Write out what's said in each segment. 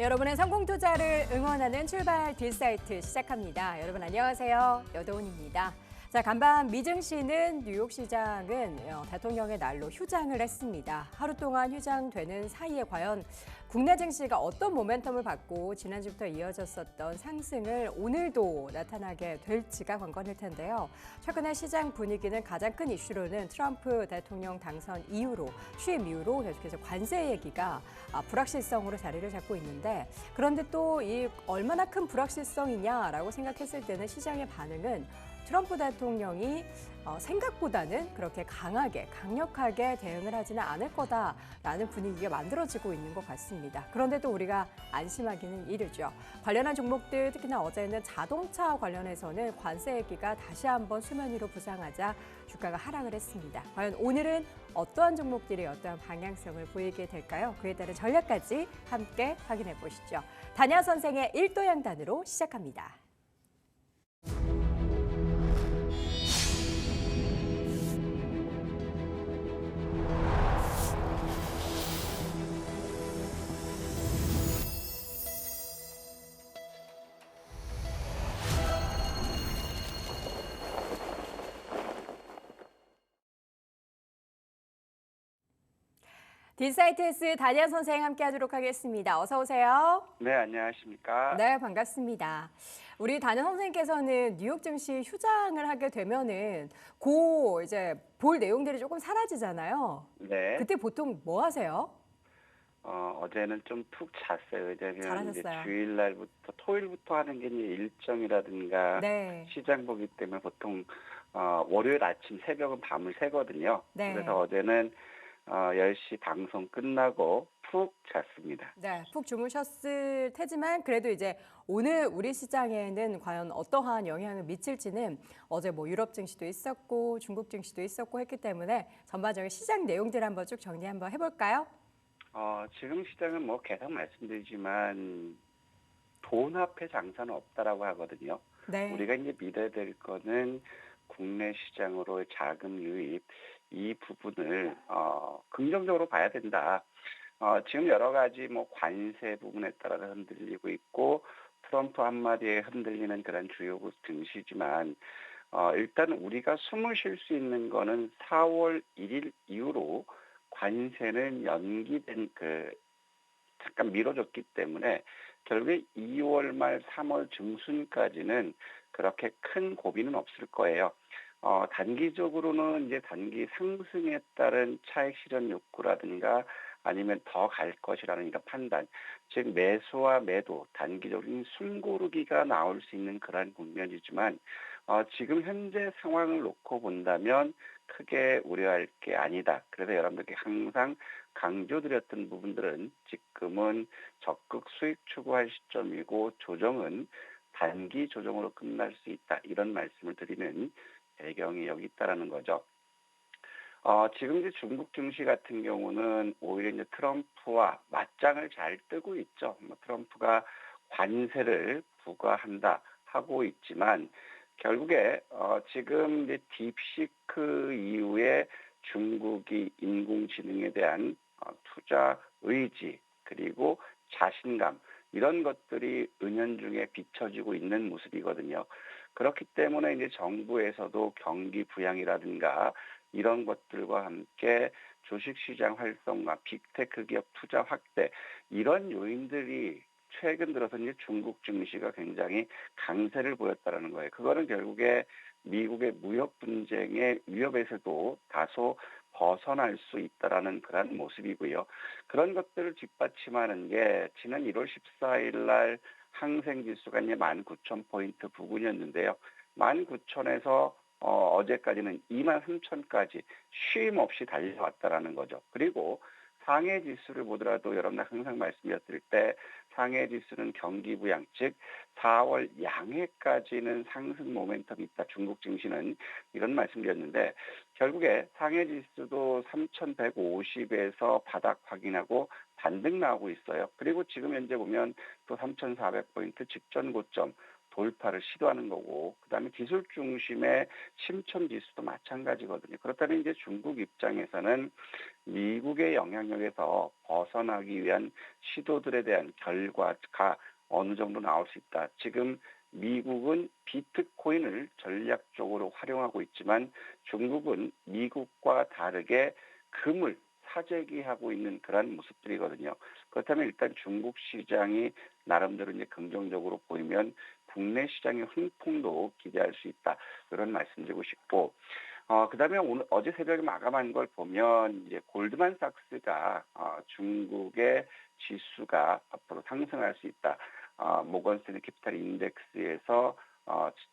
여러분의 성공 투자를 응원하는 출발 딜사이트 시작합니다. 여러분 안녕하세요. 여도훈입니다. 자, 간밤 미증시는 뉴욕 시장은 대통령의 날로 휴장을 했습니다. 하루 동안 휴장되는 사이에 과연 국내 증시가 어떤 모멘텀을 받고 지난주부터 이어졌었던 상승을 오늘도 나타나게 될지가 관건일 텐데요. 최근에 시장 분위기는 가장 큰 이슈로는 트럼프 대통령 당선 이후로 취임 이후로 계속해서 관세 얘기가 불확실성으로 자리를 잡고 있는데, 그런데 또 이 얼마나 큰 불확실성이냐라고 생각했을 때는 시장의 반응은 트럼프 대통령이 생각보다는 그렇게 강력하게 대응을 하지는 않을 거다라는 분위기가 만들어지고 있는 것 같습니다. 그런데 또 우리가 안심하기는 이르죠. 관련한 종목들, 특히나 어제는 자동차 관련해서는 관세 얘기가 다시 한번 수면 위로 부상하자 주가가 하락을 했습니다. 과연 오늘은 어떠한 종목들이 어떠한 방향성을 보이게 될까요? 그에 따른 전략까지 함께 확인해 보시죠. 단야 선생의 일도양단으로 시작합니다. 딜사이트S 단야 선생 함께 하도록 하겠습니다. 어서 오세요. 네, 안녕하십니까? 네, 반갑습니다. 우리 단야 선생님께서는 뉴욕 증시 휴장을 하게 되면은 이제 볼 내용들이 조금 사라지잖아요. 네. 그때 보통 뭐 하세요? 어제는 좀 푹 잤어요. 왜냐면 이제 잘하셨어요. 주일날부터, 토요일부터 하는 게 이제 일정이라든가 네, 시장 보기 때문에 보통, 월요일 아침 새벽은 밤을 새거든요. 그래서 네, 어제는, 10시 방송 끝나고 푹 잤습니다. 네. 푹 주무셨을 테지만 그래도 이제 오늘 우리 시장에는 과연 어떠한 영향을 미칠지는 어제 뭐 유럽 증시도 있었고 중국 증시도 있었고 했기 때문에 전반적인 시장 내용들 한번 쭉 정리 한번 해볼까요? 지금 시장은 뭐 계속 말씀드리지만 돈 앞에 장사는 없다라고 하거든요. 네. 우리가 이제 믿어야 될 거는 국내 시장으로의 자금 유입, 이 부분을 긍정적으로 봐야 된다. 지금 여러 가지 뭐 관세 부분에 따라서 흔들리고 있고 트럼프 한마디에 흔들리는 그런 주요 증시지만, 일단 우리가 숨을 쉴 수 있는 거는 4월 1일 이후로 관세는 연기된 잠깐 미뤄졌기 때문에 결국에 2월 말 3월 중순까지는 그렇게 큰 고비는 없을 거예요. 단기적으로는 이제 단기 상승에 따른 차익 실현 욕구라든가 아니면 더 갈 것이라는 이런 판단, 즉 매수와 매도, 단기적인 숨고르기가 나올 수 있는 그런 국면이지만, 지금 현재 상황을 놓고 본다면 크게 우려할 게 아니다. 그래서 여러분들께 항상 강조드렸던 부분들은 지금은 적극 수익 추구할 시점이고 조정은 단기 조정으로 끝날 수 있다. 이런 말씀을 드리는 배경이 여기 있다라는 거죠. 지금 이제 중국 증시 같은 경우는 오히려 이제 트럼프와 맞짱을 잘 뜨고 있죠. 뭐 트럼프가 관세를 부과한다 하고 있지만 결국에 지금 이제 딥시크 이후에 중국이 인공지능에 대한 투자 의지 그리고 자신감 이런 것들이 은연중에 비춰지고 있는 모습이거든요. 그렇기 때문에 이제 정부에서도 경기 부양이라든가 이런 것들과 함께 주식시장 활성화, 빅테크 기업 투자 확대 이런 요인들이 최근 들어서 이제 중국 증시가 굉장히 강세를 보였다라는 거예요. 그거는 결국에 미국의 무역 분쟁의 위협에서도 다소 벗어날 수 있다라는 그런 모습이고요. 그런 것들을 뒷받침하는 게 지난 1월 14일 날 항생지수가 이제 19,000포인트 부근이었는데요. 19,000에서 어제까지는 23,000까지 쉼 없이 달려왔다라는 거죠. 그리고 상해 지수를 보더라도 여러분 항상 말씀드릴 때 상해 지수는 경기 부양, 즉 4월 양해까지는 상승 모멘텀이 있다. 중국 증시는 이런 말씀드렸는데 결국에 상해 지수도 3,150에서 바닥 확인하고 반등 나오고 있어요. 그리고 지금 현재 보면 또 3,400포인트 직전 고점 돌파를 시도하는 거고, 그다음에 기술 중심의 심천 지수도 마찬가지거든요. 그렇다면 이제 중국 입장에서는 미국의 영향력에서 벗어나기 위한 시도들에 대한 결과가 어느 정도 나올 수 있다. 지금 미국은 비트코인을 전략적으로 활용하고 있지만 중국은 미국과 다르게 금을 사재기하고 있는 그런 모습들이거든요. 그렇다면 일단 중국 시장이 나름대로 이제 긍정적으로 보이면 국내 시장의 흥풍도 기대할 수 있다. 그런 말씀드리고 싶고, 그다음에 오늘 어제 새벽에 마감한 걸 보면 이제 골드만삭스가 중국의 지수가 앞으로 상승할 수 있다. 모건스탠리 캐피탈 인덱스에서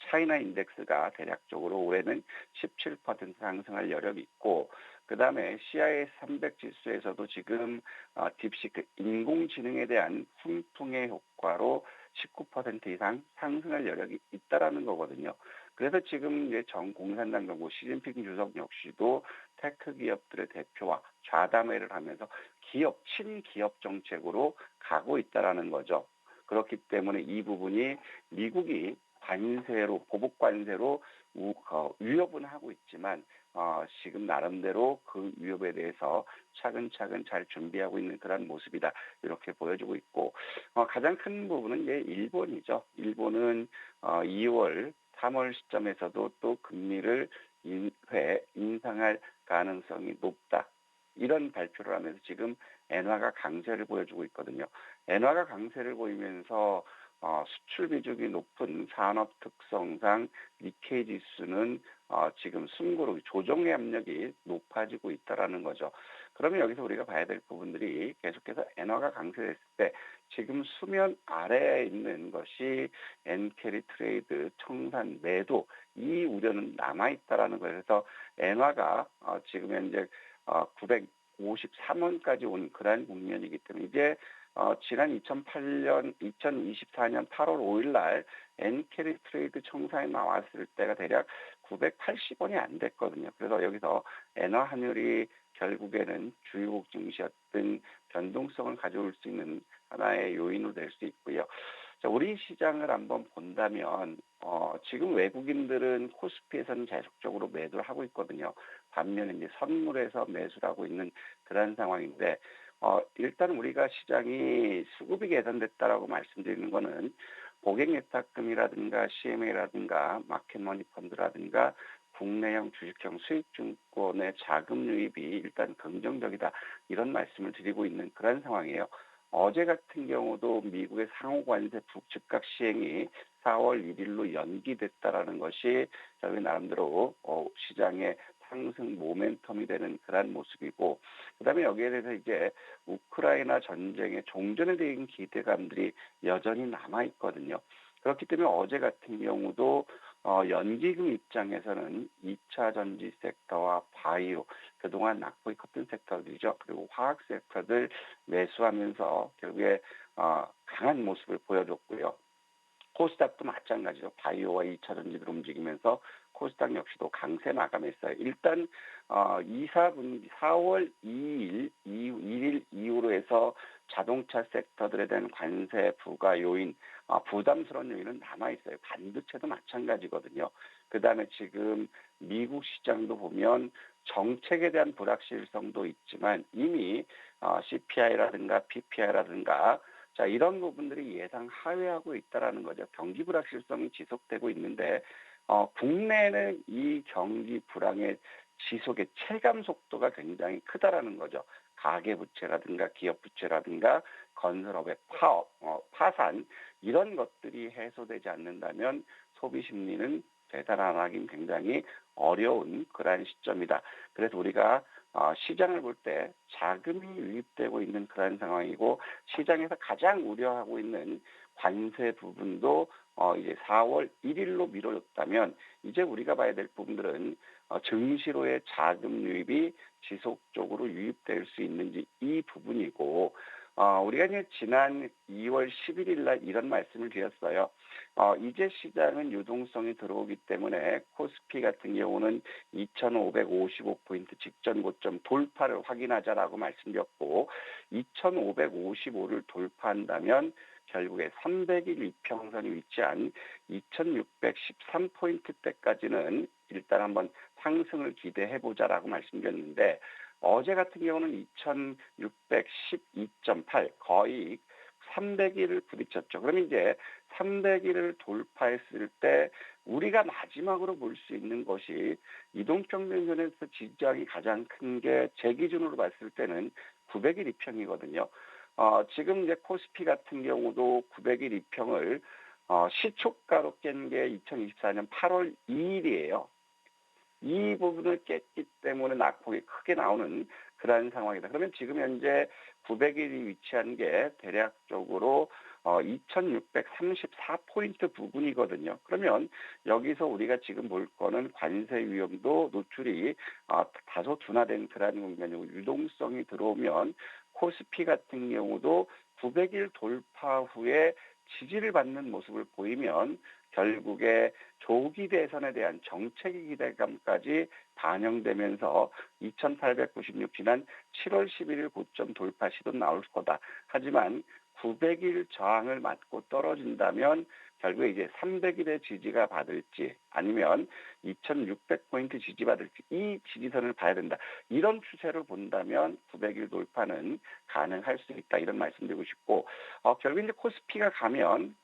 차이나 인덱스가 대략적으로 올해는 17% 상승할 여력이 있고, 그다음에 CIS 300 지수에서도 지금 딥시크 인공지능에 대한 훈풍의 효과로 19% 이상 상승할 여력이 있다라는 거거든요. 그래서 지금 이제 정 공산당 정부 시진핑 주석 역시도 테크 기업들의 대표와 좌담회를 하면서 친기업 정책으로 가고 있다라는 거죠. 그렇기 때문에 이 부분이 미국이 보복 관세로 위협은 하고 있지만 지금 나름대로 그 위협에 대해서 차근차근 잘 준비하고 있는 그런 모습이다. 이렇게 보여주고 있고, 가장 큰 부분은 이제 일본이죠. 일본은 2월, 3월 시점에서도 또 금리를 인상할 가능성이 높다. 이런 발표를 하면서 지금 엔화가 강세를 보여주고 있거든요. 엔화가 강세를 보이면서 수출 비중이 높은 산업 특성상 니케이 지수는 지금 숨고르기 조정의 압력이 높아지고 있다라는 거죠. 그러면 여기서 우리가 봐야 될 부분들이 계속해서 엔화가 강세됐을 때 지금 수면 아래에 있는 것이 엔캐리 트레이드 청산 매도 이 우려는 남아 있다라는 거예요. 그래서 엔화가 지금 현재 953원까지 온 그러한 국면이기 때문에 이제 지난 2024년 8월 5일 날 엔캐리 트레이드 청산에 나왔을 때가 대략 980원이 안 됐거든요. 그래서 여기서 엔화 환율이 결국에는 주요국 증시였던 변동성을 가져올 수 있는 하나의 요인으로 될 수 있고요. 자, 우리 시장을 한번 본다면 지금 외국인들은 코스피에서는 계속적으로 매도를 하고 있거든요. 반면에 이제 선물에서 매수를 하고 있는 그런 상황인데 일단 우리가 시장이 수급이 개선됐다라고 말씀드리는 거는 고객예탁금이라든가 CMA라든가 마켓머니 펀드라든가 국내형 주식형 수익증권의 자금 유입이 일단 긍정적이다. 이런 말씀을 드리고 있는 그런 상황이에요. 어제 같은 경우도 미국의 상호관세 즉각 시행이 4월 1일로 연기됐다라는 것이 저희 나름대로 시장의 상승 모멘텀이 되는 그런 모습이고, 그다음에 여기에 대해서 이제 우크라이나 전쟁의 종전에 대한 기대감들이 여전히 남아 있거든요. 그렇기 때문에 어제 같은 경우도 연기금 입장에서는 2차 전지 섹터와 바이오, 그동안 낙폭이 컸던 섹터들이죠. 그리고 화학 섹터들 매수하면서 결국에 강한 모습을 보여줬고요. 코스닥도 마찬가지로 바이오와 2차 전지들 움직이면서 코스닥 역시도 강세 마감했어요. 일단 4월 1일 이후로 해서 자동차 섹터들에 대한 관세 부과 요인, 부담스러운 요인은 남아있어요. 반도체도 마찬가지거든요. 그다음에 지금 미국 시장도 보면 정책에 대한 불확실성도 있지만 이미 CPI라든가 PPI라든가 자, 이런 부분들이 예상 하회하고 있다라는 거죠. 경기 불확실성이 지속되고 있는데 국내는 이 경기 불황의 지속의 체감 속도가 굉장히 크다라는 거죠. 가계 부채라든가 기업 부채라든가 건설업의 파산 이런 것들이 해소되지 않는다면 소비 심리는 되살아나긴 굉장히 어려운 그러한 시점이다. 그래서 우리가 시장을 볼 때 자금이 유입되고 있는 그런 상황이고 시장에서 가장 우려하고 있는 관세 부분도 이제 4월 1일로 미뤄졌다면 이제 우리가 봐야 될 부분들은 증시로의 자금 유입이 지속적으로 유입될 수 있는지 이 부분이고 우리가 이제 지난 2월 11일 날 이런 말씀을 드렸어요. 이제 시장은 유동성이 들어오기 때문에 코스피 같은 경우는 2,555포인트 직전 고점 돌파를 확인하자라고 말씀드렸고 2,555를 돌파한다면 결국에 300일 이평선이 위치한 2,613포인트대까지는 일단 한번 상승을 기대해보자라고 말씀드렸는데 어제 같은 경우는 2,612.8 거의 300일을 부딪혔죠. 그럼 이제 300일을 돌파했을 때 우리가 마지막으로 볼 수 있는 것이 이동평균선에서 지지장이 가장 큰 게 제 기준으로 봤을 때는 900일 이평이거든요. 지금 이제 코스피 같은 경우도 900일 이평을 시초가로 깬 게 2024년 8월 2일이에요. 이 부분을 깼기 때문에 낙폭이 크게 나오는 그러한 상황이다. 그러면 지금 현재 900일이 위치한 게 대략적으로 2,634포인트 부분이거든요. 그러면 여기서 우리가 지금 볼 거는 관세 위험도 노출이 다소 둔화된 그러한 국면이고 유동성이 들어오면 코스피 같은 경우도 900일 돌파 후에 지지를 받는 모습을 보이면 결국에 조기 대선에 대한 정책의 기대감까지 반영되면서 2,896 지난 7월 11일 고점 돌파 시도 나올 거다. 하지만 900일 저항을 맞고 떨어진다면 결국에 이제 300일의 지지가 받을지 아니면 2,600포인트 지지받을지 이 지지선을 봐야 된다. 이런 추세를 본다면 900일 돌파는 가능할 수 있다. 이런 말씀드리고 싶고 결국 이제 코스피가 가면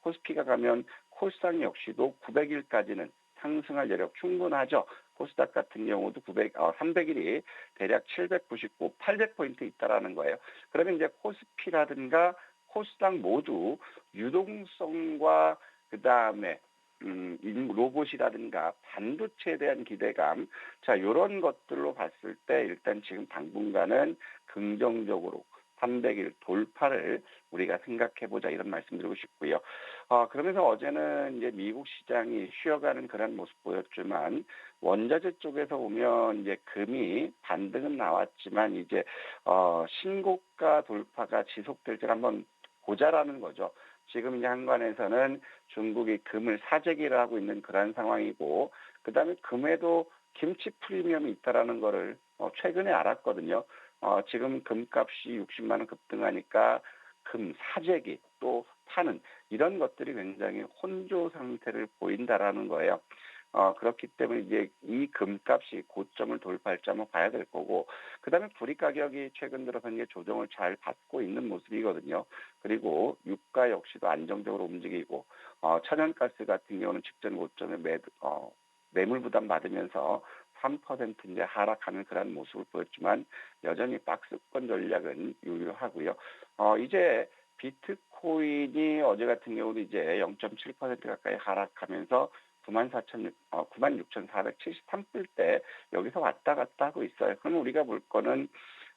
코스닥 역시도 900일까지는 상승할 여력 충분하죠. 코스닥 같은 경우도 300일이 대략 799, 800포인트 있다라는 거예요. 그러면 이제 코스피라든가 코스닥 모두 유동성과 그 다음에 로봇이라든가 반도체에 대한 기대감, 자 이런 것들로 봤을 때 일단 지금 당분간은 긍정적으로 300일 돌파를 우리가 생각해보자 이런 말씀드리고 싶고요. 그러면서 어제는 이제 미국 시장이 쉬어가는 그런 모습 보였지만 원자재 쪽에서 보면 이제 금이 반등은 나왔지만 이제 신고가 돌파가 지속될지 한번 보자라는 거죠. 지금 이제 한관에서는 중국이 금을 사재기를 하고 있는 그런 상황이고 그다음에 금에도 김치 프리미엄이 있다라는 거를 최근에 알았거든요. 지금 금값이 60만 원 급등하니까 금 사재기 또 파는 이런 것들이 굉장히 혼조 상태를 보인다라는 거예요. 그렇기 때문에 이제 이 금값이 고점을 돌파할지 한번 봐야 될 거고, 그 다음에 불이 가격이 최근 들어서 이제 조정을 잘 받고 있는 모습이거든요. 그리고 유가 역시도 안정적으로 움직이고, 천연가스 같은 경우는 직전 고점에 매물 부담 받으면서 3% 이제 하락하는 그런 모습을 보였지만 여전히 박스권 전략은 유효하고요. 이제 비트코인이 어제 같은 경우도 이제 0.7% 가까이 하락하면서 96,473불대 여기서 왔다 갔다 하고 있어요. 그럼 우리가 볼 거는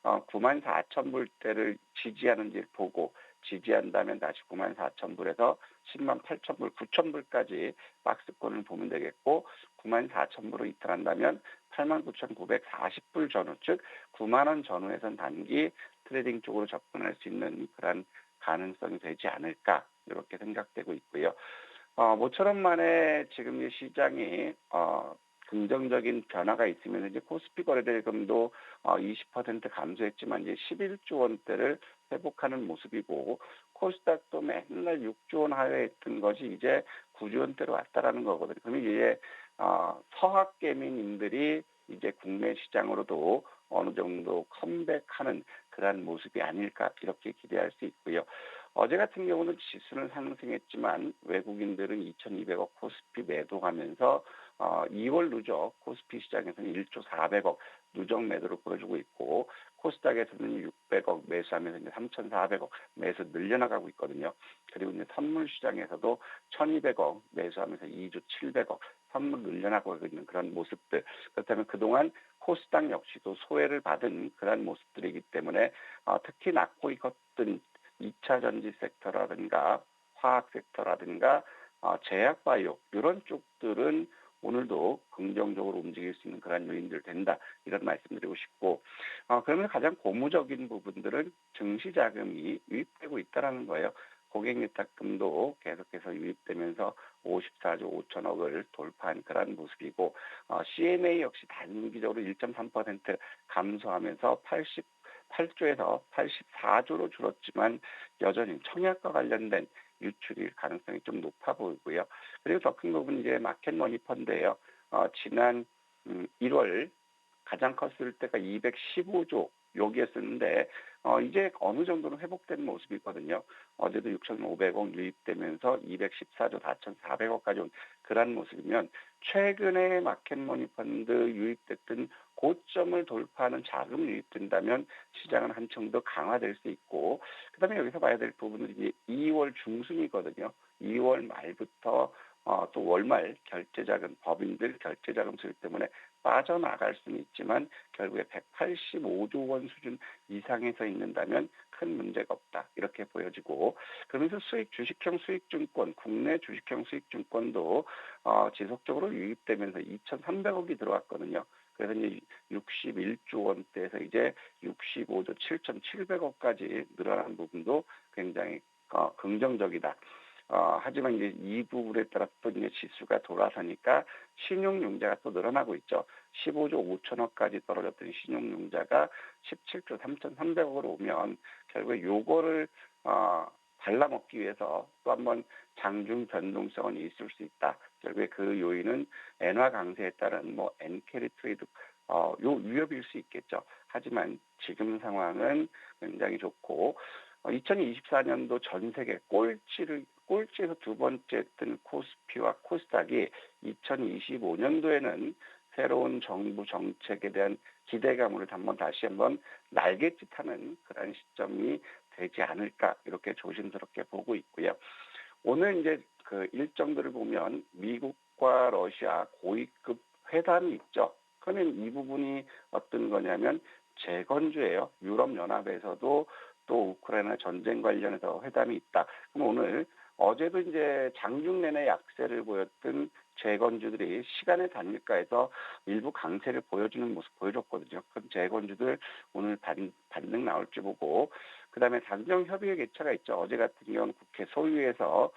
94,000불대를 지지하는지 보고 지지한다면 다시 94,000불에서 108,000불, 9,000불까지 박스권을 보면 되겠고 94,000불을 이탈한다면 89,940불 전후, 즉 9만 원 전후에선 단기 트레이딩 쪽으로 접근할 수 있는 그런 가능성이 되지 않을까 이렇게 생각되고 있고요. 모처럼 만에 지금 이 시장이 긍정적인 변화가 있으면 이제 코스피 거래대금도 20% 감소했지만 이제 11조 원대를 회복하는 모습이고 코스닥도 맨날 6조 원 하회했던 것이 이제 9조 원대로 왔다라는 거거든요. 그러면 이제 서학개미님들이 이제 국내 시장으로도 어느 정도 컴백하는 그런 모습이 아닐까 이렇게 기대할 수 있고요. 어제 같은 경우는 지수는 상승했지만 외국인들은 2,200억 코스피 매도하면서 2월 누적 코스피 시장에서는 1조 400억 누적 매도를 보여주고 있고 코스닥에서는 600억 매수하면서 이제 3,400억 매수 늘려나가고 있거든요. 그리고 이제 선물 시장에서도 1,200억 매수하면서 2조 700억 선물 늘려나가고 있는 그런 모습들. 그렇다면 그동안 코스닥 역시도 소외를 받은 그런 모습들이기 때문에 특히 낙폭이 컸던 2차 전지 섹터라든가 화학 섹터라든가 제약바이오 이런 쪽들은 오늘도 긍정적으로 움직일 수 있는 그런 요인들 된다. 이런 말씀드리고 싶고, 그러면 가장 고무적인 부분들은 증시 자금이 유입되고 있다라는 거예요. 고객위탁금도 계속해서 유입되면서 54조 5천억을 돌파한 그런 모습이고, CMA 역시 단기적으로 1.3% 감소하면서 88조에서 84조로 줄었지만 여전히 청약과 관련된 유출일 가능성이 좀 높아 보이고요. 그리고 더 큰 부분 이제 마켓머니 펀드예요. 지난 1월 가장 컸을 때가 215조 여기였었는데 이제 어느 정도는 회복된 모습이거든요. 어제도 6,500억 유입되면서 214조 4,400억까지 온 그런 모습이면 최근에 마켓머니 펀드 유입됐던 고점을 돌파하는 자금 유입된다면 시장은 한층 더 강화될 수 있고, 그다음에 여기서 봐야 될 부분은 이제 2월 중순이거든요. 2월 말부터 또 월말 결제자금, 법인들 결제자금 수요 때문에 빠져나갈 수는 있지만 결국에 185조 원 수준 이상에서 있는다면 큰 문제가 없다. 이렇게 보여지고, 그러면서 주식형 수익증권, 국내 주식형 수익증권도 지속적으로 유입되면서 2,300억이 들어왔거든요. 그래서 이제 61조 원대에서 이제 65조 7,700억까지 늘어난 부분도 굉장히 긍정적이다. 하지만 이제 이 부분에 따라 또 이제 지수가 돌아서니까 신용융자가 또 늘어나고 있죠. 15조 5천억까지 떨어졌던 신용융자가 17조 3,300억으로 오면 결국에 요거를 발라먹기 위해서 또 한번 장중 변동성은 있을 수 있다. 결국에 그 요인은 엔화 강세에 따른 엔캐리 트레이드 요 위협일 수 있겠죠. 하지만 지금 상황은 굉장히 좋고 2024년도 전 세계 꼴찌에서 두 번째 뜬 코스피와 코스닥이 2025년도에는 새로운 정부 정책에 대한 기대감으로 다시 한번 날갯짓하는 그런 시점이 되지 않을까 이렇게 조심스럽게 보고 있고요. 오늘 이제 그 일정들을 보면 미국과 러시아 고위급 회담이 있죠. 그러면 이 부분이 어떤 거냐면 재건주예요. 유럽연합에서도 또 우크라이나 전쟁 관련해서 회담이 있다. 그럼 어제도 이제 장중 내내 약세를 보였던 재건주들이 시간의 단일가에서 일부 강세를 보여주는 모습 보여줬거든요. 그럼 재건주들 오늘 반등 나올지 보고, 그다음에 당정협의회 개최가 있죠. 어제 같은 경우는 국회 소위에서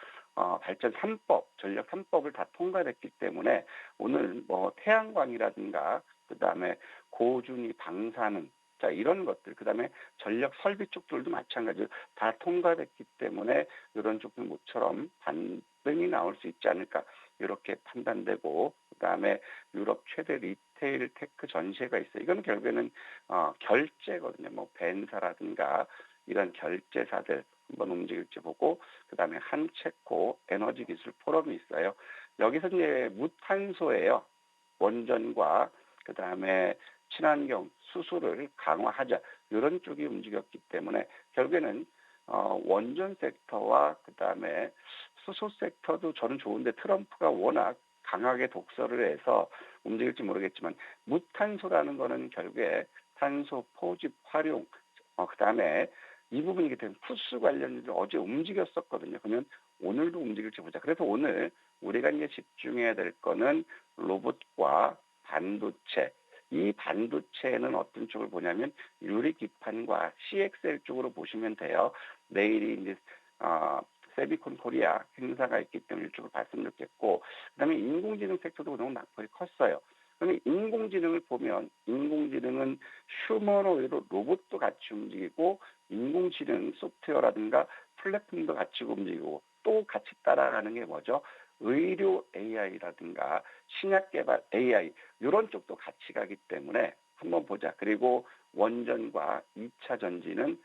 발전 3법, 전력 3법을 다 통과됐기 때문에 오늘 태양광이라든가 그다음에 고준위 방사능 이런 것들, 그다음에 전력 설비 쪽들도 마찬가지로 다 통과됐기 때문에 이런 쪽들 모처럼 반등이 나올 수 있지 않을까 이렇게 판단되고, 그다음에 유럽 최대 리테일 테크 전시회가 있어요. 이건 결국에는 결제거든요. 벤사라든가 이런 결제사들 한번 움직일지 보고, 그다음에 한체코 에너지 기술 포럼이 있어요. 여기서 이제 무탄소예요. 원전과 그다음에 친환경 수소를 강화하자 이런 쪽이 움직였기 때문에 결국에는 원전 섹터와 그다음에 수소 섹터도 저는 좋은데 트럼프가 워낙 강하게 독서를 해서 움직일지 모르겠지만 무탄소라는 거는 결국에 탄소 포집 활용 그다음에 이 부분이기 때문에 푸스 관련해서 어제 움직였었거든요. 그러면 오늘도 움직일지 보자. 그래서 오늘 우리가 이제 집중해야 될 거는 로봇과 반도체. 이 반도체는 어떤 쪽을 보냐면 유리 기판과 CXL 쪽으로 보시면 돼요. 내일이 이제 세비콘 코리아 행사가 있기 때문에 이쪽을 봤으면 좋겠고, 그다음에 인공지능 섹터도 너무 낙폭이 컸어요. 그러면 인공지능을 보면 인공지능은 휴머노이드로 로봇도 같이 움직이고 인공지능 소프트웨어라든가 플랫폼도 같이 움직이고 또 같이 따라가는 게 뭐죠? 의료 AI라든가 신약 개발 AI 이런 쪽도 같이 가기 때문에 한번 보자. 그리고 원전과 2차 전지는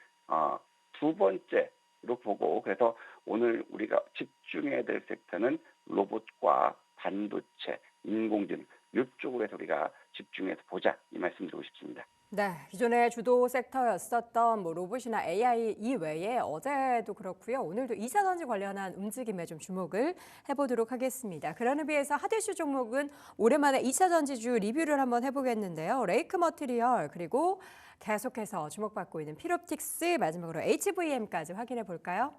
두 번째로 보고, 그래서 오늘 우리가 집중해야 될 섹터는 로봇과 반도체, 인공지능 이쪽으로 해서 우리가 집중해서 보자 이 말씀 드리고 싶습니다. 네, 기존의 주도 섹터였었던 로봇이나 AI 이외에 어제도 그렇고요. 오늘도 2차 전지 관련한 움직임에 좀 주목을 해보도록 하겠습니다. 그런 의미에서 하드슈 종목은 오랜만에 2차 전지주 리뷰를 한번 해보겠는데요. 레이크 머티리얼 그리고 계속해서 주목받고 있는 필옵틱스, 마지막으로 HVM까지 확인해 볼까요?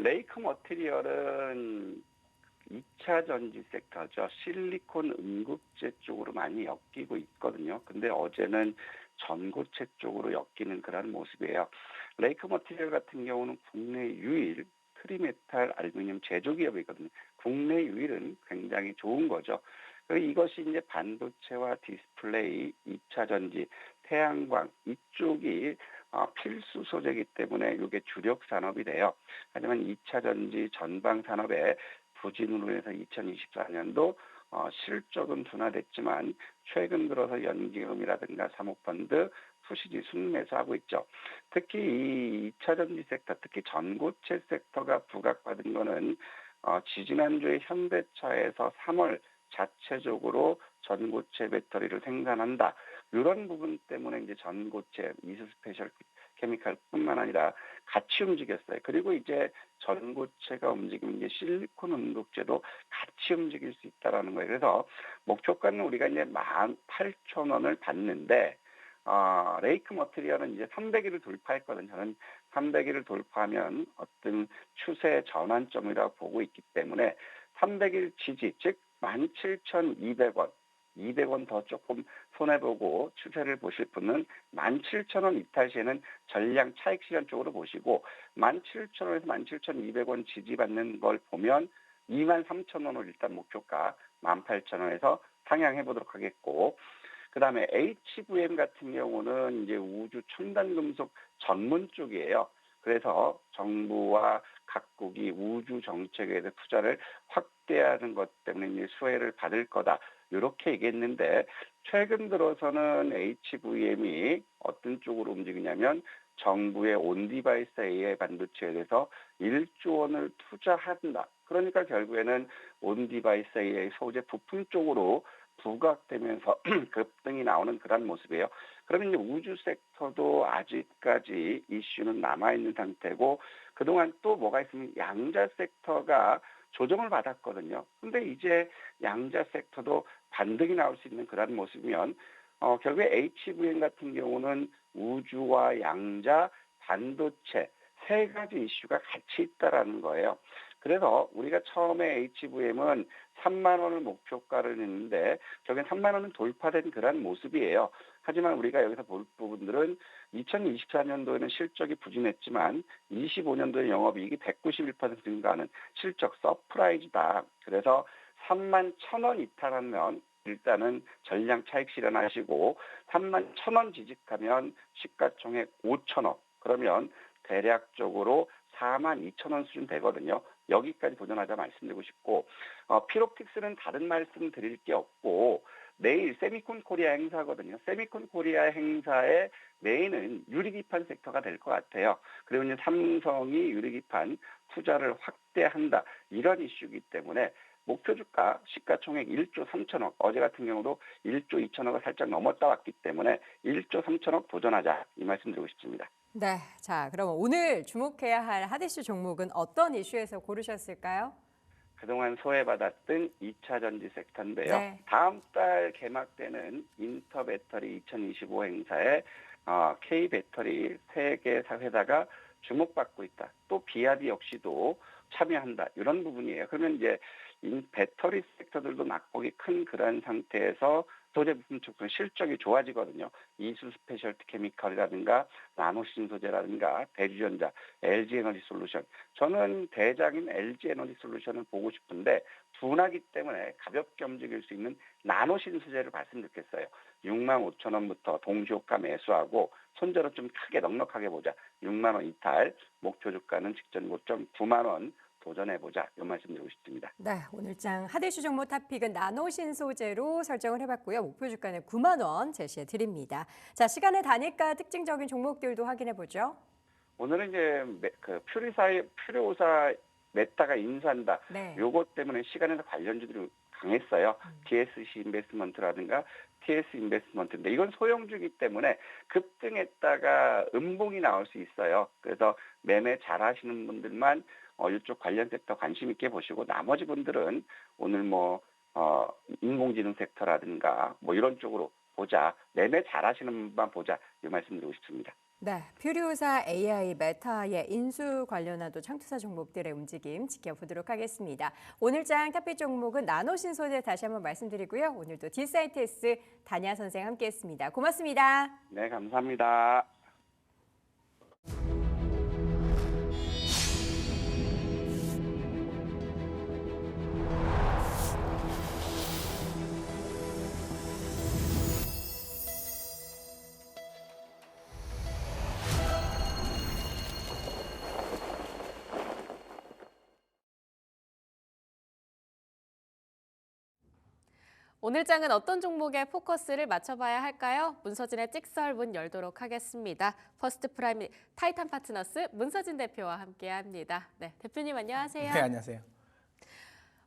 레이크 머티리얼은 2차 전지 섹터죠. 실리콘 응급제 쪽으로 많이 엮이고 있거든요. 근데 어제는 전고체 쪽으로 엮이는 그런 모습이에요. 레이크 머티리얼 같은 경우는 국내 유일 트리메탈 알루미늄 제조기업이거든요. 국내 유일은 굉장히 좋은 거죠. 이것이 이제 반도체와 디스플레이, 2차 전지, 태양광 이쪽이 필수 소재이기 때문에 이게 주력 산업이 돼요. 하지만 2차 전지 전방 산업에 부진으로 해서 2024년도 실적은 둔화됐지만 최근 들어서 연기금이라든가 사모펀드, 투시지 순매수하고 있죠. 특히 이 2차 전지 섹터, 특히 전고체 섹터가 부각받은 거는 지지난주에 현대차에서 3월 자체적으로 전고체 배터리를 생산한다. 이런 부분 때문에 이제 전고체, 이수 스페셜 케미칼뿐만 아니라 같이 움직였어요. 그리고 이제 전고체가 움직이면 이제 실리콘 응급제도 같이 움직일 수 있다라는 거예요. 그래서 목표가는 우리가 이제 18,000원을 받는데 레이크 머티리얼은 이제 300일을 돌파했거든요. 저는 300일을 돌파하면 어떤 추세 전환점이라고 보고 있기 때문에 300일 지지, 즉 17,200원, 200원 더 조금 손해보고 추세를 보실 분은 17,000원 이탈 시에는 전량 차익 실현 쪽으로 보시고 17,000원에서 17,200원 지지받는 걸 보면 23,000원을 일단 목표가 18,000원에서 상향해 보도록 하겠고, 그 다음에 HVM 같은 경우는 이제 우주 첨단 금속 전문 쪽이에요. 그래서 정부와 각국이 우주 정책에 대해 투자를 확대하는 것 때문에 이제 수혜를 받을 거다. 이렇게 얘기했는데 최근 들어서는 HVM이 어떤 쪽으로 움직이냐면 정부의 온디바이스 AI 반도체에 대해서 1조 원을 투자한다. 그러니까 결국에는 온디바이스 AI 소재 부품 쪽으로 부각되면서 급등이 나오는 그런 모습이에요. 그러면 이제 우주 섹터도 아직까지 이슈는 남아있는 상태고 그동안 또 뭐가 있으면 양자 섹터가 조정을 받았거든요. 근데 이제 양자 섹터도 반등이 나올 수 있는 그런 모습이면 결국에 HVM 같은 경우는 우주와 양자, 반도체 세 가지 이슈가 같이 있다라는 거예요. 그래서 우리가 처음에 HVM은 3만 원을 목표가를 했는데 결국엔 3만 원은 돌파된 그런 모습이에요. 하지만 우리가 여기서 볼 부분들은 2024년도에는 실적이 부진했지만 25년도에 영업이익이 191% 증가하는 실적 서프라이즈다. 그래서 3만 1,000원 이탈하면 일단은 전량 차익 실현하시고 3만 1,000원 지직하면 시가총액 5천억. 그러면 대략적으로 4만 2천원 수준 되거든요. 여기까지 도전하자 말씀드리고 싶고 피롭틱스는 다른 말씀 드릴 게 없고 내일 세미콘 코리아 행사거든요. 세미콘 코리아 행사의 메인은 유리기판 섹터가 될 것 같아요. 그리고 이제 삼성이 유리기판 투자를 확대한다. 이런 이슈이기 때문에 목표 주가 시가총액 1조 3천억, 어제 같은 경우도 1조 2천억을 살짝 넘었다 왔기 때문에 1조 3천억 도전하자 이 말씀 드리고 싶습니다. 네, 자, 그럼 오늘 주목해야 할 핫이슈 종목은 어떤 이슈에서 고르셨을까요? 그동안 소외받았던 2차 전지 섹터인데요. 네. 다음 달 개막되는 인터배터리 2025 행사에 K배터리 세계사 회사가 주목받고 있다. 또 비아디 역시도 참여한다. 이런 부분이에요. 그러면 이제 배터리 섹터들도 낙폭이 큰 그런 상태에서 소재 부품 쪽은 실적이 좋아지거든요. 이수 스페셜티 케미칼이라든가 나노신 소재라든가 대주전자, LG 에너지 솔루션. 저는 대장인 LG 에너지 솔루션을 보고 싶은데 둔하기 때문에 가볍게 움직일 수 있는 나노신 소재를 봤으면 좋겠어요. 6만 5천 원부터 동시호가 매수하고 손절은 좀 크게 넉넉하게 보자. 6만 원 이탈, 목표 주가는 직전 고점 9만 원 도전해보자. 이 말씀 드리고 싶습니다. 네, 오늘장 핫이슈 종목 탑픽은 나노신 소재로 설정을 해봤고요. 목표 주가는 9만 원 제시해 드립니다. 자, 시간의 단위가 특징적인 종목들도 확인해 보죠. 오늘은 이제 퓨리오사 메타가 인수한다. 네. 요것 때문에 시간에서 관련주들이 강했어요. TSC 인베스트먼트라든가 TS 인베스트먼트인데 이건 소형주기 때문에 급등했다가 음봉이 나올 수 있어요. 그래서 매매 잘하시는 분들만 이쪽 관련 섹터 관심 있게 보시고 나머지 분들은 오늘 인공지능 섹터라든가 이런 쪽으로 보자. 매매 잘하시는 분만 보자. 이 말씀드리고 싶습니다. 네, 퓨리오사 AI 메타의 인수 관련한 또 창투사 종목들의 움직임 지켜보도록 하겠습니다. 오늘장 탑픽 종목은 나노신소재 다시 한번 말씀드리고요. 오늘도 딜사이트스 단야 선생 함께했습니다. 고맙습니다. 네, 감사합니다. 오늘 장은 어떤 종목에 포커스를 맞춰봐야 할까요? 문서진의 찍설 문 열도록 하겠습니다. 퍼스트 프라임 타이탄 파트너스 문서진 대표와 함께합니다. 네, 대표님 안녕하세요. 네, 안녕하세요.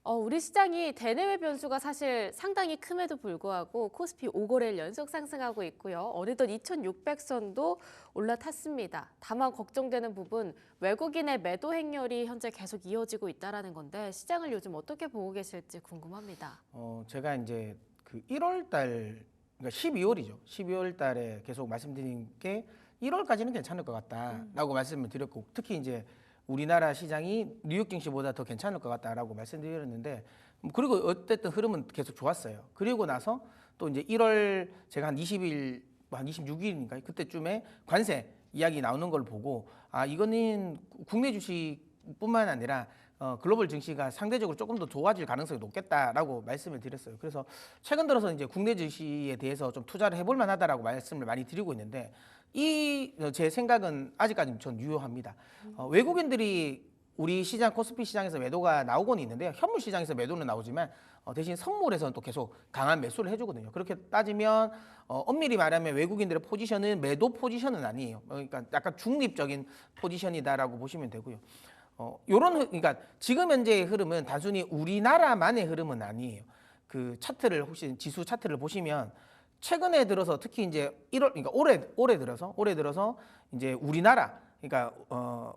우리 시장이 대내외 변수가 사실 상당히 큼에도 불구하고 코스피 5거래일 연속 상승하고 있고요. 어느덧 2,600선도 올라탔습니다. 다만 걱정되는 부분 외국인의 매도 행렬이 현재 계속 이어지고 있다는 건데 시장을 요즘 어떻게 보고 계실지 궁금합니다. 제가 이제 그 1월 달, 그러니까 12월이죠. 12월 달에 계속 말씀드린 게 1월까지는 괜찮을 것 같다라고 말씀을 드렸고, 특히 이제 우리나라 시장이 뉴욕 증시보다 더 괜찮을 것 같다라고 말씀드렸는데, 그리고 어쨌든 흐름은 계속 좋았어요. 그리고 나서 또 이제 1월 제가 한 20일, 한 26일인가 그때쯤에 관세 이야기 나오는 걸 보고, 아 이거는 국내 주식뿐만 아니라 글로벌 증시가 상대적으로 조금 더 좋아질 가능성이 높겠다라고 말씀을 드렸어요. 그래서 최근 들어서 이제 국내 증시에 대해서 좀 투자를 해볼 만하다라고 말씀을 많이 드리고 있는데, 이 제 생각은 아직까지 전 유효합니다. 외국인들이 우리 시장 코스피 시장에서 매도가 나오곤 있는데요. 현물 시장에서 매도는 나오지만 대신 선물에서는 또 계속 강한 매수를 해주거든요. 그렇게 따지면 엄밀히 말하면 외국인들의 포지션은 매도 포지션은 아니에요. 그러니까 약간 중립적인 포지션이다라고 보시면 되고요. 그러니까 지금 현재의 흐름은 단순히 우리나라만의 흐름은 아니에요. 그 차트를 혹시 지수 차트를 보시면 최근에 들어서 특히 이제 1월, 그러니까 올해 들어서 이제 우리나라, 그러니까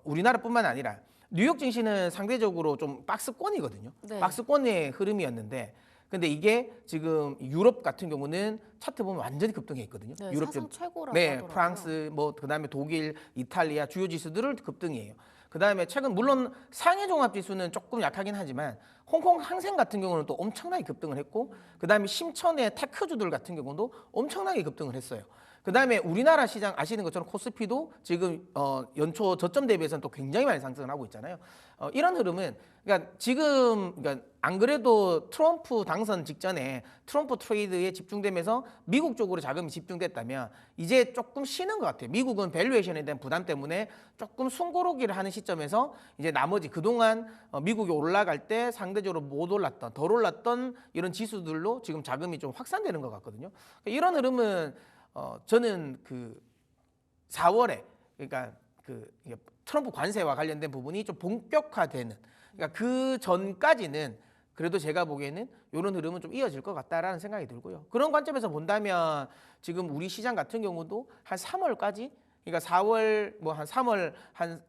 우리나라뿐만 아니라 뉴욕 증시는 상대적으로 좀 박스권이거든요. 네. 박스권의 흐름이었는데, 근데 이게 지금 유럽 같은 경우는 차트 보면 완전히 급등해 있거든요. 네, 유럽 사상 최고라고 네, 하더라고요. 프랑스, 뭐 그다음에 독일, 이탈리아 주요 지수들을 급등이에요. 그다음에 최근 물론 상해 종합 지수는 조금 약하긴 하지만 홍콩 항생 같은 경우는 또 엄청나게 급등을 했고, 그다음에 심천의 테크주들 같은 경우도 엄청나게 급등을 했어요. 그다음에 우리나라 시장 아시는 것처럼 코스피도 지금 연초 저점 대비해서는 또 굉장히 많이 상승을 하고 있잖아요. 이런 흐름은 그러니까 지금 그러니까 안 그래도 트럼프 당선 직전에 트럼프 트레이드에 집중되면서 미국 쪽으로 자금이 집중됐다면 이제 조금 쉬는 것 같아요. 미국은 밸류에이션에 대한 부담 때문에 조금 숨고르기를 하는 시점에서 이제 나머지 그동안 미국이 올라갈 때 상대적으로 못 올랐던 덜 올랐던 이런 지수들로 지금 자금이 좀 확산되는 것 같거든요. 이런 흐름은 저는 그 4월에 그러니까 그 트럼프 관세와 관련된 부분이 좀 본격화되는, 그러니까 그 전까지는 그래도 제가 보기에는 이런 흐름은 좀 이어질 것 같다라는 생각이 들고요. 그런 관점에서 본다면 지금 우리 시장 같은 경우도 한 3월까지, 그러니까 4월 뭐 한 3월 한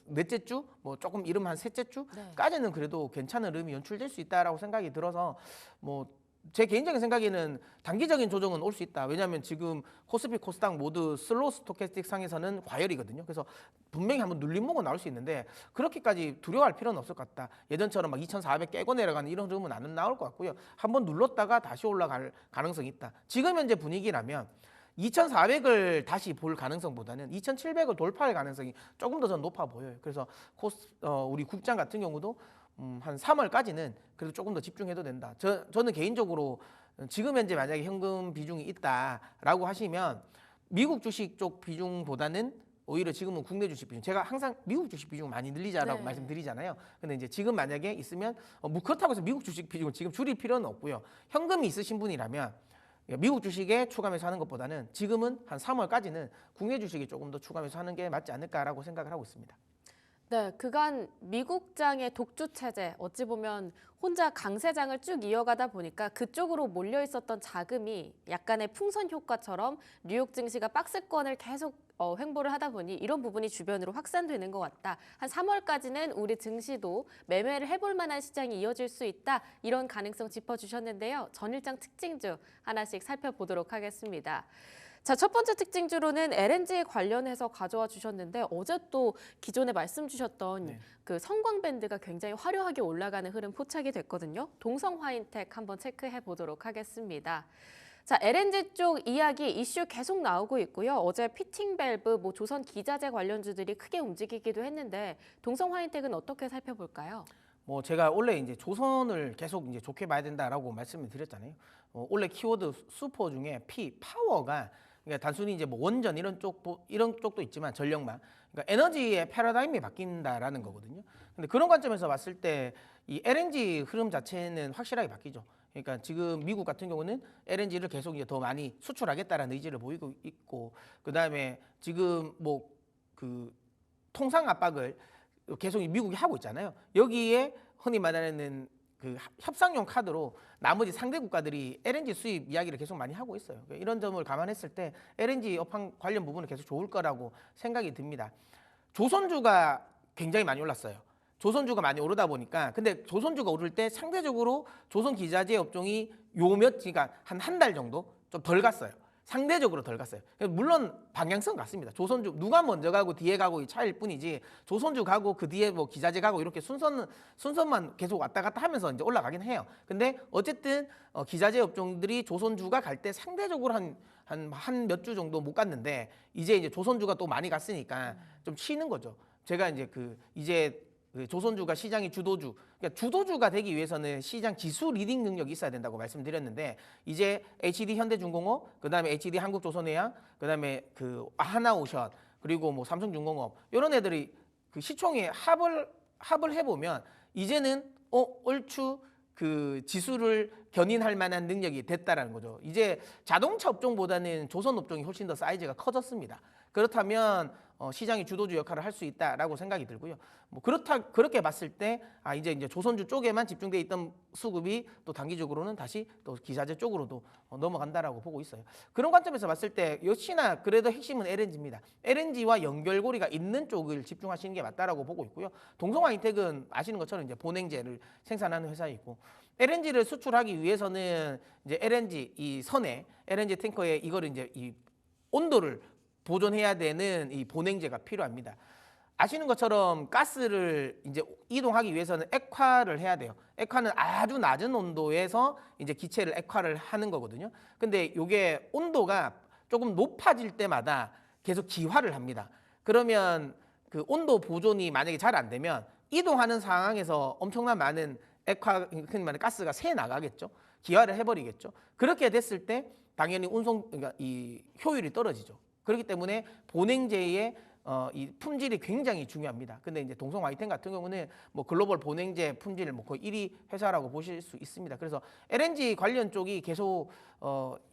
넷째 주 뭐 조금 이르면 한 셋째 주까지는 그래도 괜찮은 흐름이 연출될 수 있다라고 생각이 들어서 뭐 제 개인적인 생각에는 단기적인 조정은 올 수 있다. 왜냐하면 지금 코스피, 코스닥 모두 슬로우 스토캐스틱 상에서는 과열이거든요. 그래서 분명히 한번 눌림목은 나올 수 있는데 그렇게까지 두려워할 필요는 없을 것 같다. 예전처럼 막 2,400 깨고 내려가는 이런 흐름은 안 나올 것 같고요. 한번 눌렀다가 다시 올라갈 가능성이 있다. 지금 현재 분위기라면 2,400을 다시 볼 가능성보다는 2,700을 돌파할 가능성이 조금 더 전 높아 보여요. 그래서 우리 국장 같은 경우도 한 3월까지는 그래도 조금 더 집중해도 된다. 저는 개인적으로 지금 현재 만약에 현금 비중이 있다라고 하시면 미국 주식 쪽 비중보다는 오히려 지금은 국내 주식 비중, 제가 항상 미국 주식 비중을 많이 늘리자라고 말씀드리잖아요. 근데 이제 지금 만약에 있으면 뭐 그렇다고 해서 미국 주식 비중을 지금 줄일 필요는 없고요. 현금이 있으신 분이라면 미국 주식에 추가 매수하는 것보다는 지금은 한 3월까지는 국내 주식에 조금 더 추가 매수하는 게 맞지 않을까라고 생각을 하고 있습니다. 네, 그간 미국장의 독주 체제, 어찌 보면 혼자 강세장을 쭉 이어가다 보니까 그쪽으로 몰려 있었던 자금이 약간의 풍선 효과처럼 뉴욕 증시가 박스권을 계속 횡보를 하다 보니 이런 부분이 주변으로 확산되는 것 같다. 한 3월까지는 우리 증시도 매매를 해볼 만한 시장이 이어질 수 있다. 이런 가능성 짚어주셨는데요. 전일장 특징주 하나씩 살펴보도록 하겠습니다. 자, 첫 번째 특징주로는 LNG 관련해서 가져와 주셨는데 어제 또 기존에 말씀 주셨던 네. 그 성광밴드가 굉장히 화려하게 올라가는 흐름 포착이 됐거든요. 동성화인텍 한번 체크해 보도록 하겠습니다. 자, LNG 쪽 이야기 이슈 계속 나오고 있고요. 어제 피팅 밸브, 조선 기자재 관련주들이 크게 움직이기도 했는데 동성화인텍은 어떻게 살펴볼까요? 제가 원래 이제 조선을 계속 이제 좋게 봐야 된다라고 말씀을 드렸잖아요. 원래 키워드 슈퍼 중에 파워가 그러니까 단순히 이제 원전 이런 쪽도 있지만 전력망, 그러니까 에너지의 패러다임이 바뀐다라는 거거든요. 근데 그런 관점에서 봤을 때 이 LNG 흐름 자체는 확실하게 바뀌죠. 그러니까 지금 미국 같은 경우는 LNG를 계속 이제 더 많이 수출하겠다라는 의지를 보이고 있고, 그 다음에 지금 그 통상 압박을 계속 미국이 하고 있잖아요. 여기에 흔히 말하는 그 협상용 카드로 나머지 상대 국가들이 LNG 수입 이야기를 계속 많이 하고 있어요. 이런 점을 감안했을 때 LNG 업황 관련 부분은 계속 좋을 거라고 생각이 듭니다. 조선주가 굉장히 많이 올랐어요. 조선주가 많이 오르다 보니까, 근데 조선주가 오를 때 상대적으로 조선 기자재 업종이 그러니까 한 달 정도 좀 덜 갔어요. 상대적으로 덜 갔어요. 물론 방향성 같습니다. 조선주 누가 먼저 가고 뒤에 가고 이 차이일 뿐이지, 조선주 가고 그 뒤에 기자재 가고 이렇게 순서만 계속 왔다 갔다 하면서 이제 올라가긴 해요. 근데 어쨌든 기자재 업종들이 조선주가 갈 때 상대적으로 한 몇 주 정도 못 갔는데, 이제 조선주가 또 많이 갔으니까 좀 치는 거죠. 제가 이제 이제 조선주가 시장의 주도주, 그러니까 주도주가 되기 위해서는 시장 지수 리딩 능력이 있어야 된다고 말씀드렸는데, 이제 HD 현대중공업, 그다음에 HD 한국조선해양, 그다음에 하나오션, 그리고 삼성중공업 이런 애들이 그 시총에 합을 해보면 이제는 얼추 그 지수를 견인할 만한 능력이 됐다라는 거죠. 이제 자동차 업종보다는 조선 업종이 훨씬 더 사이즈가 커졌습니다. 그렇다면 시장이 주도주 역할을 할 수 있다라고 생각이 들고요. 그렇게 봤을 때 이제 조선주 쪽에만 집중돼 있던 수급이 또 단기적으로는 다시 또 기자재 쪽으로도 넘어간다라고 보고 있어요. 그런 관점에서 봤을 때 역시나 그래도 핵심은 LNG입니다. LNG와 연결고리가 있는 쪽을 집중하시는 게 맞다라고 보고 있고요. 동성화인텍은 아시는 것처럼 이제 본행제를 생산하는 회사이고, LNG를 수출하기 위해서는 이제 LNG 이 선에 LNG 탱커에 이거를 이제 이 온도를 보존해야 되는 이 본행제가 필요합니다. 아시는 것처럼 가스를 이제 이동하기 위해서는 액화를 해야 돼요. 액화는 아주 낮은 온도에서 이제 기체를 액화를 하는 거거든요. 근데 이게 온도가 조금 높아질 때마다 계속 기화를 합니다. 그러면 그 온도 보존이 만약에 잘 안 되면 이동하는 상황에서 엄청난 많은 액화, 흔히 말하는 가스가 새 나가겠죠. 기화를 해버리겠죠. 그렇게 됐을 때 당연히 그러니까 이 효율이 떨어지죠. 그렇기 때문에 본행제의 이 품질이 굉장히 중요합니다. 근데 이제 동성화이템 같은 경우는 글로벌 본행제 품질 거의 1위 회사라고 보실 수 있습니다. 그래서 LNG 관련 쪽이 계속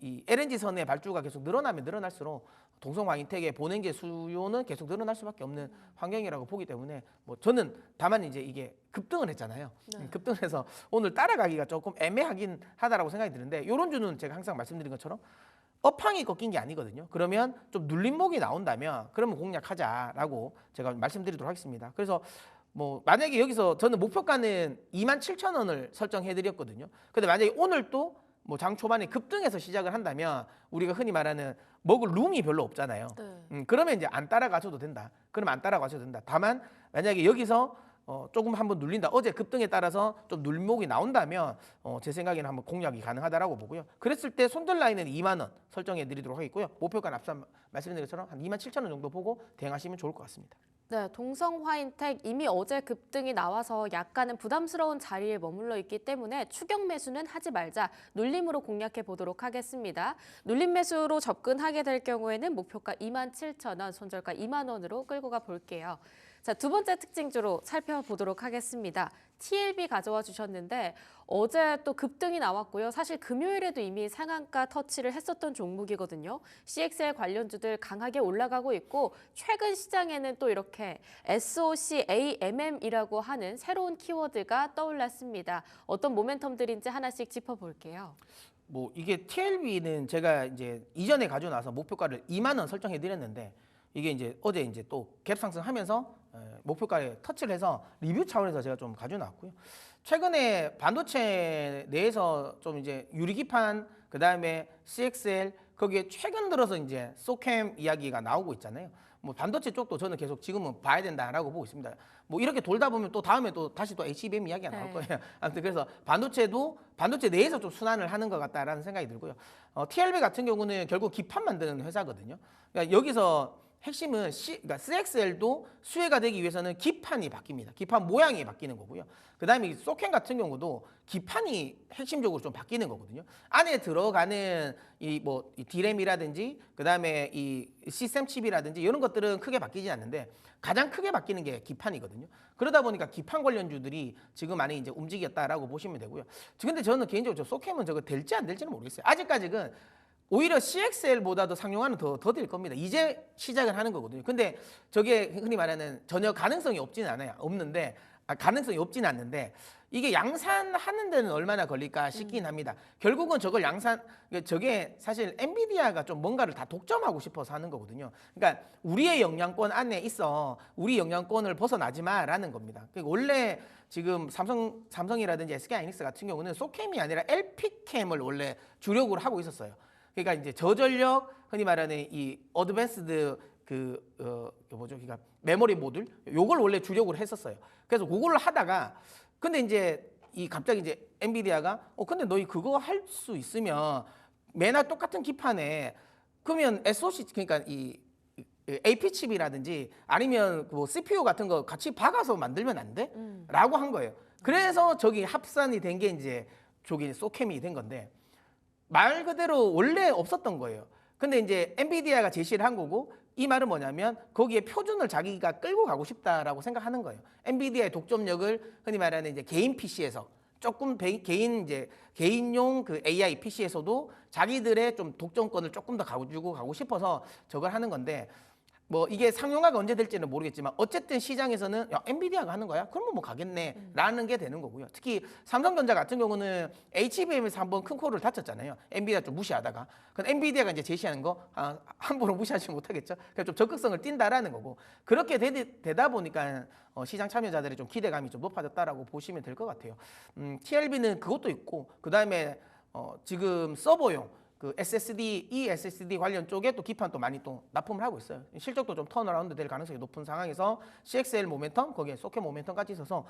이 LNG 선의 발주가 계속 늘어나면 늘어날수록 동성화인텍의 본행제 수요는 계속 늘어날 수밖에 없는 환경이라고 보기 때문에 저는 다만 이제 이게 급등을 했잖아요. 네. 급등해서 오늘 따라가기가 조금 애매하긴 하다라고 생각이 드는데, 이런 주는 제가 항상 말씀드린 것처럼 업황이 꺾인 게 아니거든요. 그러면 좀 눌림목이 나온다면 그러면 공략하자라고 제가 말씀드리도록 하겠습니다. 그래서 만약에 여기서 저는 목표가는 27,000원을 설정해드렸거든요. 근데 만약에 오늘 또 장 초반에 급등해서 시작을 한다면 우리가 흔히 말하는 먹을 룸이 별로 없잖아요. 네. 그러면 이제 안 따라가셔도 된다. 그러면 안 따라가셔도 된다. 다만 만약에 여기서 조금 한번 눌린다. 어제 급등에 따라서 좀 눌림목이 나온다면 제 생각에는 한번 공략이 가능하다라고 보고요. 그랬을 때 손절 라인은 2만 원 설정해 드리도록 하겠고요. 목표가는 앞서 말씀드린 것처럼 한 27,000원 정도 보고 대응하시면 좋을 것 같습니다. 네, 동성화인텍 이미 어제 급등이 나와서 약간은 부담스러운 자리에 머물러 있기 때문에 추격 매수는 하지 말자, 눌림으로 공략해 보도록 하겠습니다. 눌림 매수로 접근하게 될 경우에는 목표가 27,000원, 손절가 2만 원으로 끌고 가 볼게요. 자, 두 번째 특징주로 살펴보도록 하겠습니다. TLB 가져와 주셨는데 어제 또 급등이 나왔고요. 사실 금요일에도 이미 상한가 터치를 했었던 종목이거든요. CXL 관련주들 강하게 올라가고 있고, 최근 시장에는 또 이렇게 SOCAMM이라고 하는 새로운 키워드가 떠올랐습니다. 어떤 모멘텀들인지 하나씩 짚어볼게요. 이게 TLB는 제가 이제 이전에 가져나와서 목표가를 2만 원 설정해 드렸는데, 이게 이제 어제 이제 또 갭 상승하면서 목표가에 터치를 해서 리뷰 차원에서 제가 좀 가져나왔고요. 최근에 반도체 내에서 좀 이제 유리기판, 그다음에 CXL, 거기에 최근 들어서 이제 소캠 이야기가 나오고 있잖아요. 뭐 반도체 쪽도 저는 계속 지금은 봐야 된다라고 보고 있습니다. 뭐 이렇게 돌다 보면 또 다음에 또 다시 또 HBM 이야기가 나올 네. 거예요. 아무튼 그래서 반도체 내에서 좀 순환을 하는 것 같다라는 생각이 들고요. TLB 같은 경우는 결국 기판 만드는 회사거든요. 그러니까 여기서 핵심은 그러니까 CXL도 수혜가 되기 위해서는 기판이 바뀝니다. 기판 모양이 바뀌는 거고요. 그다음에 소캠 같은 경우도 기판이 핵심적으로 좀 바뀌는 거거든요. 안에 들어가는 이 D램이라든지 그다음에 이 시스템 칩이라든지 이런 것들은 크게 바뀌지 않는데 가장 크게 바뀌는 게 기판이거든요. 그러다 보니까 기판 관련주들이 지금 많이 이제 움직였다라고 보시면 되고요. 근데 저는 개인적으로 저 소캠은 저거 될지 안 될지는 모르겠어요. 아직까지는 오히려 CXL보다도 상용화는 더 될 겁니다. 이제 시작을 하는 거거든요. 근데 저게 흔히 말하는 전혀 가능성이 없지는 않아요. 가능성이 없지는 않는데 이게 양산하는 데는 얼마나 걸릴까 싶긴 합니다. 결국은 저게 사실 엔비디아가 좀 뭔가를 다 독점하고 싶어서 하는 거거든요. 그러니까 우리의 영향권 안에 있어. 우리 영향권을 벗어나지 마라는 겁니다. 그러니까 원래 지금 삼성이라든지 SK하이닉스 같은 경우는 소캠이 아니라 LP캠을 원래 주력으로 하고 있었어요. 그러니까 이제 저전력 흔히 말하는 이 어드밴스드 그러니까 메모리 모듈 요걸 원래 주력으로 했었어요. 그래서 그걸로 하다가 근데 이제 갑자기 이제 엔비디아가 근데 너희 그거 할 수 있으면 매날 똑같은 기판에 그러면 SoC 그러니까 이 AP 칩이라든지 아니면 뭐 CPU 같은 거 같이 박아서 만들면 안 돼? 라고 한 거예요. 그래서 저기 합산이 된 게 이제 저기 소캠이 된 건데 말 그대로 원래 없었던 거예요. 근데 이제 엔비디아가 제시를 한 거고 이 말은 뭐냐면 거기에 표준을 자기가 끌고 가고 싶다라고 생각하는 거예요. 엔비디아의 독점력을 흔히 말하는 이제 개인 PC에서 조금 개인용 그 AI PC에서도 자기들의 좀 독점권을 조금 더 가지고 가고 싶어서 저걸 하는 건데 뭐 이게 상용화가 언제 될지는 모르겠지만 어쨌든 시장에서는 야, 엔비디아가 하는 거야? 그러면 뭐 가겠네라는 게 되는 거고요. 특히 삼성전자 같은 경우는 HBM에서 한번 큰 코를 다쳤잖아요. 엔비디아 좀 무시하다가. 그럼 엔비디아가 이제 제시하는 거 함부로 무시하지 못하겠죠. 그래서 좀 적극성을 띈다라는 거고. 그렇게 되다 보니까 시장 참여자들의 좀 기대감이 좀 높아졌다라고 보시면 될 것 같아요. TLB는 그것도 있고 그다음에 지금 서버용 그 SSD 관련 쪽에 또 기판 또 많이 또 납품을 하고 있어요. 실적도 좀 턴어라운드 될 가능성이 높은 상황에서 CXL 모멘텀, 거기에 소켓 모멘텀까지 있어서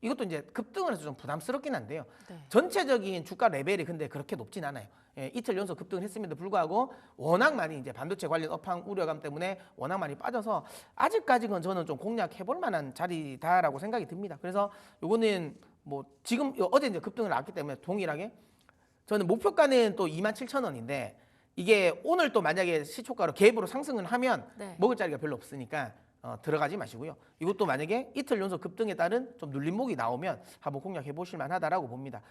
이것도 이제 급등을 해서 좀 부담스럽긴 한데요. 네. 전체적인 주가 레벨이 근데 그렇게 높진 않아요. 예, 이틀 연속 급등을 했음에도 불구하고 워낙 많이 이제 반도체 관련 업황 우려감 때문에 워낙 많이 빠져서 아직까지는 저는 좀 공략해 볼 만한 자리다라고 생각이 듭니다. 그래서 요거는 뭐 지금 어제 이제 급등을 나왔기 때문에 동일하게 저는 목표가는 또 27,000원인데 이게 오늘 또 만약에 시초가로 갭으로 상승을 하면 네. 먹을 자리가 별로 없으니까 들어가지 마시고요. 이것도 만약에 이틀 연속 급등에 따른 좀 눌림목이 나오면 한번 공략해 보실 만하다라고 봅니다.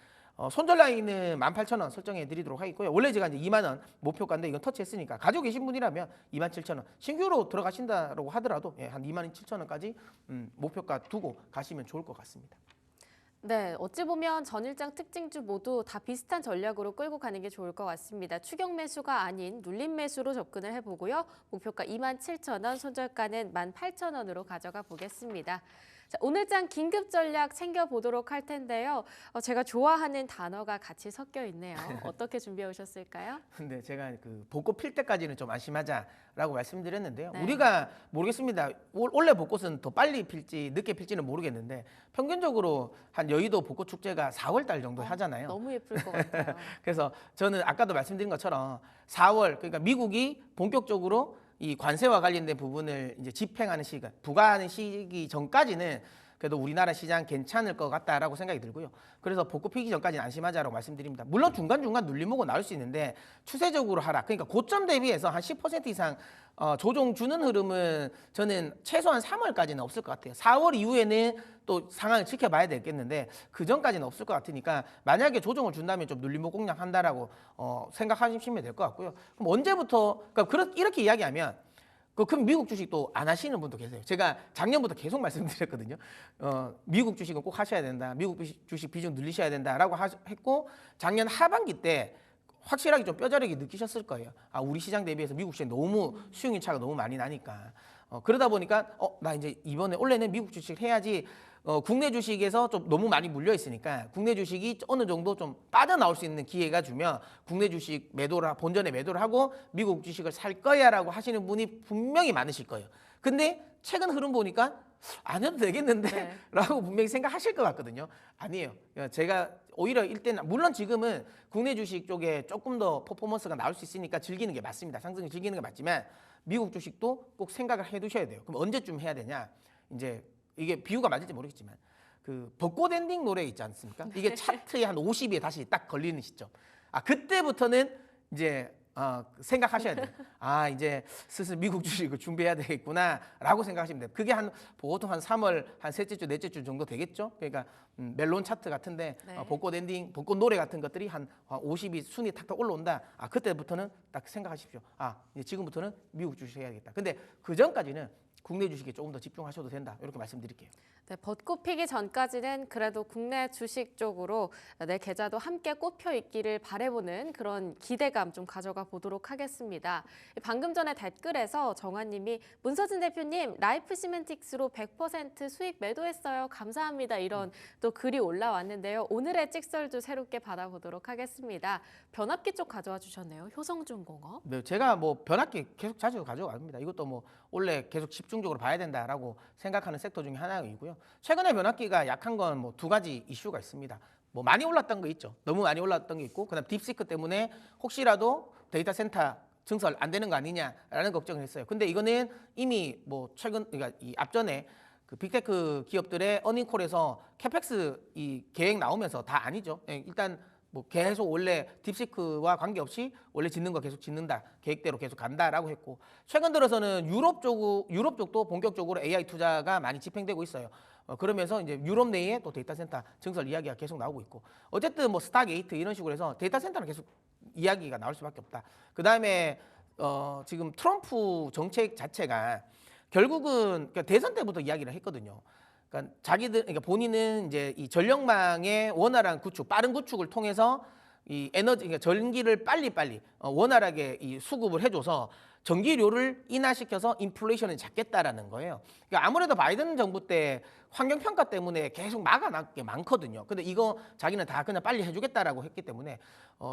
손절 라인은 18,000원 설정해 드리도록 하겠고요. 원래 제가 이제 2만 원 목표가인데 이건 터치했으니까 가지고 계신 분이라면 27,000원 신규로 들어가신다라고 하더라도 한 27,000원까지 목표가 두고 가시면 좋을 것 같습니다. 네, 어찌 보면 전일장 특징주 모두 다 비슷한 전략으로 끌고 가는 게 좋을 것 같습니다. 추격 매수가 아닌 눌림 매수로 접근을 해보고요. 목표가 27,000원, 손절가는 18,000원으로 가져가 보겠습니다. 자, 오늘장 긴급 전략 챙겨보도록 할 텐데요. 제가 좋아하는 단어가 같이 섞여 있네요. 어떻게 준비해 오셨을까요? 근데 제가 그 벚꽃 필 때까지는 좀 안심하자라고 말씀드렸는데요. 네. 우리가 모르겠습니다. 원래 벚꽃은 더 빨리 필지 늦게 필지는 모르겠는데 평균적으로 한 여의도 벚꽃 축제가 4월 달 정도 하잖아요. 너무 예쁠 것 같아요. 그래서 저는 아까도 말씀드린 것처럼 4월 그러니까 미국이 본격적으로 이 관세와 관련된 부분을 이제 집행하는 시간, 부과하는 시기 전까지는 그래도 우리나라 시장 괜찮을 것 같다라고 생각이 들고요. 그래서 벚꽃 피기 전까지는 안심하자라고 말씀드립니다. 물론 중간중간 눌림목은 나올 수 있는데 추세적으로 하락, 그러니까 고점 대비해서 한 10% 이상 조정 주는 흐름은 저는 최소한 3월까지는 없을 것 같아요. 4월 이후에는 또 상황을 지켜봐야 되겠는데 그 전까지는 없을 것 같으니까 만약에 조정을 준다면 좀 눌림목 공략한다라고 생각하시면 될 것 같고요. 그럼 언제부터 그러니까 이렇게 이야기하면 그럼 미국 주식도 안 하시는 분도 계세요. 제가 작년부터 계속 말씀드렸거든요. 미국 주식은 꼭 하셔야 된다. 미국 주식 비중 늘리셔야 된다라고 했고 작년 하반기 때 확실하게 좀 뼈저리게 느끼셨을 거예요. 우리 시장 대비해서 미국 시장 너무 수용인 차가 너무 많이 나니까. 그러다 보니까 나 이제 이번에 올해는 미국 주식 해야지. 국내 주식에서 좀 너무 많이 물려 있으니까 국내 주식이 어느 정도 좀 빠져나올 수 있는 기회가 주면 국내 주식 본전에 매도를 하고 미국 주식을 살 거야라고 하시는 분이 분명히 많으실 거예요. 근데 최근 흐름 보니까 안 해도 되겠는데 네. 라고 분명히 생각하실 것 같거든요. 아니에요. 제가 오히려 일단 물론 지금은 국내 주식 쪽에 조금 더 퍼포먼스가 나올 수 있으니까 즐기는 게 맞습니다. 상승을 즐기는 게 맞지만 미국 주식도 꼭 생각을 해 두셔야 돼요. 그럼 언제쯤 해야 되냐? 이제 이게 비유가 맞을지 모르겠지만 그 벚꽃 엔딩 노래 있지 않습니까? 이게 차트에 한 50위에 다시 딱 걸리는 시점. 그때부터는 이제 생각하셔야 돼요. 이제 슬슬 미국 주식을 준비해야 되겠구나라고 생각하시면 돼요. 그게 보통 한 3월 한 셋째 주, 넷째 주 정도 되겠죠. 그러니까 멜론 차트 같은데 네. 벚꽃 엔딩, 벚꽃 노래 같은 것들이 한 50위 순위 탁탁 올라온다. 그때부터는 딱 생각하십시오. 이제 지금부터는 미국 주식 해야겠다. 근데 그 전까지는 국내 주식에 조금 더 집중하셔도 된다. 이렇게 말씀드릴게요. 네, 벚꽃 피기 전까지는 그래도 국내 주식 쪽으로 내 계좌도 함께 꼽혀 있기를 바라보는 그런 기대감 좀 가져가 보도록 하겠습니다. 방금 전에 댓글에서 정환님이 문서진 대표님 라이프 시멘틱스로 100% 수익 매도했어요. 감사합니다. 이런 또 글이 올라왔는데요. 오늘의 찍설도 새롭게 받아보도록 하겠습니다. 변압기 쪽 가져와 주셨네요. 효성중공업. 네, 제가 변압기 계속 자주 가져갑니다. 이것도 원래 계속 집중적으로 봐야 된다라고 생각하는 섹터 중에 하나이고요. 최근에 변압기가 약한 건 두 가지 이슈가 있습니다. 많이 올랐던 거 있죠. 너무 많이 올랐던 게 있고, 그다음 딥시크 때문에 혹시라도 데이터 센터 증설 안 되는 거 아니냐라는 걱정을 했어요. 근데 이거는 이미 그러니까 이 앞전에 그 빅테크 기업들의 어닝콜에서 캐펙스 이 계획 나오면서 다 아니죠. 일단 계속 원래 딥시크와 관계없이 원래 짓는 거 계속 짓는다. 계획대로 계속 간다라고 했고, 최근 들어서는 유럽 쪽도 본격적으로 AI 투자가 많이 집행되고 있어요. 그러면서 이제 유럽 내에 또 데이터 센터 증설 이야기가 계속 나오고 있고, 어쨌든 스타게이트 이런 식으로 해서 데이터 센터는 계속 이야기가 나올 수밖에 없다. 그다음에 지금 트럼프 정책 자체가 결국은 그러니까 대선 때부터 이야기를 했거든요. 그러니까 본인은 이제 이 전력망의 원활한 구축, 빠른 구축을 통해서 이 그러니까 전기를 빨리 원활하게 이 수급을 해줘서 전기료를 인하시켜서 인플레이션을 잡겠다라는 거예요. 그러니까 아무래도 바이든 정부 때 환경평가 때문에 계속 막아놨게 많거든요. 근데 이거 자기는 다 그냥 빨리 해주겠다라고 했기 때문에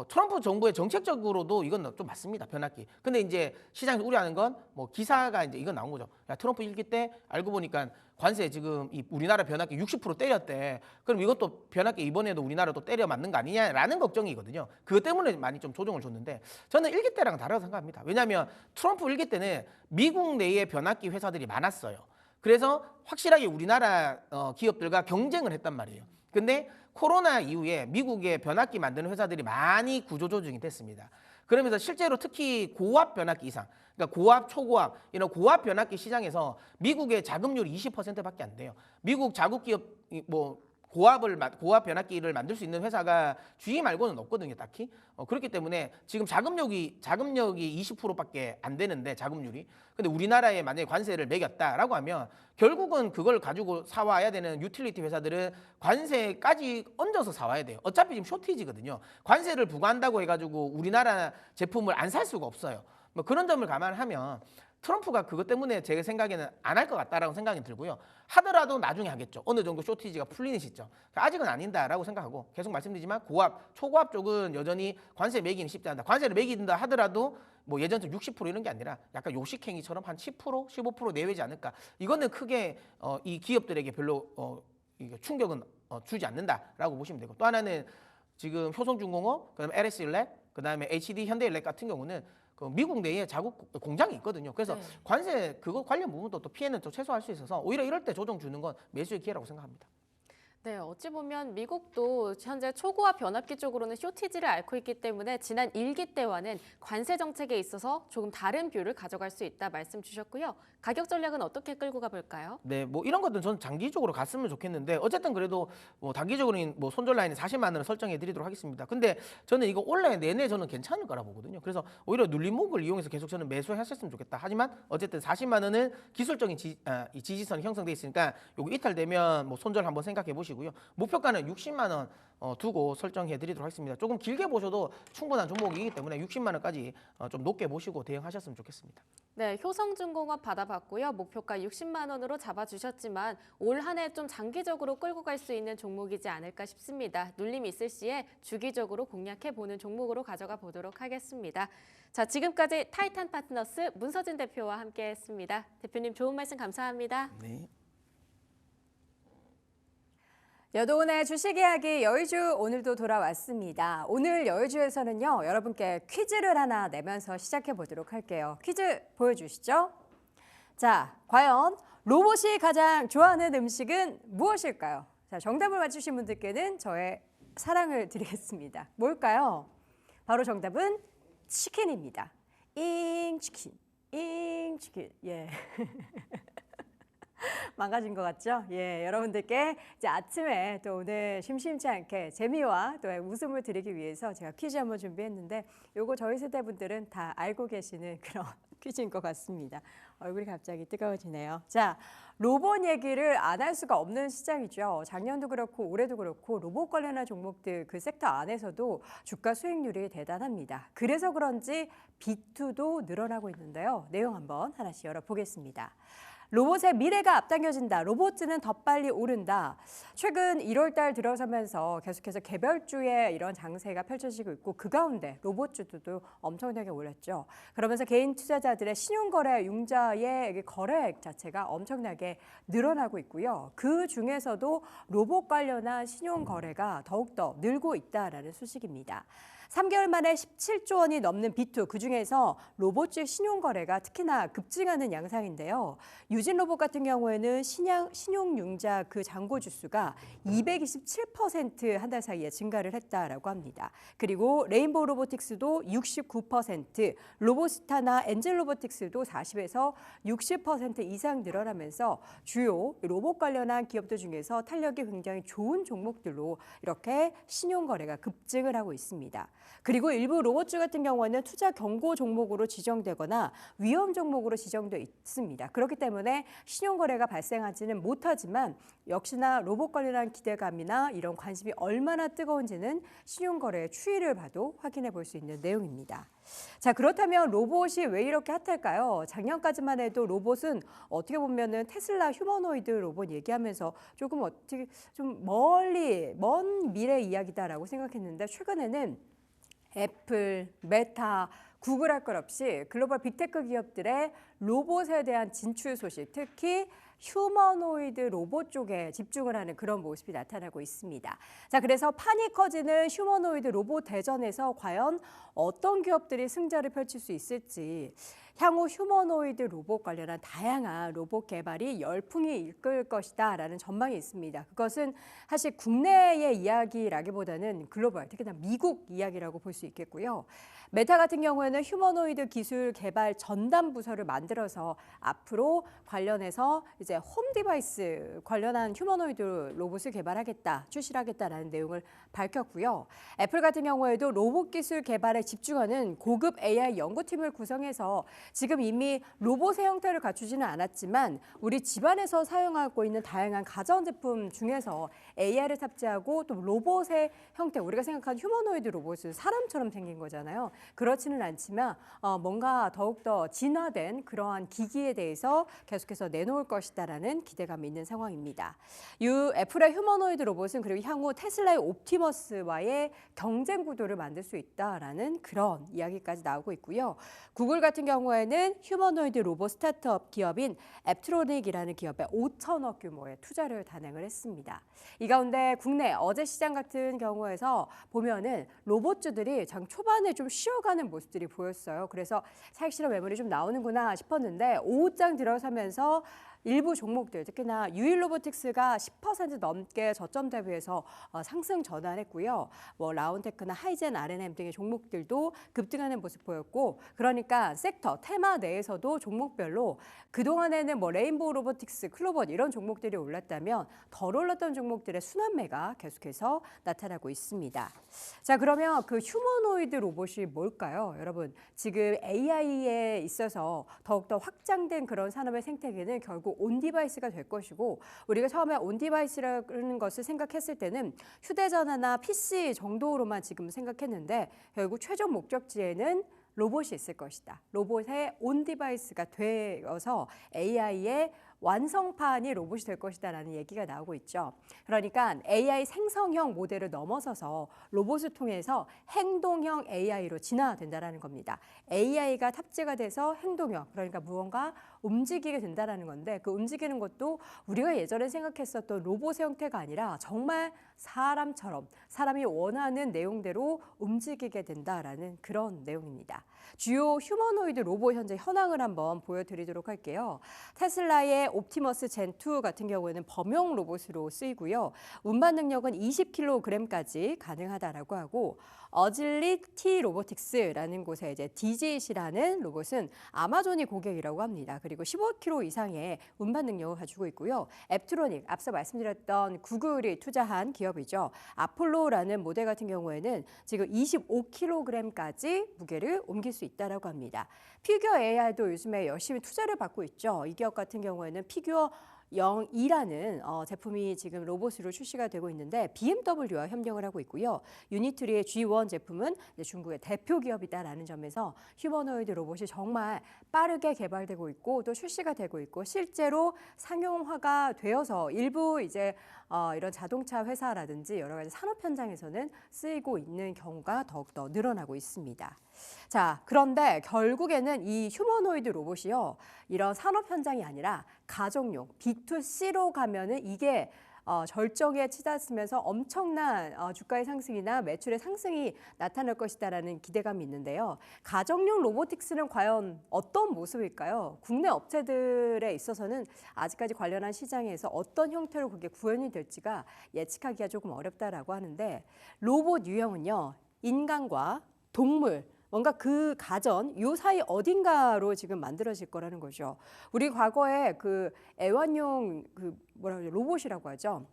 트럼프 정부의 정책적으로도 이건 좀 맞습니다. 변압기. 근데 이제 시장에서 우려하는 건 기사가 이제 이건 나온 거죠. 야, 트럼프 일기 때 알고 보니까 관세 지금 이 우리나라 변압기 60% 때렸대. 그럼 이것도 변압기 이번에도 우리나라도 때려 맞는 거 아니냐라는 걱정이거든요. 그것 때문에 많이 좀 조정을 줬는데 저는 일기 때랑 다르다고 생각합니다. 왜냐하면 트럼프 일기 때는 미국 내에 변압기 회사들이 많았어요. 그래서 확실하게 우리나라 기업들과 경쟁을 했단 말이에요. 근데 코로나 이후에 미국의 변압기 만드는 회사들이 많이 구조조정이 됐습니다. 그러면서 실제로 특히 고압 변압기 이상, 그러니까 고압, 초고압 이런 고압 변압기 시장에서 미국의 자금률이 20%밖에 안 돼요. 미국 자국 기업 고압 변압기를 만들 수 있는 회사가 GE 말고는 없거든요, 딱히. 그렇기 때문에 지금 자금력이 20%밖에 안 되는데 자금률이. 근데 우리나라에 만약에 관세를 매겼다라고 하면 결국은 그걸 가지고 사와야 되는 유틸리티 회사들은 관세까지 얹어서 사와야 돼요. 어차피 지금 쇼티지거든요. 관세를 부과한다고 해가지고 우리나라 제품을 안 살 수가 없어요. 그런 점을 감안하면 트럼프가 그것 때문에 제 생각에는 안 할 것 같다라고 생각이 들고요. 하더라도 나중에 하겠죠. 어느 정도 쇼티지가 풀리는 시점. 아직은 아닌다라고 생각하고 계속 말씀드리지만 고압, 초고압 쪽은 여전히 관세 매기는 쉽지 않다. 관세를 매긴다 하더라도 예전처럼 60% 이런 게 아니라 약간 요식행위처럼 한 10%, 15% 내외지 않을까. 이거는 크게 이 기업들에게 별로 충격은 주지 않는다라고 보시면 되고, 또 하나는 지금 효성중공업, 그다음에 LS일렉, 그다음에 HD 현대일렉 같은 경우는 미국 내에 자국 공장이 있거든요. 그래서 네. 관세 그거 관련 부분도 또 피해는 또 최소화할 수 있어서 오히려 이럴 때 조정 주는 건 매수의 기회라고 생각합니다. 네, 어찌 보면 미국도 현재 초고압 변압기 쪽으로는 쇼티지를 앓고 있기 때문에 지난 1기 때와는 관세 정책에 있어서 조금 다른 뷰를 가져갈 수 있다 말씀 주셨고요. 가격 전략은 어떻게 끌고 가볼까요? 네, 이런 것들은 저는 장기적으로 갔으면 좋겠는데 어쨌든 그래도 단기적으로는 손절 라인에 40만 원을 설정해 드리도록 하겠습니다. 근데 저는 이거 올해 내내 저는 괜찮을 거라 보거든요. 그래서 오히려 눌림목을 이용해서 계속 저는 매수하셨으면 좋겠다. 하지만 어쨌든 40만 원은 기술적인 지지선이 형성돼 있으니까 요거 이탈되면 손절 한번 생각해 보시고 보시고요. 목표가는 60만 원 두고 설정해 드리도록 하겠습니다. 조금 길게 보셔도 충분한 종목이기 때문에 60만 원까지 좀 높게 보시고 대응하셨으면 좋겠습니다. 네, 효성중공업 받아봤고요. 목표가 60만 원으로 잡아주셨지만 올 한 해 좀 장기적으로 끌고 갈 수 있는 종목이지 않을까 싶습니다. 눌림 있을 시에 주기적으로 공략해보는 종목으로 가져가 보도록 하겠습니다. 자, 지금까지 타이탄 파트너스 문서진 대표와 함께했습니다. 대표님 좋은 말씀 감사합니다. 네. 여도은의 주식 이야기 여의주 오늘도 돌아왔습니다. 오늘 여의주에서는요, 여러분께 퀴즈를 하나 내면서 시작해 보도록 할게요. 퀴즈 보여주시죠. 자, 과연 로봇이 가장 좋아하는 음식은 무엇일까요? 자, 정답을 맞추신 분들께는 저의 사랑을 드리겠습니다. 뭘까요? 바로 정답은 치킨입니다. 잉치킨, 잉치킨. 예. 망가진 것 같죠? 예, 여러분들께 이제 아침에 또 오늘 심심치 않게 재미와 또 웃음을 드리기 위해서 제가 퀴즈 한번 준비했는데 요거 저희 세대 분들은 다 알고 계시는 그런 퀴즈인 것 같습니다. 얼굴이 갑자기 뜨거워지네요. 자, 로봇 얘기를 안 할 수가 없는 시장이죠. 작년도 그렇고 올해도 그렇고 로봇 관련한 종목들 그 섹터 안에서도 주가 수익률이 대단합니다. 그래서 그런지 B2도 늘어나고 있는데요. 내용 한번 하나씩 열어보겠습니다. 로봇의 미래가 앞당겨진다. 로봇은 더 빨리 오른다. 최근 1월 달 들어서면서 계속해서 개별주의 이런 장세가 펼쳐지고 있고 그 가운데 로봇주도 엄청나게 올랐죠. 그러면서 개인 투자자들의 신용거래 융자의 거래액 자체가 엄청나게 늘어나고 있고요. 그 중에서도 로봇 관련한 신용거래가 더욱더 늘고 있다라는 소식입니다. 3개월 만에 17조 원이 넘는 B2, 그중에서 로봇주 신용거래가 특히나 급증하는 양상인데요. 유진로봇 같은 경우에는 신용융자 그 잔고 주수가 227% 한 달 사이에 증가를 했다라고 합니다. 그리고 레인보우 로보틱스도 69%, 로보스타나 엔젤 로보틱스도 40에서 60% 이상 늘어나면서 주요 로봇 관련한 기업들 중에서 탄력이 굉장히 좋은 종목들로 이렇게 신용거래가 급증을 하고 있습니다. 그리고 일부 로봇주 같은 경우에는 투자 경고 종목으로 지정되거나 위험 종목으로 지정되어 있습니다. 그렇기 때문에 신용거래가 발생하지는 못하지만 역시나 로봇 관련한 기대감이나 이런 관심이 얼마나 뜨거운지는 신용거래의 추이를 봐도 확인해 볼 수 있는 내용입니다. 자, 그렇다면 로봇이 왜 이렇게 핫할까요? 작년까지만 해도 로봇은 어떻게 보면은 테슬라 휴머노이드 로봇 얘기하면서 조금 어떻게 좀 먼 미래 이야기다라고 생각했는데 최근에는 애플, 메타, 구글 할 것 없이 글로벌 빅테크 기업들의 로봇에 대한 진출 소식, 특히 휴머노이드 로봇 쪽에 집중을 하는 그런 모습이 나타나고 있습니다. 자, 그래서 판이 커지는 휴머노이드 로봇 대전에서 과연 어떤 기업들이 승자를 펼칠 수 있을지, 향후 휴머노이드 로봇 관련한 다양한 로봇 개발이 열풍이 이끌 것이다라는 전망이 있습니다. 그것은 사실 국내의 이야기라기보다는 글로벌, 특히나 미국 이야기라고 볼 수 있겠고요. 메타 같은 경우에는 휴머노이드 기술 개발 전담 부서를 만들어서 앞으로 관련해서 이제 홈 디바이스 관련한 휴머노이드 로봇을 개발하겠다, 출시하겠다라는 내용을 밝혔고요. 애플 같은 경우에도 로봇 기술 개발에 집중하는 고급 AI 연구팀을 구성해서 지금 이미 로봇의 형태를 갖추지는 않았지만 우리 집안에서 사용하고 있는 다양한 가전제품 중에서 AI를 탑재하고 또 로봇의 형태, 우리가 생각하는 휴머노이드 로봇은 사람처럼 생긴 거잖아요. 그렇지는 않지만 뭔가 더욱더 진화된 그러한 기기에 대해서 계속해서 내놓을 것이다라는 기대감이 있는 상황입니다. 이 애플의 휴머노이드 로봇은 그리고 향후 테슬라의 옵티머스와의 경쟁 구도를 만들 수 있다라는 그런 이야기까지 나오고 있고요. 구글 같은 경우에는 휴머노이드 로봇 스타트업 기업인 앱트로닉이라는 기업에 5천억 규모의 투자를 단행을 했습니다. 이 가운데 국내 어제 시장 같은 경우에서 보면은 로봇주들이 장 초반에 좀 쉬어가는 모습들이 보였어요. 그래서 사익 실현 매물이 좀 나오는구나 싶었는데 오후장 들어서면서 일부 종목들, 특히나 유일로보틱스가 10% 넘게 저점 대비해서 상승 전환했고요. 뭐 라운테크나 하이젠, R&M 등의 종목들도 급등하는 모습 보였고, 그러니까 섹터, 테마 내에서도 종목별로 그동안에는 뭐 레인보우 로보틱스, 클로봇 이런 종목들이 올랐다면 덜 올랐던 종목들의 순환매가 계속해서 나타나고 있습니다. 자, 그러면 그 휴머노이드 로봇이 뭘까요? 여러분, 지금 AI에 있어서 더욱더 확장된 그런 산업의 생태계는 결국 그리고 온디바이스가 될 것이고 우리가 처음에 온디바이스라는 것을 생각했을 때는 휴대전화나 PC 정도로만 지금 생각했는데 결국 최종 목적지에는 로봇이 있을 것이다. 로봇의 온디바이스가 되어서 AI의 완성판이 로봇이 될 것이다라는 얘기가 나오고 있죠. 그러니까 AI 생성형 모델을 넘어서서 로봇을 통해서 행동형 AI로 진화된다라는 겁니다. AI가 탑재가 돼서 행동형, 그러니까 무언가 움직이게 된다라는 건데 그 움직이는 것도 우리가 예전에 생각했었던 로봇의 형태가 아니라 정말 사람처럼 사람이 원하는 내용대로 움직이게 된다라는 그런 내용입니다. 주요 휴머노이드 로봇 현재 현황을 한번 보여드리도록 할게요. 테슬라의 옵티머스 젠2 같은 경우에는 범용 로봇으로 쓰이고요. 운반 능력은 20kg까지 가능하다라고 하고 어질리티 로보틱스라는 곳에 이제 디짓이라는 로봇은 아마존이 고객이라고 합니다. 그리고 15kg 이상의 운반 능력을 가지고 있고요. 앱트로닉, 앞서 말씀드렸던 구글이 투자한 기업이죠. 아폴로라는 모델 같은 경우에는 지금 25kg까지 무게를 옮길 수 있다라고 합니다. 피규어 AI도 요즘에 열심히 투자를 받고 있죠. 이 기업 같은 경우에는 피규어 02라는 제품이 지금 로봇으로 출시가 되고 있는데 BMW와 협력을 하고 있고요. 유니트리의 G1 제품은 중국의 대표 기업이다라는 점에서 휴머노이드 로봇이 정말 빠르게 개발되고 있고 또 출시가 되고 있고 실제로 상용화가 되어서 일부 이제 이런 자동차 회사라든지 여러 가지 산업 현장에서는 쓰이고 있는 경우가 더욱더 늘어나고 있습니다. 자, 그런데 결국에는 이 휴머노이드 로봇이요. 이런 산업 현장이 아니라 가정용 B2C로 가면은 이게 절정에 치닫으면서 엄청난 주가의 상승이나 매출의 상승이 나타날 것이다라는 기대감이 있는데요. 가정용 로보틱스는 과연 어떤 모습일까요? 국내 업체들에 있어서는 아직까지 관련한 시장에서 어떤 형태로 그게 구현이 될지가 예측하기가 조금 어렵다라고 하는데 로봇 유형은요. 인간과 동물 뭔가 그 가전 요 사이 어딘가로 지금 만들어질 거라는 거죠. 우리 과거에 그 애완용 로봇이라고 하죠.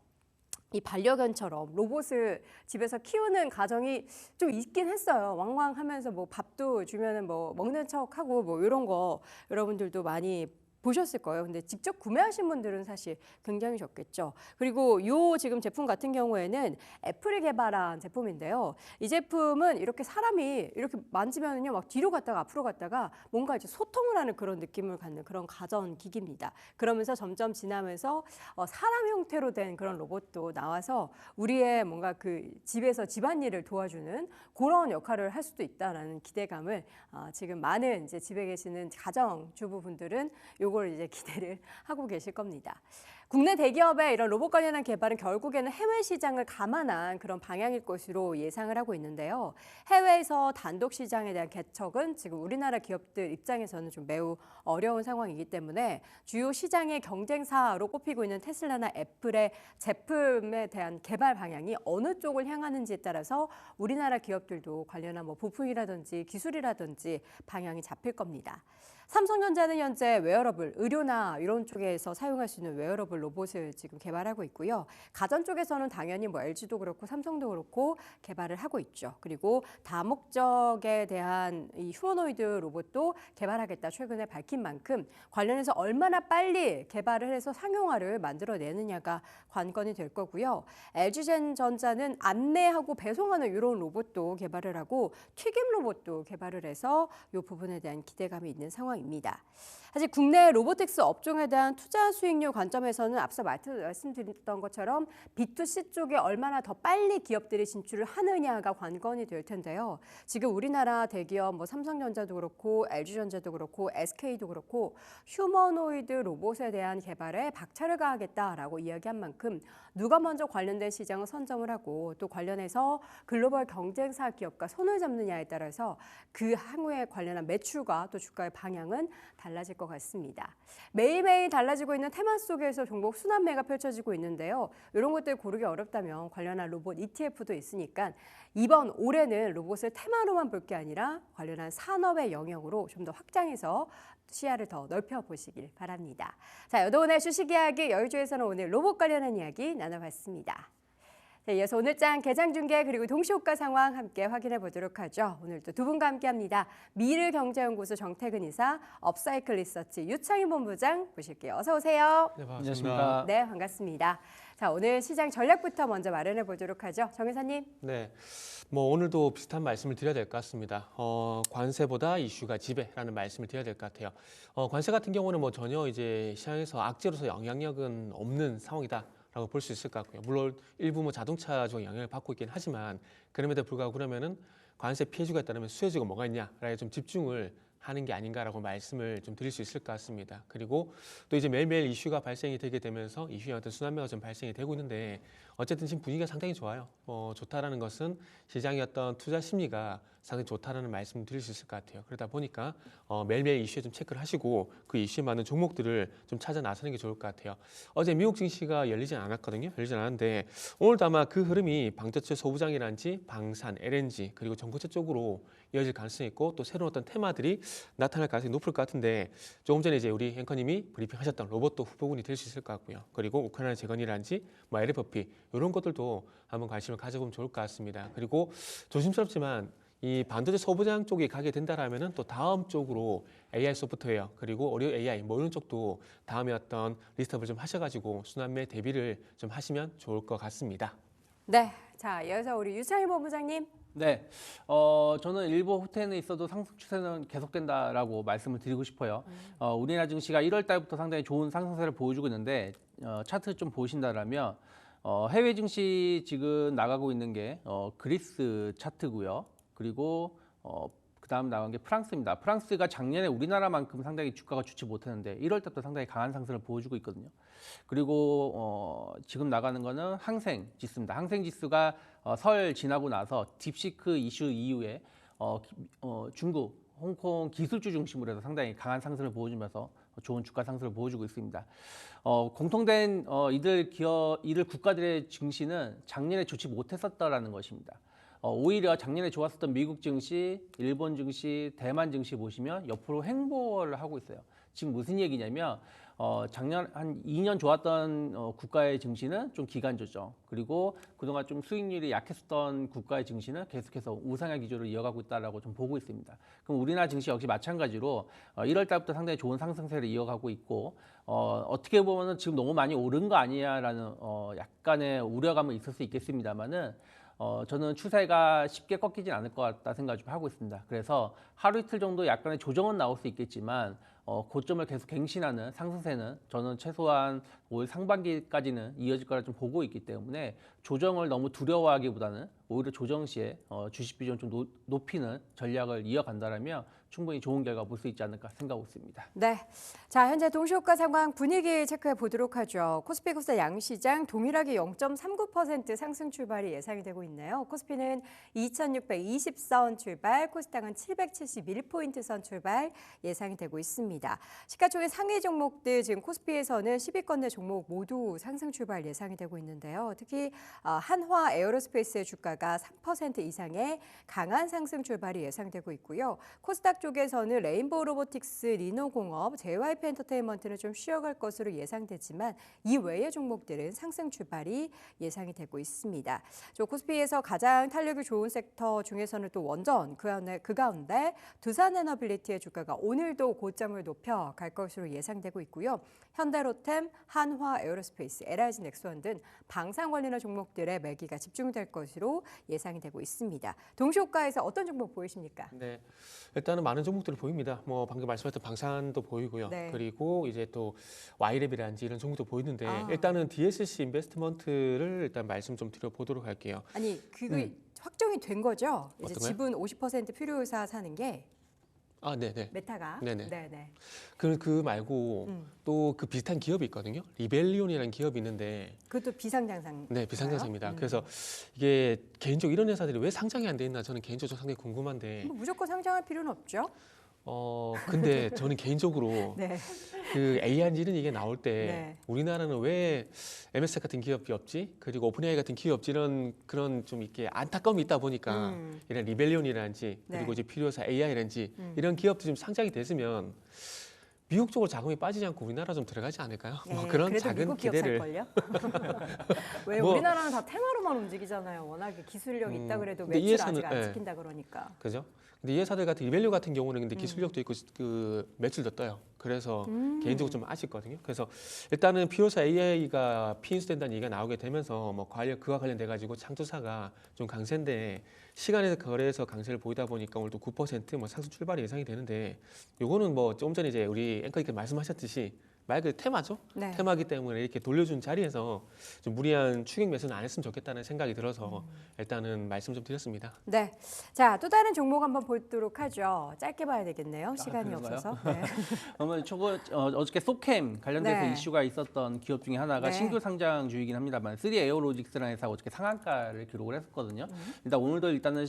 이 반려견처럼 로봇을 집에서 키우는 가정이 좀 있긴 했어요. 왕왕하면서 뭐 밥도 주면은 뭐 먹는 척하고 뭐 이런 거 여러분들도 많이 보셨을 거예요. 근데 직접 구매하신 분들은 사실 굉장히 적겠죠. 그리고 요 지금 제품 같은 경우에는 애플이 개발한 제품인데요. 이 제품은 이렇게 사람이 이렇게 만지면요, 막 뒤로 갔다가 앞으로 갔다가 뭔가 이제 소통을 하는 그런 느낌을 갖는 그런 가전 기기입니다. 그러면서 점점 지나면서 사람 형태로 된 그런 로봇도 나와서 우리의 뭔가 그 집에서 집안일을 도와주는 그런 역할을 할 수도 있다라는 기대감을 지금 많은 이제 집에 계시는 가정 주부분들은 요걸 이제 기대를 하고 계실 겁니다. 국내 대기업의 이런 로봇 관련한 개발은 결국에는 해외 시장을 감안한 그런 방향일 것으로 예상을 하고 있는데요. 해외에서 단독 시장에 대한 개척은 지금 우리나라 기업들 입장에서는 좀 매우 어려운 상황이기 때문에 주요 시장의 경쟁사로 꼽히고 있는 테슬라나 애플의 제품에 대한 개발 방향이 어느 쪽을 향하는지에 따라서 우리나라 기업들도 관련한 뭐 부품이라든지 기술이라든지 방향이 잡힐 겁니다. 삼성전자는 현재 웨어러블, 의료나 이런 쪽에서 사용할 수 있는 웨어러블 로봇을 지금 개발하고 있고요. 가전 쪽에서는 당연히 뭐 LG도 그렇고 삼성도 그렇고 개발을 하고 있죠. 그리고 다목적에 대한 이 휴머노이드 로봇도 개발하겠다 최근에 밝힌 만큼 관련해서 얼마나 빨리 개발을 해서 상용화를 만들어내느냐가 관건이 될 거고요. LG전자는 안내하고 배송하는 이런 로봇도 개발을 하고 튀김 로봇도 개발을 해서 이 부분에 대한 기대감이 있는 상황입니다. 사실 국내 로보틱스 업종에 대한 투자 수익률 관점에서는 앞서 말씀드렸던 것처럼 B2C 쪽에 얼마나 더 빨리 기업들이 진출을 하느냐가 관건이 될 텐데요. 지금 우리나라 대기업 뭐 삼성전자도 그렇고 LG전자도 그렇고 SK도 그렇고 휴머노이드 로봇에 대한 개발에 박차를 가하겠다라고 이야기한 만큼 누가 먼저 관련된 시장을 선점을 하고 또 관련해서 글로벌 경쟁사 기업과 손을 잡느냐에 따라서 그 향후에 관련한 매출과 또 주가의 방향은 달라질 것 같습니다. 매일매일 달라지고 있는 테마 속에서 종목 순환매가 펼쳐지고 있는데요. 이런 것들 고르기 어렵다면 관련한 로봇 ETF도 있으니까 이번 올해는 로봇을 테마로만 볼 게 아니라 관련한 산업의 영역으로 좀 더 확장해서 시야를 더 넓혀보시길 바랍니다. 자, 여도원의 주식 이야기 여의주에서는 오늘 로봇 관련한 이야기 나눠봤습니다. 네, 이어서 오늘장 개장 중계 그리고 동시호가 상황 함께 확인해 보도록 하죠. 오늘 또 두 분과 함께합니다. 미르경제연구소 정태근 이사, 업사이클 리서치 유창희 본부장 모실게요. 어서 오세요. 네, 안녕하십니까. 네, 반갑습니다. 자, 오늘 시장 전략부터 먼저 마련해 보도록 하죠. 정 이사님. 네, 뭐 오늘도 비슷한 말씀을 드려야 될 것 같습니다. 관세보다 이슈가 지배라는 말씀을 드려야 될 것 같아요. 관세 같은 경우는 뭐 전혀 이제 시장에서 악재로서 영향력은 없는 상황이다라고 볼 수 있을 것 같고요. 물론 일부 뭐 자동차 쪽 영향을 받고 있긴 하지만 그럼에도 불구하고 그러면은 관세 피해주가 있다면 수혜주가 뭐가 있냐라에 좀 집중을 하는 게 아닌가라고 말씀을 좀 드릴 수 있을 것 같습니다. 그리고 또 이제 매일매일 이슈가 발생이 되게 되면서 이슈의 어떤 순환매가 좀 발생이 되고 있는데 어쨌든 지금 분위기가 상당히 좋아요. 좋다라는 것은 시장의 어떤 투자 심리가 상당히 좋다라는 말씀을 드릴 수 있을 것 같아요. 그러다 보니까 매일매일 이슈에 좀 체크를 하시고 그 이슈에 맞는 종목들을 좀 찾아 나서는 게 좋을 것 같아요. 어제 미국 증시가 열리진 않았거든요. 열리진 않았는데 오늘도 아마 그 흐름이 반도체 소부장이란지 방산, LNG 그리고 전고체 쪽으로 이어질 가능성이 있고 또 새로운 어떤 테마들이 나타날 가능성이 높을 것 같은데 조금 전에 이제 우리 앵커님이 브리핑하셨던 로봇도 후보군이 될 수 있을 것 같고요. 그리고 우크라이나 재건이란지 뭐 LFP 이런 것들도 한번 관심을 가져보면 좋을 것 같습니다. 그리고 조심스럽지만 이 반도체 소부장 쪽에 가게 된다라면은 또 다음 쪽으로 AI 소프트웨어 그리고 의료 AI 뭐 이런 쪽도 다음에 어떤 리스트업을 좀 하셔가지고 순환매 대비를 좀 하시면 좋을 것 같습니다. 네, 자, 이어서 우리 유창희 본부장님. 네, 저는 일부 후퇴는 있어도 상승 추세는 계속된다라고 말씀을 드리고 싶어요. 우리나라 증시가 1월 달부터 상당히 좋은 상승세를 보여주고 있는데 차트 좀 보신다라면 해외 증시 지금 나가고 있는 게 그리스 차트고요. 그리고 그다음 나간 게 프랑스입니다. 프랑스가 작년에 우리나라만큼 상당히 주가가 좋지 못했는데 1월 달부터 상당히 강한 상승을 보여주고 있거든요. 그리고 지금 나가는 거는 항생 지수입니다. 항생 지수가 설 지나고 나서 딥시크 이슈 이후에 중국, 홍콩 기술주 중심으로 해서 상당히 강한 상승을 보여주면서 좋은 주가 상승을 보여주고 있습니다. 공통된 이들 국가들의 증시는 작년에 좋지 못했었다라는 것입니다. 오히려 작년에 좋았었던 미국 증시, 일본 증시, 대만 증시 보시면 옆으로 횡보를 하고 있어요. 지금 무슨 얘기냐면 작년 한 2년 좋았던 국가의 증시는 좀 기간조정, 그리고 그동안 좀 수익률이 약했었던 국가의 증시는 계속해서 우상향 기조를 이어가고 있다라고 좀 보고 있습니다. 그럼 우리나라 증시 역시 마찬가지로 1월 달부터 상당히 좋은 상승세를 이어가고 있고 어떻게 보면은 지금 너무 많이 오른 거 아니냐라는 약간의 우려감은 있을 수 있겠습니다만은 저는 추세가 쉽게 꺾이진 않을 것 같다 생각을 좀 하고 있습니다. 그래서 하루 이틀 정도 약간의 조정은 나올 수 있겠지만 고점을 계속 갱신하는 상승세는 저는 최소한 올 상반기까지는 이어질 거라 좀 보고 있기 때문에 조정을 너무 두려워하기보다는 오히려 조정 시에 주식 비중을 좀 높이는 전략을 이어간다면 충분히 좋은 결과 볼 수 있지 않을까 생각하고 있습니다. 네, 자 현재 동시호가 상황 분위기 체크해 보도록 하죠. 코스피 국내 양시장 동일하게 0.39% 상승 출발이 예상이 되고 있네요. 코스피는 2,620선 출발, 코스닥은 771포인트 선 출발 예상이 되고 있습니다. 시가총액 상위 종목들 지금 코스피에서는 10위권 내 종목 모두 상승 출발 예상이 되고 있는데요. 특히 한화 에어로스페이스의 주가가 3% 이상의 강한 상승 출발이 예상되고 있고요. 코스닥 쪽에서는 레인보우 로보틱스, 리노공업, JYP 엔터테인먼트는 좀 쉬어갈 것으로 예상되지만 이 외의 종목들은 상승 출발이 예상이 되고 있습니다. 코스피에서 가장 탄력이 좋은 섹터 중에서는 또 원전, 그 가운데 두산에너빌리티의 주가가 오늘도 고점을 높여 갈 것으로 예상되고 있고요. 현대로템, 한화 에어로스페이스, LIG 넥스원 등 방산 관련한 종목들의 매기가 집중될 것으로 예상이 되고 있습니다. 동시호가에서 어떤 종목 보이십니까? 네, 일단은 많은 종목들이 보입니다. 뭐 방금 말씀하셨던 방산도 보이고요. 네. 그리고 이제 또 Y랩이라든지 이런 종목도 보이는데 일단은 DSC 인베스트먼트를 일단 말씀 좀 드려보도록 할게요. 아니, 그거 확정이 된 거죠? 이제 어떤 거요? 지분 50% 필요유사 사는 게 네네. 메타가. 네네. 네네. 그 말고 또 그 비슷한 기업이 있거든요. 리벨리온이라는 기업이 있는데 그것도 비상장상. 네, 비상장사입니다. 그래서 이게 개인적으로 이런 회사들이 왜 상장이 안 돼 있나 저는 개인적으로 상당히 궁금한데 뭐 무조건 상장할 필요는 없죠. 근데 저는 개인적으로 네. 그 AI인지 이런 얘기가 나올 때 네. 우리나라는 왜 MS 같은 기업이 없지? 그리고 오픈AI 같은 기업이 없지? 이런 그런 좀 이렇게 안타까움이 있다 보니까 이런 리벨리온이라든지 그리고 네. 이제 필요해서 AI라든지 이런 기업들이 좀 상장이 됐으면 미국 쪽으로 자금이 빠지지 않고 우리나라 좀 들어가지 않을까요? 뭐 그런 그래도 작은 미국 기업 기대를 살걸요? 왜 뭐- 우리나라는 다 테마로만 움직이잖아요. 워낙에 기술력이 있다 그래도 근데 이 매출 회사는- 아직 안 예. 지킨다 그러니까. 그죠? 근데 이 회사들 같은 이밸류 같은 경우는 근데 기술력도 있고 그 매출도 떠요. 그래서 개인적으로 좀 아쉽거든요. 그래서 일단은 비로소 AI가 피인수된다는 얘기가 나오게 되면서 뭐 그와 관련돼 가지고 창조사가 좀 강세인데 시간에서 거래에서 강세를 보이다 보니까 오늘도 9%뭐 상승 출발이 예상이 되는데 요거는 뭐 좀 전에 이제 우리 앵커님께 말씀하셨듯이 말 그대로 테마죠. 네. 테마기 때문에 이렇게 돌려준 자리에서 좀 무리한 추격 매수는 안 했으면 좋겠다는 생각이 들어서 일단은 말씀 좀 드렸습니다. 네. 자, 또 다른 종목 한번 보도록 하죠. 짧게 봐야 되겠네요. 시간이 그런가요? 없어서. 네. 그러면 어저께 소캠 관련돼서 네. 이슈가 있었던 기업 중에 하나가 네. 신규 상장주이긴 합니다만 3에어로직스라는 회사가 어저께 상한가를 기록을 했었거든요. 일단 오늘도 일단은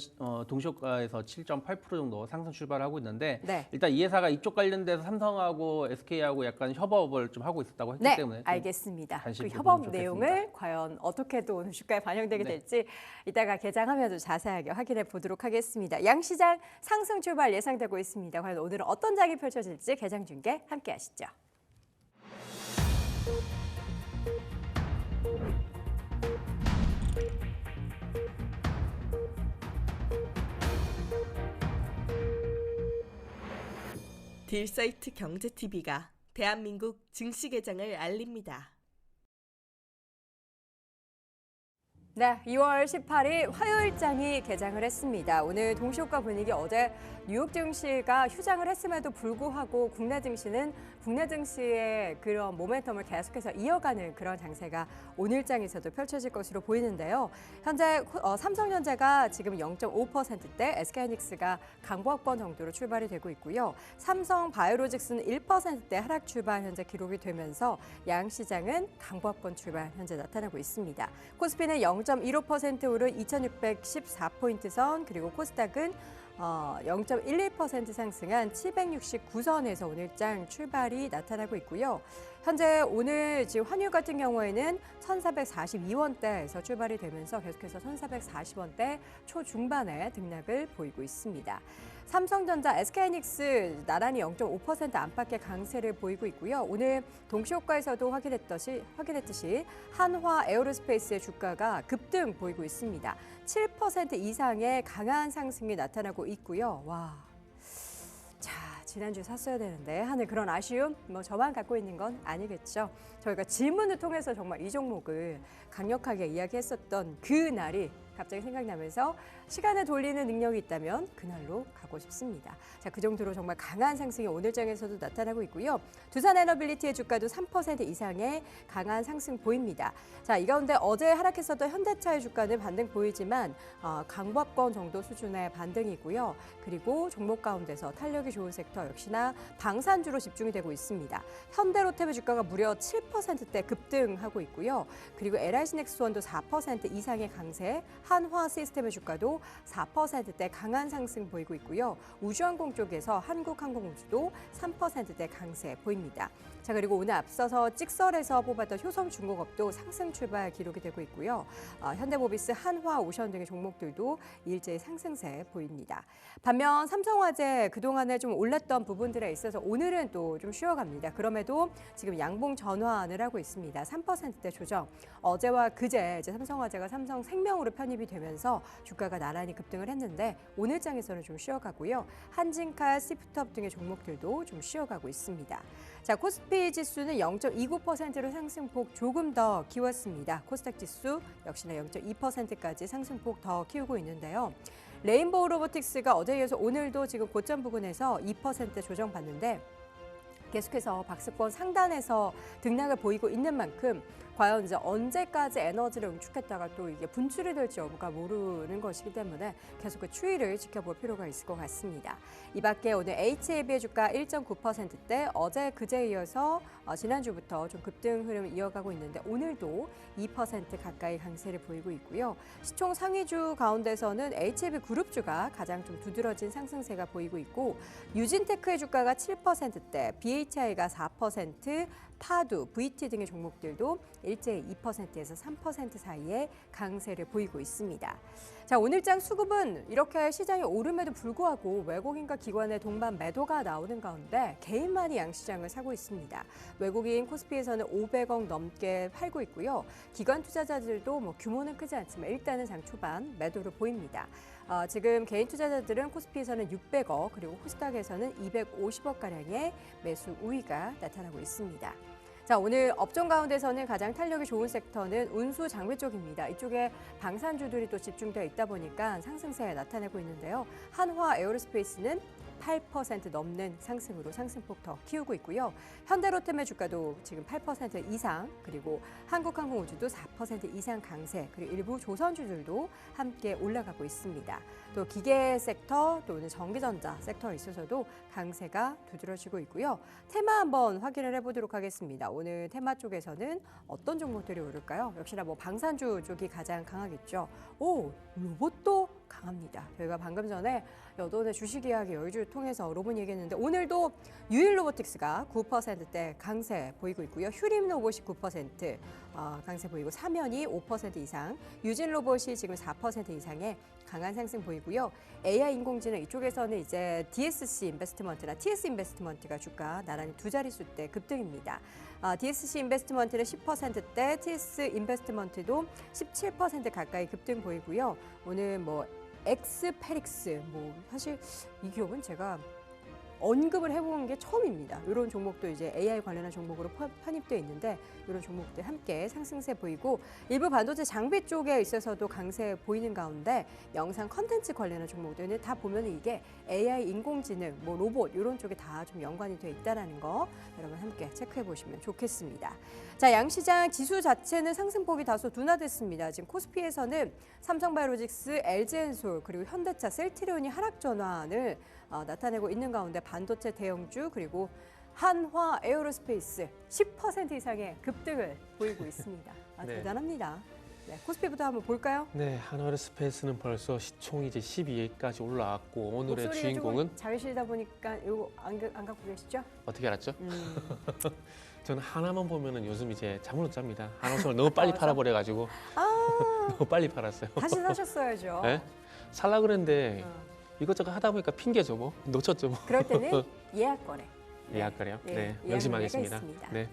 동시효과에서 7.8% 정도 상승 출발하고 있는데 네. 일단 이 회사가 이쪽 관련돼서 삼성하고 SK하고 약간 협업을 좀 하고 있었다고 했기 네, 때문에 좀 알겠습니다. 그 관심 협업 보시면 내용을 과연 어떻게 또 오늘 주가에 반영되게 네. 될지 이따가 개장하면서 자세하게 확인해 보도록 하겠습니다. 양시장 상승 출발 예상되고 있습니다. 과연 오늘은 어떤 장이 펼쳐질지 개장 중계 함께 하시죠. 딜사이트 경제TV가 대한민국 증시 개장을 알립니다. 네, 2월 18일 화요일장이 개장을 했습니다. 오늘 동시효과 분위기 어제 뉴욕 증시가 휴장을 했음에도 불구하고 국내 증시의 그런 모멘텀을 계속해서 이어가는 그런 장세가 오늘장에서도 펼쳐질 것으로 보이는데요. 현재 삼성전자가 지금 0.5%대, SK하이닉스가 강보합권 정도로 출발이 되고 있고요. 삼성 바이오로직스는 1%대 하락 출발 현재 기록이 되면서 양시장은 강보합권 출발 현재 나타나고 있습니다. 코스피는 0.15% 오른 2,614포인트 선, 그리고 코스닥은 0.11% 상승한 769선에서 오늘장 출발이 나타나고 있고요. 현재 오늘 지금 환율 같은 경우에는 1,442원대에서 출발이 되면서 계속해서 1,440원대 초중반에 등락을 보이고 있습니다. 삼성전자, SK하이닉스 나란히 0.5% 안팎의 강세를 보이고 있고요. 오늘 동시효과에서도 확인했듯이 한화 에어로스페이스의 주가가 급등 보이고 있습니다. 7% 이상의 강한 상승이 나타나고 있고요. 와, 자, 지난주에 샀어야 되는데 하는 그런 아쉬움, 뭐 저만 갖고 있는 건 아니겠죠. 저희가 질문을 통해서 정말 이 종목을 강력하게 이야기했었던 그 날이 갑자기 생각나면서 시간을 돌리는 능력이 있다면 그날로 가고 싶습니다. 자, 그 정도로 정말 강한 상승이 오늘장에서도 나타나고 있고요. 두산에너빌리티의 주가도 3% 이상의 강한 상승 보입니다. 자, 이 가운데 어제 하락했었던 현대차의 주가는 반등 보이지만 강보합권 정도 수준의 반등이고요. 그리고 종목 가운데서 탄력이 좋은 섹터 역시나 방산주로 집중이 되고 있습니다. 현대로템의 주가가 무려 7%대 급등하고 있고요. 그리고 LI신엑스원도 4% 이상의 강세, 한화 시스템의 주가도 4%대 강한 상승 보이고 있고요. 우주항공 쪽에서 한국항공우주도 3%대 강세 보입니다. 자, 그리고 오늘 앞서서 찍설에서 뽑았던 효성중공업도 상승 출발 기록이 되고 있고요. 현대모비스, 한화, 오션 등의 종목들도 일제히 상승세 보입니다. 반면 삼성화재 그동안에 좀 올랐던 부분들에 있어서 오늘은 또 좀 쉬어갑니다. 그럼에도 지금 양봉 전환을 하고 있습니다. 3%대 조정. 어제와 그제 이제 삼성화재가 삼성생명으로 편입이 되면서 주가가 나란히 급등을 했는데 오늘장에서는 좀 쉬어가고요. 한진칼, 시프톱 등의 종목들도 좀 쉬어가고 있습니다. 자, 코스피 지수는 0.29%로 상승폭 조금 더 키웠습니다. 코스닥 지수 역시나 0.2%까지 상승폭 더 키우고 있는데요. 레인보우 로보틱스가 어제에 이어서 오늘도 지금 고점 부근에서 2% 조정받는데 계속해서 박스권 상단에서 등락을 보이고 있는 만큼 과연 이제 언제까지 에너지를 응축했다가 또 이게 분출이 될지 여부가 모르는 것이기 때문에 계속 그 추이를 지켜볼 필요가 있을 것 같습니다. 이 밖에 오늘 HAB의 주가 1.9%대 어제 그제에 이어서 지난주부터 좀 급등 흐름을 이어가고 있는데 오늘도 2% 가까이 강세를 보이고 있고요. 시총 상위주 가운데서는 HAB 그룹주가 가장 좀 두드러진 상승세가 보이고 있고 유진테크의 주가가 7%대, BHI가 4%, 파두, VT 등의 종목들도 일제히 2%에서 3% 사이의 강세를 보이고 있습니다. 자, 오늘장 수급은 이렇게 시장이 오름에도 불구하고 외국인과 기관의 동반 매도가 나오는 가운데 개인만이 양시장을 사고 있습니다. 외국인 코스피에서는 500억 넘게 팔고 있고요. 기관 투자자들도 뭐 규모는 크지 않지만 일단은 장 초반 매도를 보입니다. 지금 개인 투자자들은 코스피에서는 600억 그리고 코스닥에서는 250억가량의 매수 우위가 나타나고 있습니다. 자, 오늘 업종 가운데서는 가장 탄력이 좋은 섹터는 운수 장비 쪽입니다. 이쪽에 방산주들이 또 집중되어 있다 보니까 상승세 나타내고 있는데요. 한화 에어로스페이스는 8% 넘는 상승으로 상승폭 더 키우고 있고요. 현대로템의 주가도 지금 8% 이상, 그리고 한국항공우주도 4% 이상 강세, 그리고 일부 조선주들도 함께 올라가고 있습니다. 또 기계 섹터, 또 오늘 전기전자 섹터에 있어서도 강세가 두드러지고 있고요. 테마 한번 확인을 해보도록 하겠습니다. 오늘 테마 쪽에서는 어떤 종목들이 오를까요? 역시나 뭐 방산주 쪽이 가장 강하겠죠. 오, 로봇도 강합니다. 저희가 방금 전에 여돈의 주식 이야기 여유주를 통해서 로봇 얘기했는데 오늘도 유일로보틱스가 9%대 강세 보이고 있고요. 휴림로봇이 9% 강세 보이고 사면이 5% 이상, 유진로봇이 지금 4% 이상의 강한 상승 보이고요. AI 인공지능 이쪽에서는 이제 DSC 인베스트먼트나 TS 인베스트먼트가 주가 나란히 두 자릿수대 급등입니다. DSC 인베스트먼트는 10%대, TS 인베스트먼트도 17% 가까이 급등 보이고요. 오늘 뭐 엑스페릭스, 뭐 사실 이 기업은 제가 언급을 해본 게 처음입니다. 이런 종목도 이제 AI 관련한 종목으로 편입되어 있는데 이런 종목들 함께 상승세 보이고 일부 반도체 장비 쪽에 있어서도 강세 보이는 가운데 영상 컨텐츠 관련한 종목들은 다 보면 이게 AI 인공지능, 뭐 로봇 이런 쪽에 다 좀 연관이 되어 있다는 거 여러분 함께 체크해 보시면 좋겠습니다. 자, 양시장 지수 자체는 상승폭이 다소 둔화됐습니다. 지금 코스피에서는 삼성바이오로직스, LG엔솔 그리고 현대차, 셀트리온이 하락 전환을 나타내고 있는 가운데 반도체 대형주 그리고 한화 에어로스페이스 10% 이상의 급등을 보이고 있습니다. 네. 대단합니다. 네, 코스피부터 한번 볼까요? 네, 한화에어로스페이스는 벌써 시총이 이제 12위까지 올라왔고 오늘의 목소리를 주인공은 조금 작으시다 보니까 이거 안 갖고 계시죠? 어떻게 알았죠? 저는 하나만 보면은 요즘 이제 잠을 못 잡니다. 한화를 너무 빨리 팔아버려가지고 너무 빨리 팔았어요. 다시 사셨어야죠. 네? 살라 그랬는데 이것저것 하다 보니까 핑계죠 뭐. 놓쳤죠 뭐. 그럴 때는 예약 거래. 예약거래요. 네, 네, 예약 명심하겠습니다. 거래가 있습니다. 네.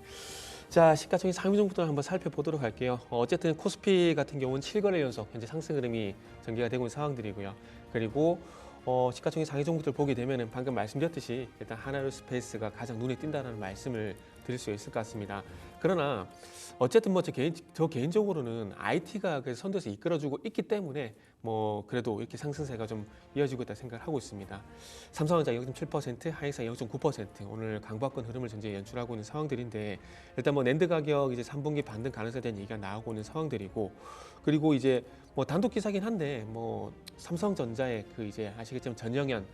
자, 시가총액 상위종부터 한번 살펴보도록 할게요. 어쨌든 코스피 같은 경우는 7거래 연속 현재 상승 흐름이 전개가 되고 있는 상황들이고요. 그리고 시가총액 상위종부들 보게 되면은 방금 말씀드렸듯이 일단 한화에어로스페이스가 가장 눈에 띈다는 말씀을 드릴 수 있을 것 같습니다. 그러나 어쨌든 뭐 저 개인적으로는 IT가 그래서 선두에서 이끌어주고 있기 때문에 뭐 그래도 이렇게 상승세가 좀 이어지고 있다 생각을 하고 있습니다. 삼성전자 0.7%, 하이닉스 0.9% 오늘 강보권 흐름을 전제 연출하고 있는 상황들인데 일단 뭐 낸드 가격 이제 3분기 반등 가능성에 대한 얘기가 나오고 있는 상황들이고 그리고 이제 뭐 단독 기사긴 한데 뭐 삼성전자의 그 이제 아시겠지만 전영현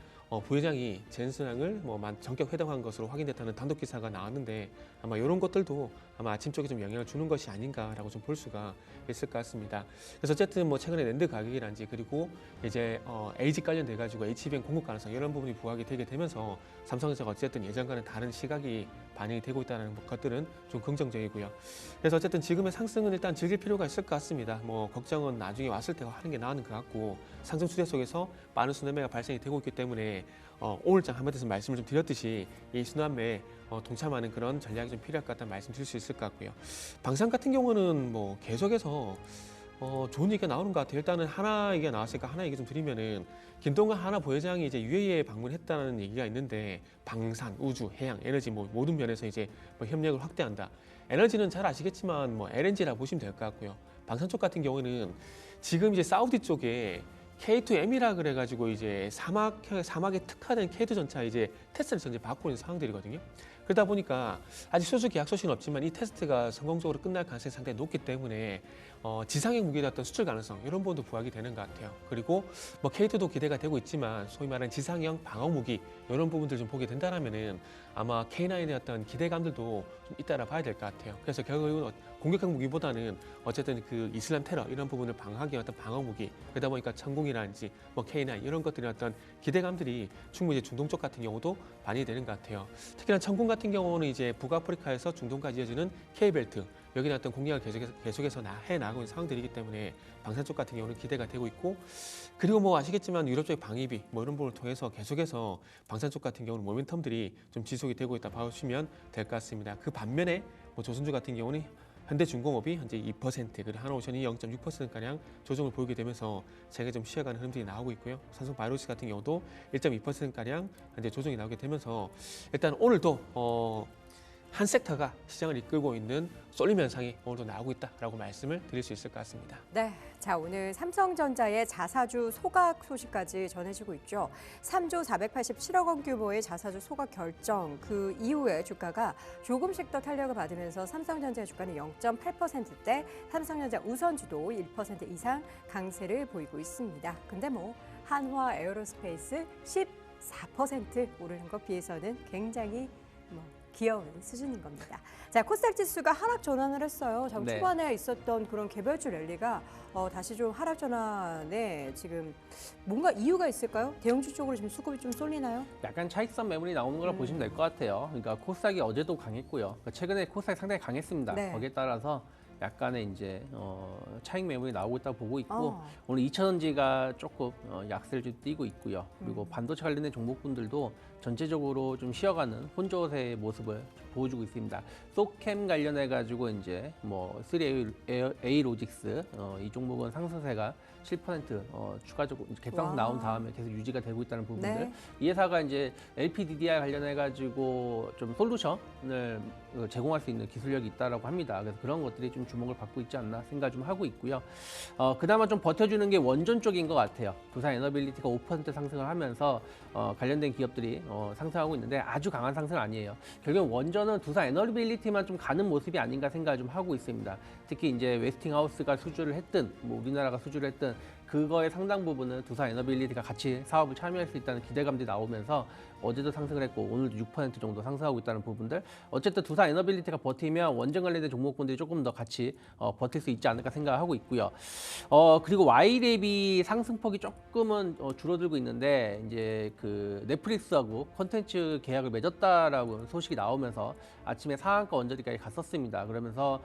부회장이 젠슨항을 뭐 전격 회담한 것으로 확인됐다는 단독 기사가 나왔는데 아마 이런 것들도 아마 아침 쪽에 좀 영향을 주는 것이 아닌가라고 좀 볼 수가 있을 것 같습니다. 그래서 어쨌든 뭐 최근에 낸드 가격이란지 그리고 이제 LG 관련돼 가지고 HBM 공급 가능성 이런 부분이 부각이 되게 되면서 삼성전자가 어쨌든 예전과는 다른 시각이 반영이 되고 있다는 것들은 좀 긍정적이고요. 그래서 어쨌든 지금의 상승은 일단 즐길 필요가 있을 것 같습니다. 뭐 걱정은 나중에 왔을 때 하는 게 나은 것 같고 상승 추세 속에서 많은 순환매가 발생이 되고 있기 때문에 오늘장 한마디에서 말씀을 좀 드렸듯이 이 순환매에 동참하는 그런 전략이 좀 필요할 것 같다는 말씀 드릴 수 있을 것 같고요. 방산 같은 경우는 뭐 계속해서 좋은 얘기가 나오는 것 같아요. 일단은 하나 얘기가 나왔으니까 하나 얘기 좀 드리면은 김동관 하나 부회장이 이제 UAE에 방문했다는 얘기가 있는데 방산, 우주, 해양, 에너지 뭐 모든 면에서 이제 뭐 협력을 확대한다. 에너지는 잘 아시겠지만 뭐 LNG라 보시면 될 것 같고요. 방산 쪽 같은 경우는 지금 이제 사우디 쪽에 K2M이라 그래가지고 이제 사막에 특화된 K2 전차 이제 테스트를 현재 받고 있는 상황들이거든요. 그러다 보니까 아직 수주 계약 소식은 없지만 이 테스트가 성공적으로 끝날 가능성이 상당히 높기 때문에 지상형 무기의 어떤 수출 가능성 이런 부분도 부각이 되는 것 같아요. 그리고 뭐 K2도 기대가 되고 있지만 소위 말하는 지상형 방어 무기 이런 부분들 좀 보게 된다라면은 아마 K9의 어떤 기대감들도 좀 잇따라 봐야 될 것 같아요. 그래서 결국은 공격형 무기보다는 어쨌든 그 이슬람 테러 이런 부분을 방어하기 위한 어떤 방어 무기 그러다 보니까 천공이라든지 뭐 K9 이런 것들의 어떤 기대감들이 충분히 중동 쪽 같은 경우도 많이 되는 것 같아요. 특히나 천공 같은 경우는 이제 북아프리카에서 중동까지 이어지는 K벨트 여기에 어떤 공략을 계속해서 해나가고 있는 상황들이기 때문에 방산 쪽 같은 경우는 기대가 되고 있고, 그리고 뭐 아시겠지만 유럽 쪽의 방위비 뭐 이런 부분을 통해서 계속해서 방산 쪽 같은 경우는 모멘텀들이 좀 지속이 되고 있다 봐주시면 될 것 같습니다. 그 반면에 뭐 조선주 같은 경우는 현대중공업이 현재 2%, 그리고 한오션이 0.6%가량 조정을 보이게 되면서 세계 좀 쉬어가는 흐름들이 나오고 있고요. 삼성바이오로직 같은 경우도 1.2%가량 현재 조정이 나오게 되면서 일단 오늘도 한 섹터가 시장을 이끌고 있는 쏠림 현상이 오늘도 나오고 있다라고 말씀을 드릴 수 있을 것 같습니다. 네, 자 오늘 삼성전자의 자사주 소각 소식까지 전해지고 있죠. 3조 487억 원 규모의 자사주 소각 결정, 그 이후에 주가가 조금씩 더 탄력을 받으면서 삼성전자의 주가는 0.8%대, 삼성전자 우선주도 1% 이상 강세를 보이고 있습니다. 근데 뭐 한화 에어로스페이스 14% 오르는 것 비해서는 굉장히 귀여운 수준인 겁니다. 자, 코스닥 지수가 하락 전환을 했어요. 장 네. 초반에 있었던 그런 개별주 랠리가 다시 좀 하락 전환에 지금 뭔가 이유가 있을까요? 대형주 쪽으로 지금 수급이 좀 쏠리나요? 약간 차익선 매물이 나오는 거라 보시면 될 것 같아요. 그러니까 코스닥이 어제도 강했고요. 그러니까 최근에 코스닥이 상당히 강했습니다. 네. 거기에 따라서 약간의 이제 차익 매물이 나오고 있다고 보고 있고, 어. 오늘 2천원지가 조금 약세를 좀 띠고 있고요. 그리고 반도체 관련된 종목군들도 전체적으로 좀 쉬어가는 혼조세의 모습을 보여주고 있습니다. 소캠 관련해 가지고 이제 뭐 3A 로직스 이 종목은 상승세가 7% 추가적으로 갭상승 와. 나온 다음에 계속 유지가 되고 있다는 부분들. 네. 이 회사가 이제 LPDDR 관련해 가지고 좀 솔루션을 제공할 수 있는 기술력이 있다라고 합니다. 그래서 그런 것들이 좀 주목을 받고 있지 않나 생각 좀 하고 있고요. 그나마 좀 버텨주는 게 원전 쪽인 것 같아요. 두산 에너빌리티가 5% 상승을 하면서 관련된 기업들이 상승하고 있는데 아주 강한 상승은 아니에요. 결국 원전은 두산 에너빌리티만 좀 가는 모습이 아닌가 생각을 좀 하고 있습니다. 특히 이제 웨스팅하우스가 수주를 했든 뭐 우리나라가 수주를 했든 그거의 상당 부분은 두산 에너빌리티가 같이 사업을 참여할 수 있다는 기대감들이 나오면서 어제도 상승을 했고 오늘도 6% 정도 상승하고 있다는 부분들. 어쨌든 두산 에너빌리티가 버티면 원전 관련된 종목군들이 조금 더 같이 버틸 수 있지 않을까 생각하고 있고요. 그리고 Y랩이 상승폭이 조금은 줄어들고 있는데 이제 그 넷플릭스하고 콘텐츠 계약을 맺었다라고 소식이 나오면서 아침에 상한가 언저리까지 갔었습니다. 그러면서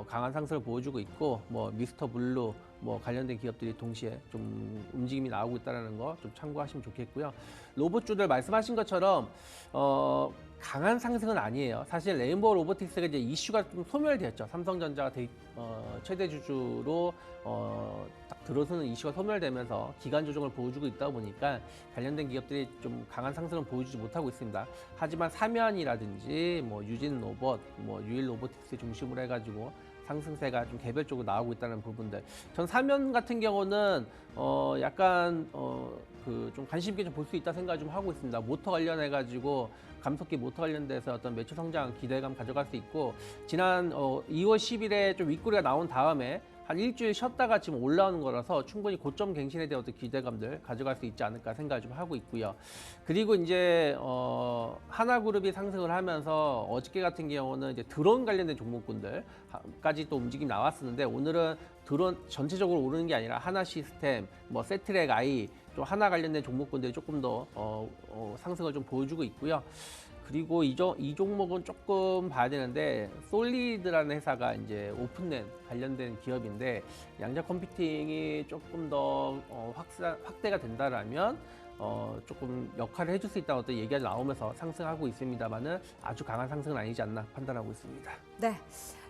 강한 상승을 보여주고 있고 뭐 미스터 블루 뭐 관련된 기업들이 동시에 좀 움직임이 나오고 있다는 거 좀 참고하시면 좋겠고요. 로봇주들 말씀하신 것처럼 강한 상승은 아니에요. 사실 레인보우 로보틱스가 이제 이슈가 좀 소멸되었죠. 삼성전자가 최대 주주로 딱 들어서는 이슈가 소멸되면서 기간 조정을 보여주고 있다 보니까 관련된 기업들이 좀 강한 상승을 보여주지 못하고 있습니다. 하지만 사면이라든지 뭐 유진 로봇, 뭐 유일 로보틱스 중심으로 해가지고 상승세가 좀 개별적으로 나오고 있다는 부분들. 전 사면 같은 경우는 약간 그 좀 관심 있게 좀 볼 수 있다 생각을 좀 하고 있습니다. 모터 관련해 가지고 감속기 모터 관련돼서 어떤 매출 성장 기대감 가져갈 수 있고, 지난 2월 10일에 좀 윗꼬리가 나온 다음에 한 일주일 쉬었다가 지금 올라오는 거라서 충분히 고점 갱신에 대한 어떤 기대감들 가져갈 수 있지 않을까 생각을 좀 하고 있고요. 그리고 이제 하나그룹이 상승을 하면서 어저께 같은 경우는 이제 드론 관련된 종목군들까지 또 움직임이 나왔었는데, 오늘은 드론 전체적으로 오르는 게 아니라 하나 시스템, 뭐 세트랙 아이, 또 하나 관련된 종목군들이 조금 더 상승을 좀 보여주고 있고요. 그리고 이 종목은 조금 봐야 되는데, 솔리드라는 회사가 이제 오픈랜 관련된 기업인데, 양자 컴퓨팅이 조금 더 확대가 된다라면 조금 역할을 해줄 수 있다는 어떤 얘기가 나오면서 상승하고 있습니다만은 아주 강한 상승은 아니지 않나 판단하고 있습니다. 네.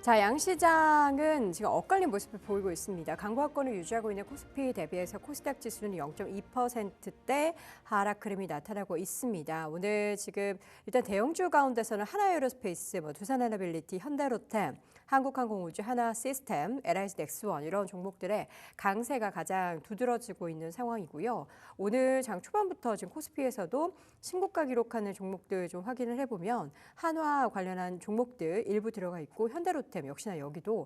자, 양시장은 지금 엇갈린 모습을 보이고 있습니다. 강보합권을 유지하고 있는 코스피 대비해서 코스닥 지수는 0.2%대 하락 흐름이 나타나고 있습니다. 오늘 지금 일단 대형주 가운데서는 하나에어로스페이스, 뭐 두산에너빌리티, 현대로템, 한국항공우주, 하나시스템, LIG넥스원 이런 종목들의 강세가 가장 두드러지고 있는 상황이고요. 오늘 장 초반부터 지금 코스피에서도 신고가 기록하는 종목들 좀 확인을 해보면 한화 관련한 종목들 일부 들어가 있고, 현대로템 역시나 여기도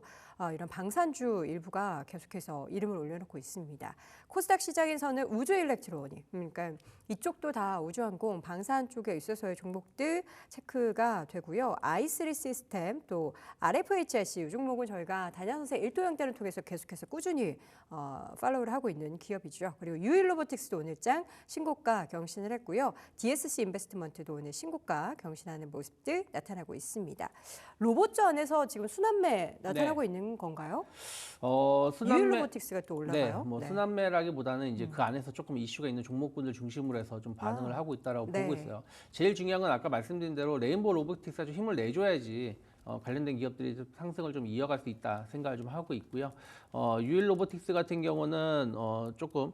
이런 방산주 일부가 계속해서 이름을 올려놓고 있습니다. 코스닥 시장에서는 우주 일렉트로닉, 그러니까 이쪽도 다 우주항공, 방산 쪽에 있어서의 종목들 체크가 되고요. i3 시스템, 또 RFHIC 이 종목은 저희가 단양선생 1도 형태를 통해서 계속해서 꾸준히 팔로우를 하고 있는 기업이죠. 그리고 유일로보틱스도 오늘장 신고가 경신을 했고요. DSC 인베스트먼트도 오늘 신고가 경신하는 모습들 나타나고 있습니다. 로봇주 안에서 지금 순환매 나타나고 있는 건가요? 유일로보틱스가 또 올라가요? 네, 순환매라기보다는 이제 그 안에서 조금 이슈가 있는 종목군을 중심으로 해서 좀 반응을 하고 있다라고 보고 있어요. 제일 중요한 건 아까 말씀드린 대로 레인보우 로보틱스가 좀 힘을 내줘야지 관련된 기업들이 좀 상승을 좀 이어갈 수 있다 생각을 좀 하고 있고요. 유일 로보틱스 같은 경우는 조금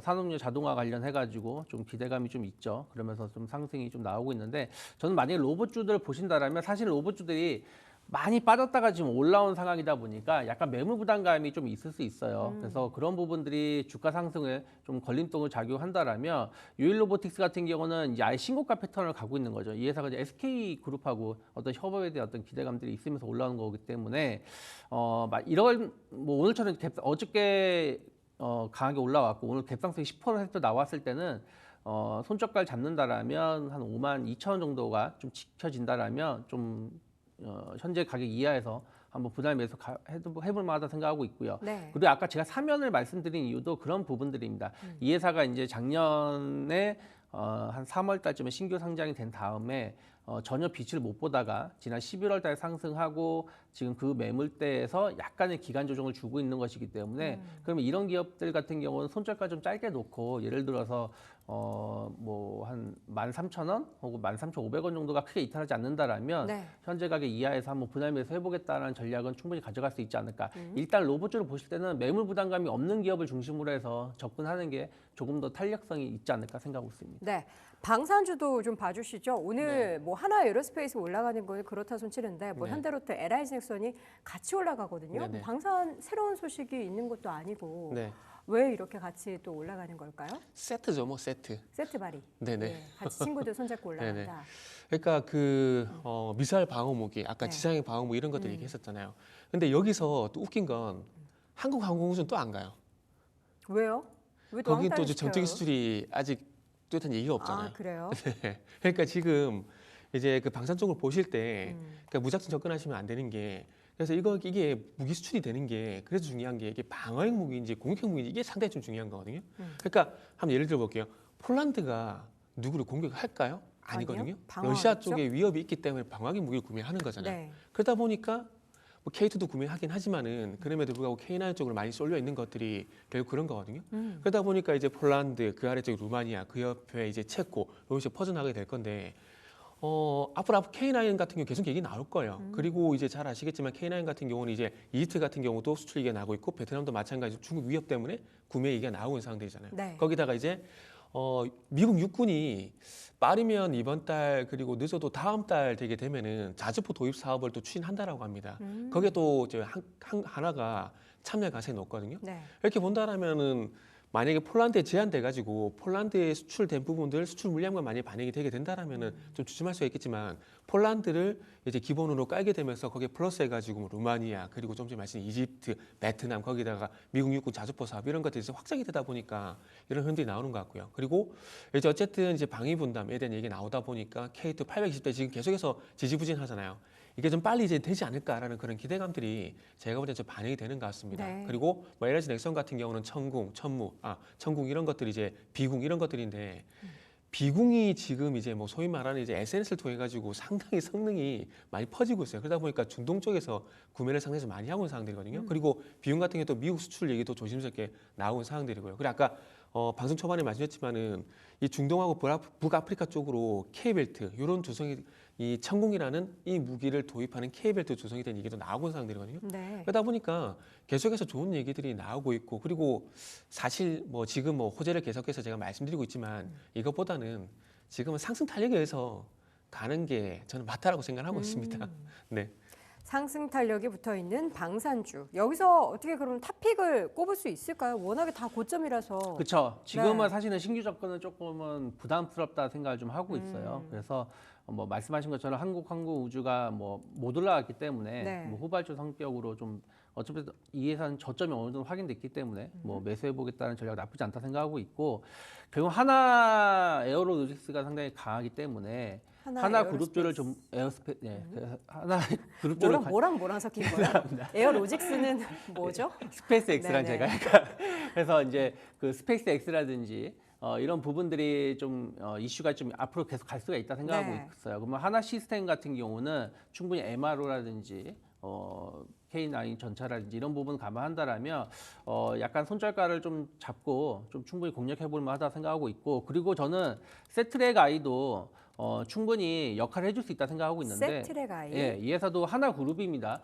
산업용 자동화 관련해가지고 좀 기대감이 좀 있죠. 그러면서 좀 상승이 좀 나오고 있는데 저는 만약에 로봇주들을 보신다라면 사실 로봇주들이 많이 빠졌다가 지금 올라온 상황이다 보니까 약간 매물 부담감이 좀 있을 수 있어요. 그래서 그런 부분들이 주가 상승에 좀 걸림돌을 작용한다라면 유일로보틱스 같은 경우는 이제 아예 신고가 패턴을 가고 있는 거죠. 이 회사가 이제 SK 그룹하고 어떤 협업에 대한 어떤 기대감들이 있으면서 올라오는 거기 때문에 이런 뭐 오늘처럼 어저께 강하게 올라왔고 오늘 갭상승이 10% 나왔을 때는 손절가를 잡는다라면 한 52,000원 정도가 좀 지켜진다라면 좀 현재 가격 이하에서 한번 분할 매수 해볼 만하다 생각하고 있고요. 네. 그리고 아까 제가 사면을 말씀드린 이유도 그런 부분들입니다. 이 회사가 이제 작년에 한 3월 달쯤에 신규 상장이 된 다음에 전혀 빛을 못 보다가 지난 11월 달에 상승하고 지금 그 매물대에서 약간의 기간 조정을 주고 있는 것이기 때문에 그러면 이런 기업들 같은 경우는 손절가 좀 짧게 놓고 예를 들어서 뭐 한 13,000원 혹은 13,500원 정도가 크게 이탈하지 않는다라면 네. 현재 현재 가격 이하에서 한번 분할 매수 해보겠다는 전략은 충분히 가져갈 수 있지 않을까. 일단 로봇주를 보실 때는 매물 부담감이 없는 기업을 중심으로 해서 접근하는 게 조금 더 탄력성이 있지 않을까 생각하고 있습니다. 네. 방산주도 좀 봐주시죠. 오늘 뭐 하나 에어로스페이스 올라가는 건 그렇다 손치는데 뭐 네. 현대로트, LI생선이 같이 올라가거든요. 네네. 방산 새로운 소식이 있는 것도 아니고 네. 왜 이렇게 같이 또 올라가는 걸까요? 세트죠, 뭐 세트. 세트 발이. 네네. 예, 같이 친구들 손잡고 올라간다. 그러니까 미사일 방어 무기, 아까 네. 지상의 방어 무기 이런 것들 얘기했었잖아요. 근데 여기서 또 웃긴 건 한국 항공우주는 또 안 가요. 왜요? 왜 또 거긴 또 왕따를 전투기 시켜요? 수출이 아직 뚜렷한 얘기가 없잖아요. 아, 그래요? 그러니까 지금 이제 그 방산 쪽을 보실 때 그러니까 무작정 접근하시면 안 되는 게 그래서 이게 무기 수출이 되는 게 그래서 중요한 게 이게 방어형 무기인지 공격형 무기인지 이게 상당히 좀 중요한 거거든요. 그러니까 한번 예를 들어 볼게요. 폴란드가 누구를 공격할까요? 아니거든요. 아니요? 러시아 방어하겠죠? 쪽에 위협이 있기 때문에 방어하기 무기를 구매하는 거잖아요. 네. 그러다 보니까 뭐 K2도 구매하긴 하지만은 그럼에도 불구하고 K9 쪽으로 많이 쏠려 있는 것들이 결국 그런 거거든요. 그러다 보니까 이제 폴란드, 그 아래쪽 루마니아, 그 옆에 이제 체코, 여기서 퍼져나가게 될 건데 앞으로 K9 같은 경우 계속 얘기 나올 거예요. 그리고 이제 잘 아시겠지만 K9 같은 경우는 이제 이집트 같은 경우도 수출 얘기가 나고 있고 베트남도 마찬가지로 중국 위협 때문에 구매 얘기가 나오고 있는 상황들이잖아요. 네. 거기다가 이제 미국 육군이 빠르면 이번 달 그리고 늦어도 다음 달 되게 되면은 자주포 도입 사업을 또 추진한다라고 합니다. 거기에 또 이제 하나가 참여 가능성이 높거든요. 네. 이렇게 본다라면은 만약에 폴란드에 제한돼 가지고 폴란드에 수출된 부분들 수출 물량만 많이 반영이 되게 된다라면은 좀 주춤할 수가 있겠지만 폴란드를 이제 기본으로 깔게 되면서 거기에 플러스 해가지고 뭐 루마니아 그리고 좀 전에 말씀드린 이집트, 베트남 거기다가 미국 육군 자주포 사업 이런 것들이 이제 확장이 되다 보니까 이런 흐름들이 나오는 것 같고요. 그리고 이제 어쨌든 이제 방위 분담에 대한 얘기 나오다 보니까 K2 820대 지금 계속해서 지지부진하잖아요. 이게 좀 빨리 이제 되지 않을까라는 그런 기대감들이 제가 볼 때 좀 반영이 되는 것 같습니다. 네. 그리고 뭐 LG 넥슨 같은 경우는 천궁, 천궁 이런 것들이 이제 비궁 이런 것들인데 비궁이 지금 이제 뭐 소위 말하는 이제 SNS를 통해 가지고 상당히 성능이 많이 퍼지고 있어요. 그러다 보니까 중동 쪽에서 구매를 상당히 좀 많이 하고 있는 상황들이거든요. 그리고 비궁 같은 경우도 미국 수출 얘기도 조심스럽게 나오는 상황들이고요. 그리고 아까 방송 초반에 말씀드렸지만은 이 중동하고 북아프리카 쪽으로 K벨트 이런 조성이 이 천궁이라는 이 무기를 도입하는 K벨트 조성이 된 얘기도 나오고 있는 상황들이거든요. 네. 그러다 보니까 계속해서 좋은 얘기들이 나오고 있고 그리고 사실 뭐 지금 뭐 호재를 계속해서 제가 말씀드리고 있지만 이것보다는 지금은 상승 탄력에 의해서 가는 게 저는 맞다라고 생각하고 있습니다. 네. 상승 탄력이 붙어 있는 방산주. 여기서 어떻게 그럼 탑픽을 꼽을 수 있을까요? 워낙에 다 고점이라서. 그렇죠. 지금은 네. 사실은 신규 접근은 조금은 부담스럽다 생각을 좀 하고 있어요. 그래서 뭐 말씀하신 것처럼 한국 항공우주가 뭐 못 올라갔기 때문에 네. 뭐 후발주 성격으로 좀 어차피 이 회사는 저점이 어느 정도 확인됐기 때문에 뭐 매수해보겠다는 전략 나쁘지 않다 생각하고 있고 결국 하나 에어로노틱스가 상당히 강하기 때문에 하나 그룹주를 좀 그래서 하나 그룹주를 뭐랑 섞인 거야? 에어로직스는 뭐죠? 스페이스 X란 네네. 제가 그래서 이제 그 스페이스 X라든지 이런 부분들이 좀 이슈가 좀 앞으로 계속 갈 수가 있다 생각하고 네. 있어요. 그러면 하나 시스템 같은 경우는 충분히 MRO라든지 K9 전차라든지 이런 부분 감안한다라면 약간 손절가를 좀 잡고 좀 충분히 공략해볼 만하다 생각하고 있고 그리고 저는 세트랙 아이도 충분히 역할을 해줄 수 있다 생각하고 있는데 세트랙 아이. 예, 이 회사도 하나 그룹입니다.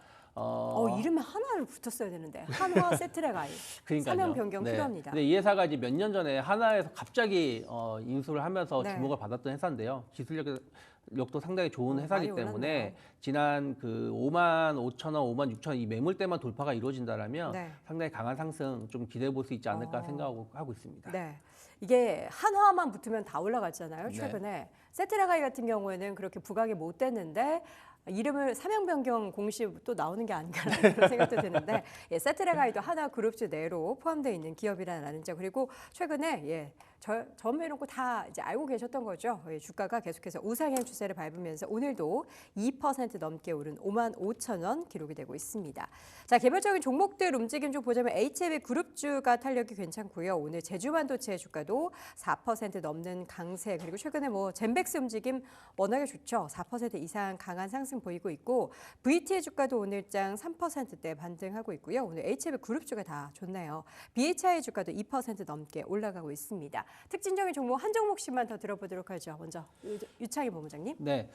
이름에 하나를 붙었어야 되는데 한화 세트랙 아이. 그러니까요. 사명 변경 네. 필요합니다. 근데 이 회사가 이제 몇 년 전에 하나에서 갑자기 인수를 하면서 네. 주목을 받았던 회사인데요. 기술력도 상당히 좋은 회사이기 많이 때문에 올랐네요. 지난 그 5만 5천 원, 5만 6천 원 이 매물대만 돌파가 이루어진다라면 네. 상당히 강한 상승 좀 기대해 볼 수 있지 않을까 생각하고 있습니다. 네. 이게 한화만 붙으면 다 올라갔잖아요. 네. 최근에 세트랙 아이 같은 경우에는 그렇게 부각이 못 됐는데 이름을 사명 변경 공시 또 나오는 게 아닌가라는 그런 생각도 드는데 예, 세트랙 아이도 하나 그룹주 내로 포함되어 있는 기업이라는 점 그리고 최근에 전매놓고 다 이제 알고 계셨던 거죠. 예, 주가가 계속해서 우상향 추세를 밟으면서 오늘도 2% 넘게 오른 5만 5천 원 기록이 되고 있습니다. 자, 개별적인 종목들 움직임 좀 보자면 HLB 그룹주가 탄력이 괜찮고요. 오늘 제주반도체 주가도 4% 넘는 강세 그리고 최근에 뭐 젠백스 움직임 워낙에 좋죠. 4% 이상 강한 상승 보이고 있고 VT의 주가도 오늘장 3%대 반등하고 있고요. 오늘 HLB 그룹주가 다 좋네요. BHI 주가도 2% 넘게 올라가고 있습니다. 특징적인 종목 한 종목씩만 더 들어보도록 하죠. 먼저 유창희 본부장님. 네,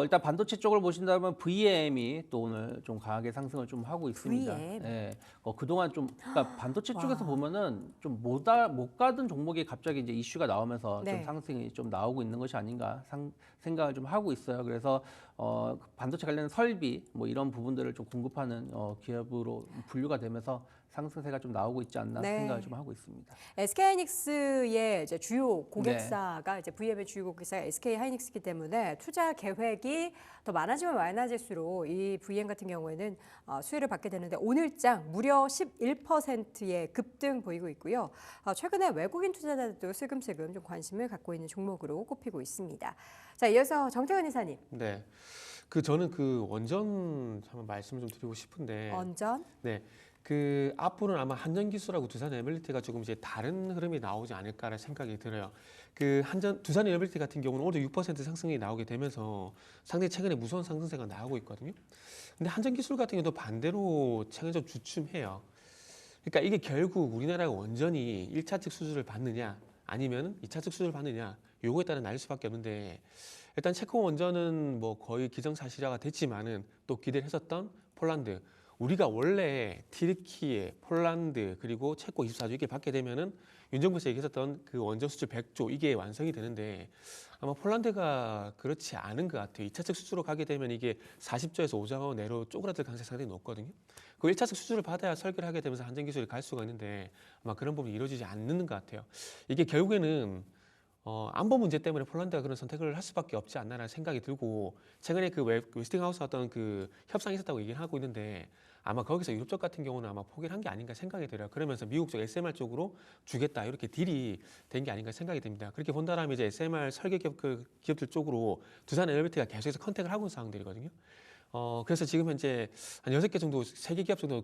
일단 반도체 쪽을 보신다면 VM이 또 오늘 좀 강하게 상승을 좀 하고 있습니다. VM. 네, 그동안 좀 그러니까 반도체 쪽에서 보면은 좀 못 가던 종목이 갑자기 이제 이슈가 나오면서 네. 좀 상승이 좀 나오고 있는 것이 아닌가 생각을 좀 하고 있어요. 그래서 반도체 관련 설비 뭐 이런 부분들을 좀 공급하는 기업으로 분류가 되면서 상승세가 좀 나오고 있지 않나 네. 생각을 좀 하고 있습니다. SK하이닉스의 이제 주요 고객사가 이제 VM의 주요 고객사가 SK하이닉스이기 때문에 투자 계획이 더 많아지면 많아질수록 이 VM 같은 경우에는 수혜를 받게 되는데 오늘장 무려 11%의 급등 보이고 있고요. 최근에 외국인 투자자들도 슬금슬금 좀 관심을 갖고 있는 종목으로 꼽히고 있습니다. 자, 이어서 정태근 이사님. 네. 저는 원전 한번 말씀을 좀 드리고 싶은데. 원전. 네. 앞으로는 아마 한전기술하고 두산에너빌리티가 조금 이제 다른 흐름이 나오지 않을까라는 생각이 들어요. 두산에너빌리티 같은 경우는 오늘도 6% 상승이 나오게 되면서 상당히 최근에 무서운 상승세가 나오고 있거든요. 근데 한전기술 같은 경우도 반대로 최근에 좀 주춤해요. 그러니까 이게 결국 우리나라가 원전이 1차 측 수주를 받느냐 아니면 2차 측 수주를 받느냐 요거에 따라 나뉠 수밖에 없는데 일단 체코 원전은 뭐 거의 기정사실화가 됐지만은 또 기대를 했었던 폴란드 우리가 원래 튀르키예, 폴란드 그리고 체코 24조 이게 받게 되면은 윤 정부에서 얘기했었던 그 원전 수출 100조 이게 완성이 되는데 아마 폴란드가 그렇지 않은 것 같아요. 2차측 수주로 가게 되면 이게 40조에서 5조 원 내로 쪼그라들 가능성이 상당히 높거든요. 그 1차측 수주를 받아야 설계를 하게 되면서 한전기술이 갈 수가 있는데 아마 그런 부분이 이루어지지 않는 것 같아요. 이게 결국에는 안보 문제 때문에 폴란드가 그런 선택을 할 수밖에 없지 않나라는 생각이 들고 최근에 웨스팅하우스 어떤 협상이 있었다고 얘기를 하고 있는데 아마 거기서 유럽 쪽 같은 경우는 아마 포기를 한 게 아닌가 생각이 들어요. 그러면서 미국 쪽 SMR 쪽으로 주겠다 이렇게 딜이 된 게 아닌가 생각이 듭니다. 그렇게 본다라면 이제 SMR 설계 기업들 쪽으로 두산 에너빌리티가 계속해서 컨택을 하고 있는 상황들이거든요. 그래서 지금 현재 한 6개 정도, 3개 기업 정도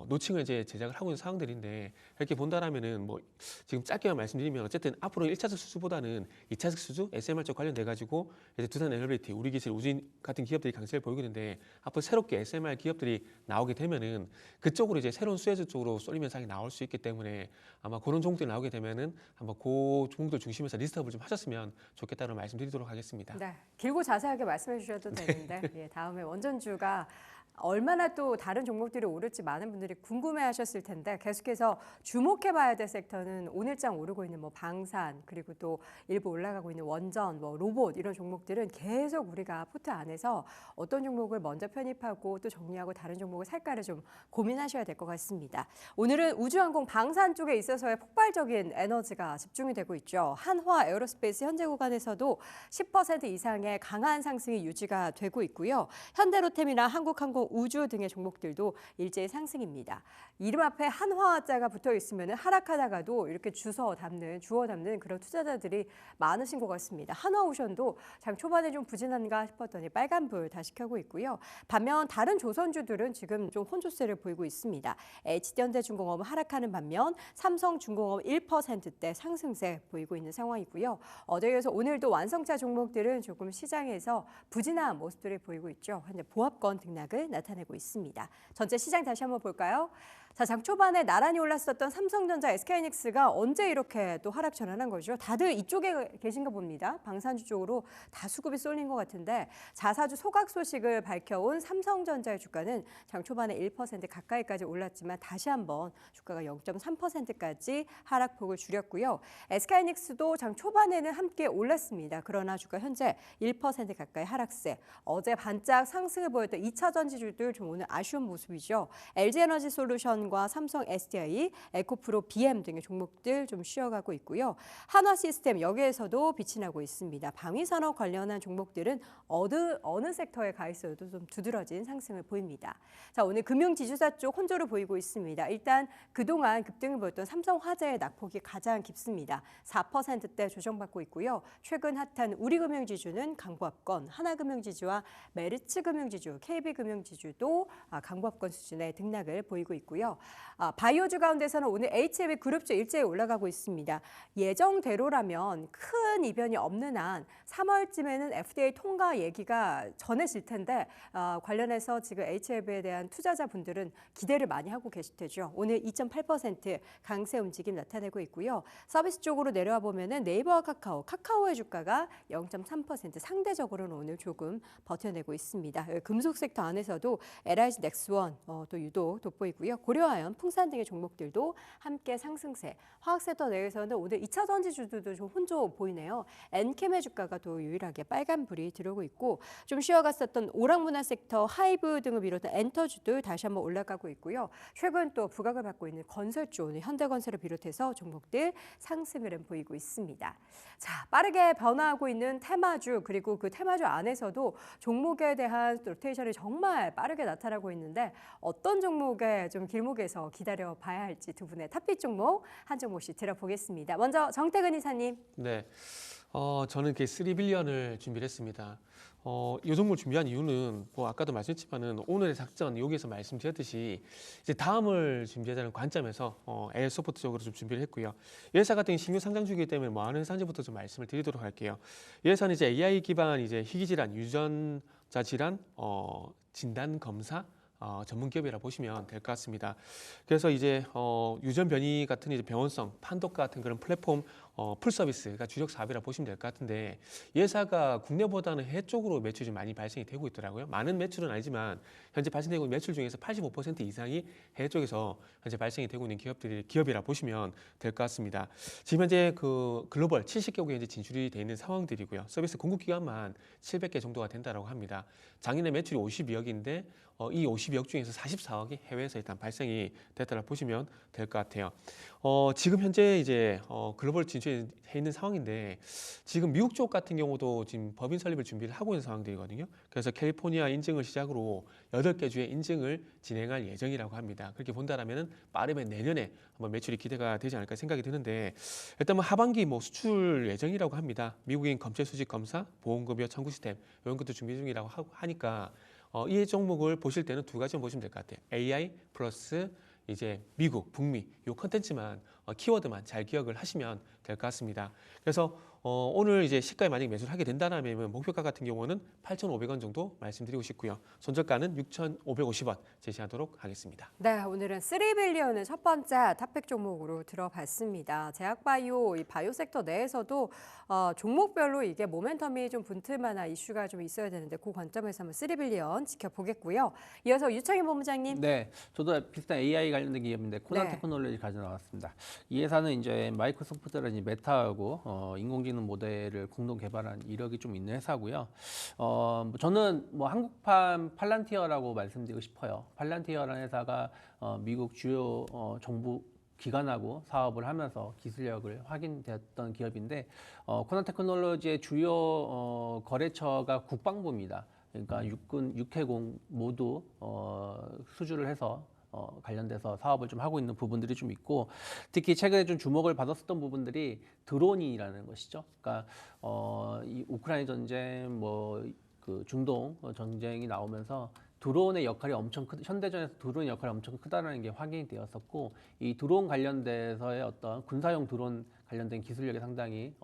노칭을 이제 제작을 하고 있는 상황들인데 이렇게 본다라면은 뭐 지금 짧게만 말씀드리면 어쨌든 앞으로 1차적 수주보다는 2차적 수주, SMR 쪽 관련돼 가지고 이제 두산 에너빌리티, 우리 기술, 우진 같은 기업들이 강세를 보이고 있는데 앞으로 새롭게 SMR 기업들이 나오게 되면은 그쪽으로 이제 새로운 수혜주 쪽으로 쏠림 현상이 나올 수 있기 때문에 아마 그런 종목들이 나오게 되면은 한번 그 종목들 중심에서 리스트업을 좀 하셨으면 좋겠다는 말씀드리도록 하겠습니다. 네, 길고 자세하게 말씀해 주셔도 되는데 예, 다음에 원전주가 얼마나 또 다른 종목들이 오를지 많은 분들이 궁금해하셨을 텐데 계속해서 주목해봐야 될 섹터는 오늘장 오르고 있는 뭐 방산 그리고 또 일부 올라가고 있는 원전, 뭐 로봇 이런 종목들은 계속 우리가 포트 안에서 어떤 종목을 먼저 편입하고 또 정리하고 다른 종목을 살까를 좀 고민하셔야 될 것 같습니다. 오늘은 우주항공 방산 쪽에 있어서의 폭발적인 에너지가 집중이 되고 있죠. 한화 에어로스페이스 현재 구간에서도 10% 이상의 강한 상승이 유지가 되고 있고요. 현대로템이나 한국항공 항공, 우주 등의 종목들도 일제히 상승입니다. 이름 앞에 한화자가 붙어 있으면 하락하다가도 이렇게 주워 담는 그런 투자자들이 많으신 것 같습니다. 한화오션도 장 초반에 좀 부진한가 싶었더니 빨간불 다시 켜고 있고요. 반면 다른 조선주들은 지금 좀 혼조세를 보이고 있습니다. HD현대중공업은 하락하는 반면 삼성중공업 1%대 상승세 보이고 있는 상황이고요. 어제에 이어서 오늘도 완성차 종목들은 조금 시장에서 부진한 모습들을 보이고 있죠. 현재 보합권 등락을 나타내고 있습니다. 전체 시장 다시 한번 볼까요? 자, 장 초반에 나란히 올랐었던 삼성전자, SK하이닉스가 언제 이렇게 또 하락 전환한 거죠? 다들 이쪽에 계신가 봅니다. 방산주 쪽으로 다 수급이 쏠린 것 같은데 자사주 소각 소식을 밝혀온 삼성전자의 주가는 장 초반에 1% 가까이까지 올랐지만 다시 한번 주가가 0.3%까지 하락폭을 줄였고요. SK하이닉스도 장 초반에는 함께 올랐습니다. 그러나 주가 현재 1% 가까이 하락세. 어제 반짝 상승을 보였던 2차 전지주들 좀 오늘 아쉬운 모습이죠. LG에너지솔루션 과 삼성 SDI, 에코프로, BM 등의 종목들 좀 쉬어가고 있고요. 한화시스템 여기에서도 빛이 나고 있습니다. 방위산업 관련한 종목들은 어느 섹터에 가 있어도 좀 두드러진 상승을 보입니다. 자, 오늘 금융지주사 쪽 혼조를 보이고 있습니다. 일단 그동안 급등을 보였던 삼성화재의 낙폭이 가장 깊습니다. 4%대 조정받고 있고요. 최근 핫한 우리금융지주는 강보합권, 하나금융지주와 메리츠금융지주, KB금융지주도 강보합권 수준의 등락을 보이고 있고요. 바이오주 가운데서는 오늘 HLB 그룹주 일제히 올라가고 있습니다. 예정대로라면 큰 이변이 없는 한 3월쯤에는 FDA 통과 얘기가 전해질 텐데 관련해서 지금 HLB에 대한 투자자분들은 기대를 많이 하고 계실 테죠. 오늘 2.8% 강세 움직임 나타내고 있고요. 서비스 쪽으로 내려와 보면은 네이버와 카카오의 주가가 0.3% 상대적으로는 오늘 조금 버텨내고 있습니다. 금속 섹터 안에서도 LIG 넥스원 또 유독 돋보이고요. 고려아연, 풍산 등의 종목들도 함께 상승세. 화학 섹터 내에서는 오늘 2차 전지주들도 좀 혼조 보이네요. 엔캠의 주가가 또 유일하게 빨간불이 들어오고 있고 좀 쉬어갔었던 오락문화 섹터, 하이브 등을 비롯한 엔터주들 다시 한번 올라가고 있고요. 최근 또 부각을 받고 있는 건설주, 오늘 현대건설을 비롯해서 종목들 상승 흐름 보이고 있습니다. 자, 빠르게 변화하고 있는 테마주 그리고 그 테마주 안에서도 종목에 대한 로테이션이 정말 빠르게 나타나고 있는데 어떤 종목에 좀 길목에서 기다려 봐야 할지 두 분의 탑픽 종목 한 종목씩 들어보겠습니다. 먼저 정태근 이사님. 네, 저는 이렇게 3빌리언을 준비를 했습니다. 이 종목을 준비한 이유는 뭐 아까도 말씀했지만은 오늘의 작전 여기에서 말씀드렸듯이 이제 다음을 준비하자는 관점에서 AI 소프트 쪽으로 좀 준비를 했고요. 이 회사 같은 신규 상장 주기이기 때문에 뭐 하는 회사인지부터 좀 말씀을 드리도록 할게요. 이 회사는 이제 AI 기반 이제 희귀질환, 유전자 질환 진단 검사 전문 기업이라 보시면 될 것 같습니다. 그래서 이제 유전 변이 같은 이제 병원성 판독 같은 그런 플랫폼 풀 서비스가 주력 사업이라 보시면 될 것 같은데 이 회사가 국내보다는 해외 쪽으로 매출이 좀 많이 발생이 되고 있더라고요. 많은 매출은 아니지만 현재 발생되고 있는 매출 중에서 85% 이상이 해외 쪽에서 현재 발생이 되고 있는 기업이라 보시면 될 것 같습니다. 지금 현재 그 글로벌 70개국에 현재 진출이 돼 있는 상황들이고요. 서비스 공급 기간만 700개 정도가 된다라고 합니다. 작년에 매출이 52억인데 이 52억 중에서 44억이 해외에서 일단 발생이 됐다고 보시면 될 것 같아요. 지금 현재 이제 글로벌 진출해 있는 상황인데 지금 미국 쪽 같은 경우도 지금 법인 설립을 준비를 하고 있는 상황들이거든요. 그래서 캘리포니아 인증을 시작으로 8개 주의 인증을 진행할 예정이라고 합니다. 그렇게 본다라면은 빠르면 내년에 한번 매출이 기대가 되지 않을까 생각이 드는데 일단 뭐 하반기 뭐 수출 예정이라고 합니다. 미국인 검체 수집 검사, 보험급여 청구 시스템 이런 것도 준비 중이라고 하니까 이 종목을 보실 때는 두 가지만 보시면 될 것 같아요. AI 플러스 이제 미국, 북미 이 컨텐츠만 키워드만 잘 기억을 하시면 될 것 같습니다. 그래서 오늘 이제 시가에 만약에 매수를 하게 된다면 목표가 같은 경우는 8,500원 정도 말씀드리고 싶고요. 손절가는 6,550원 제시하도록 하겠습니다. 네, 오늘은 3빌리언을 첫 번째 탑픽 종목으로 들어봤습니다. 제약바이오, 이 바이오 섹터 내에서도 종목별로 이게 모멘텀이 좀 붙을 만한 이슈가 좀 있어야 되는데 그 관점에서 한번 3빌리언 지켜보겠고요. 이어서 유창희 본부장님. 네, 저도 비슷한 AI 관련된 기업인데 코난 테크놀로지 가져 나왔습니다. 이 회사는 이제 마이크로소프트라든지 메타하고 인공지능 모델을 공동 개발한 이력이 좀 있는 회사고요. 저는 뭐 한국판 팔란티어라고 말씀드리고 싶어요. 팔란티어라는 회사가 미국 주요 정부 기관하고 사업을 하면서 기술력을 확인되었던 기업인데 코난 테크놀로지의 주요 거래처가 국방부입니다. 그러니까 육군, 육해공 모두 수주를 해서 관련돼서 사업을 좀 하고 있는 부분들이 좀 있고, 특히 최근에 좀 주목을 받았었던 부분들이 드론이라는 것이죠. 그러니까 이 우크라이나 전쟁, 뭐 그 중동 전쟁이 나오면서 드론의 역할이 엄청 현대전에서 드론의 역할이 엄청 크다는 게 확인이 되었었고, 이 드론 관련돼서의 어떤 군사용 드론 관련된 기술력이 상당히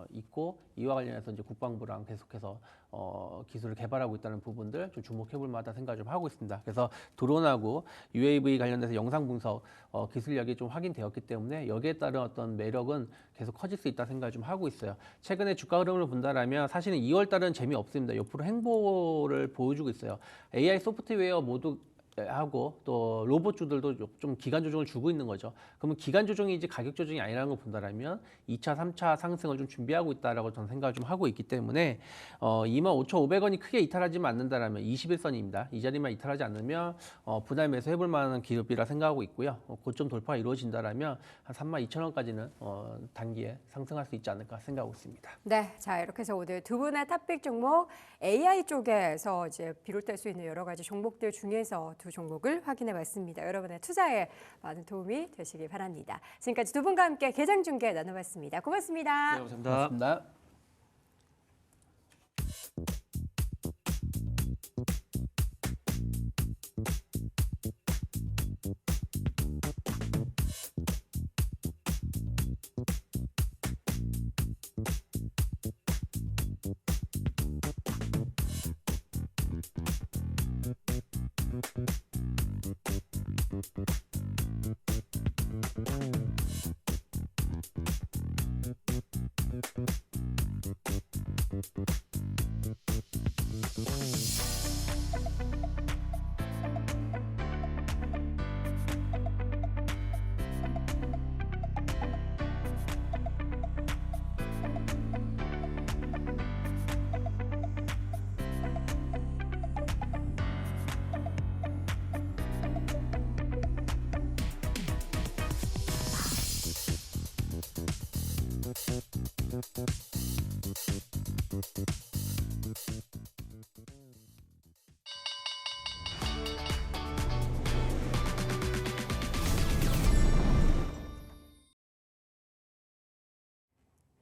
있고, 이와 관련해서 이제 국방부랑 계속해서 기술을 개발하고 있다는 부분들 좀 주목해볼 만하다 생각을 좀 하고 있습니다. 그래서 드론하고 UAV 관련돼서 영상 분석 기술력이 좀 확인되었기 때문에 여기에 따른 어떤 매력은 계속 커질 수 있다 생각을 좀 하고 있어요. 최근에 주가 흐름을 본다라면 사실은 2월 달은 재미없습니다. 옆으로 행보를 보여주고 있어요. AI 소프트웨어 모두 하고 또 로봇주들도 좀 기간 조정을 주고 있는 거죠. 그러면 기간 조정이지 가격 조정이 아니라는 걸 본다라면 2차, 3차 상승을 좀 준비하고 있다라고 저는 생각을 좀 하고 있기 때문에 25,500원이 크게 이탈하지만 않는다라면 21선입니다. 이 자리만 이탈하지 않으면 분할 매수해볼 만한 기업이라 생각하고 있고요. 고점 돌파가 이루어진다라면 한 32,000원까지는 단기에 상승할 수 있지 않을까 생각하고 있습니다. 네, 자 이렇게 해서 오늘 두 분의 탑픽 종목 AI 쪽에서 이제 비롯될 수 있는 여러 가지 종목들 중에서 두 종목을 확인해봤습니다. 여러분의 투자에 많은 도움이 되시길 바랍니다. 지금까지 두 분과 함께 개장 중계 나눠봤습니다. 고맙습니다. 네, 감사합니다. 고맙습니다.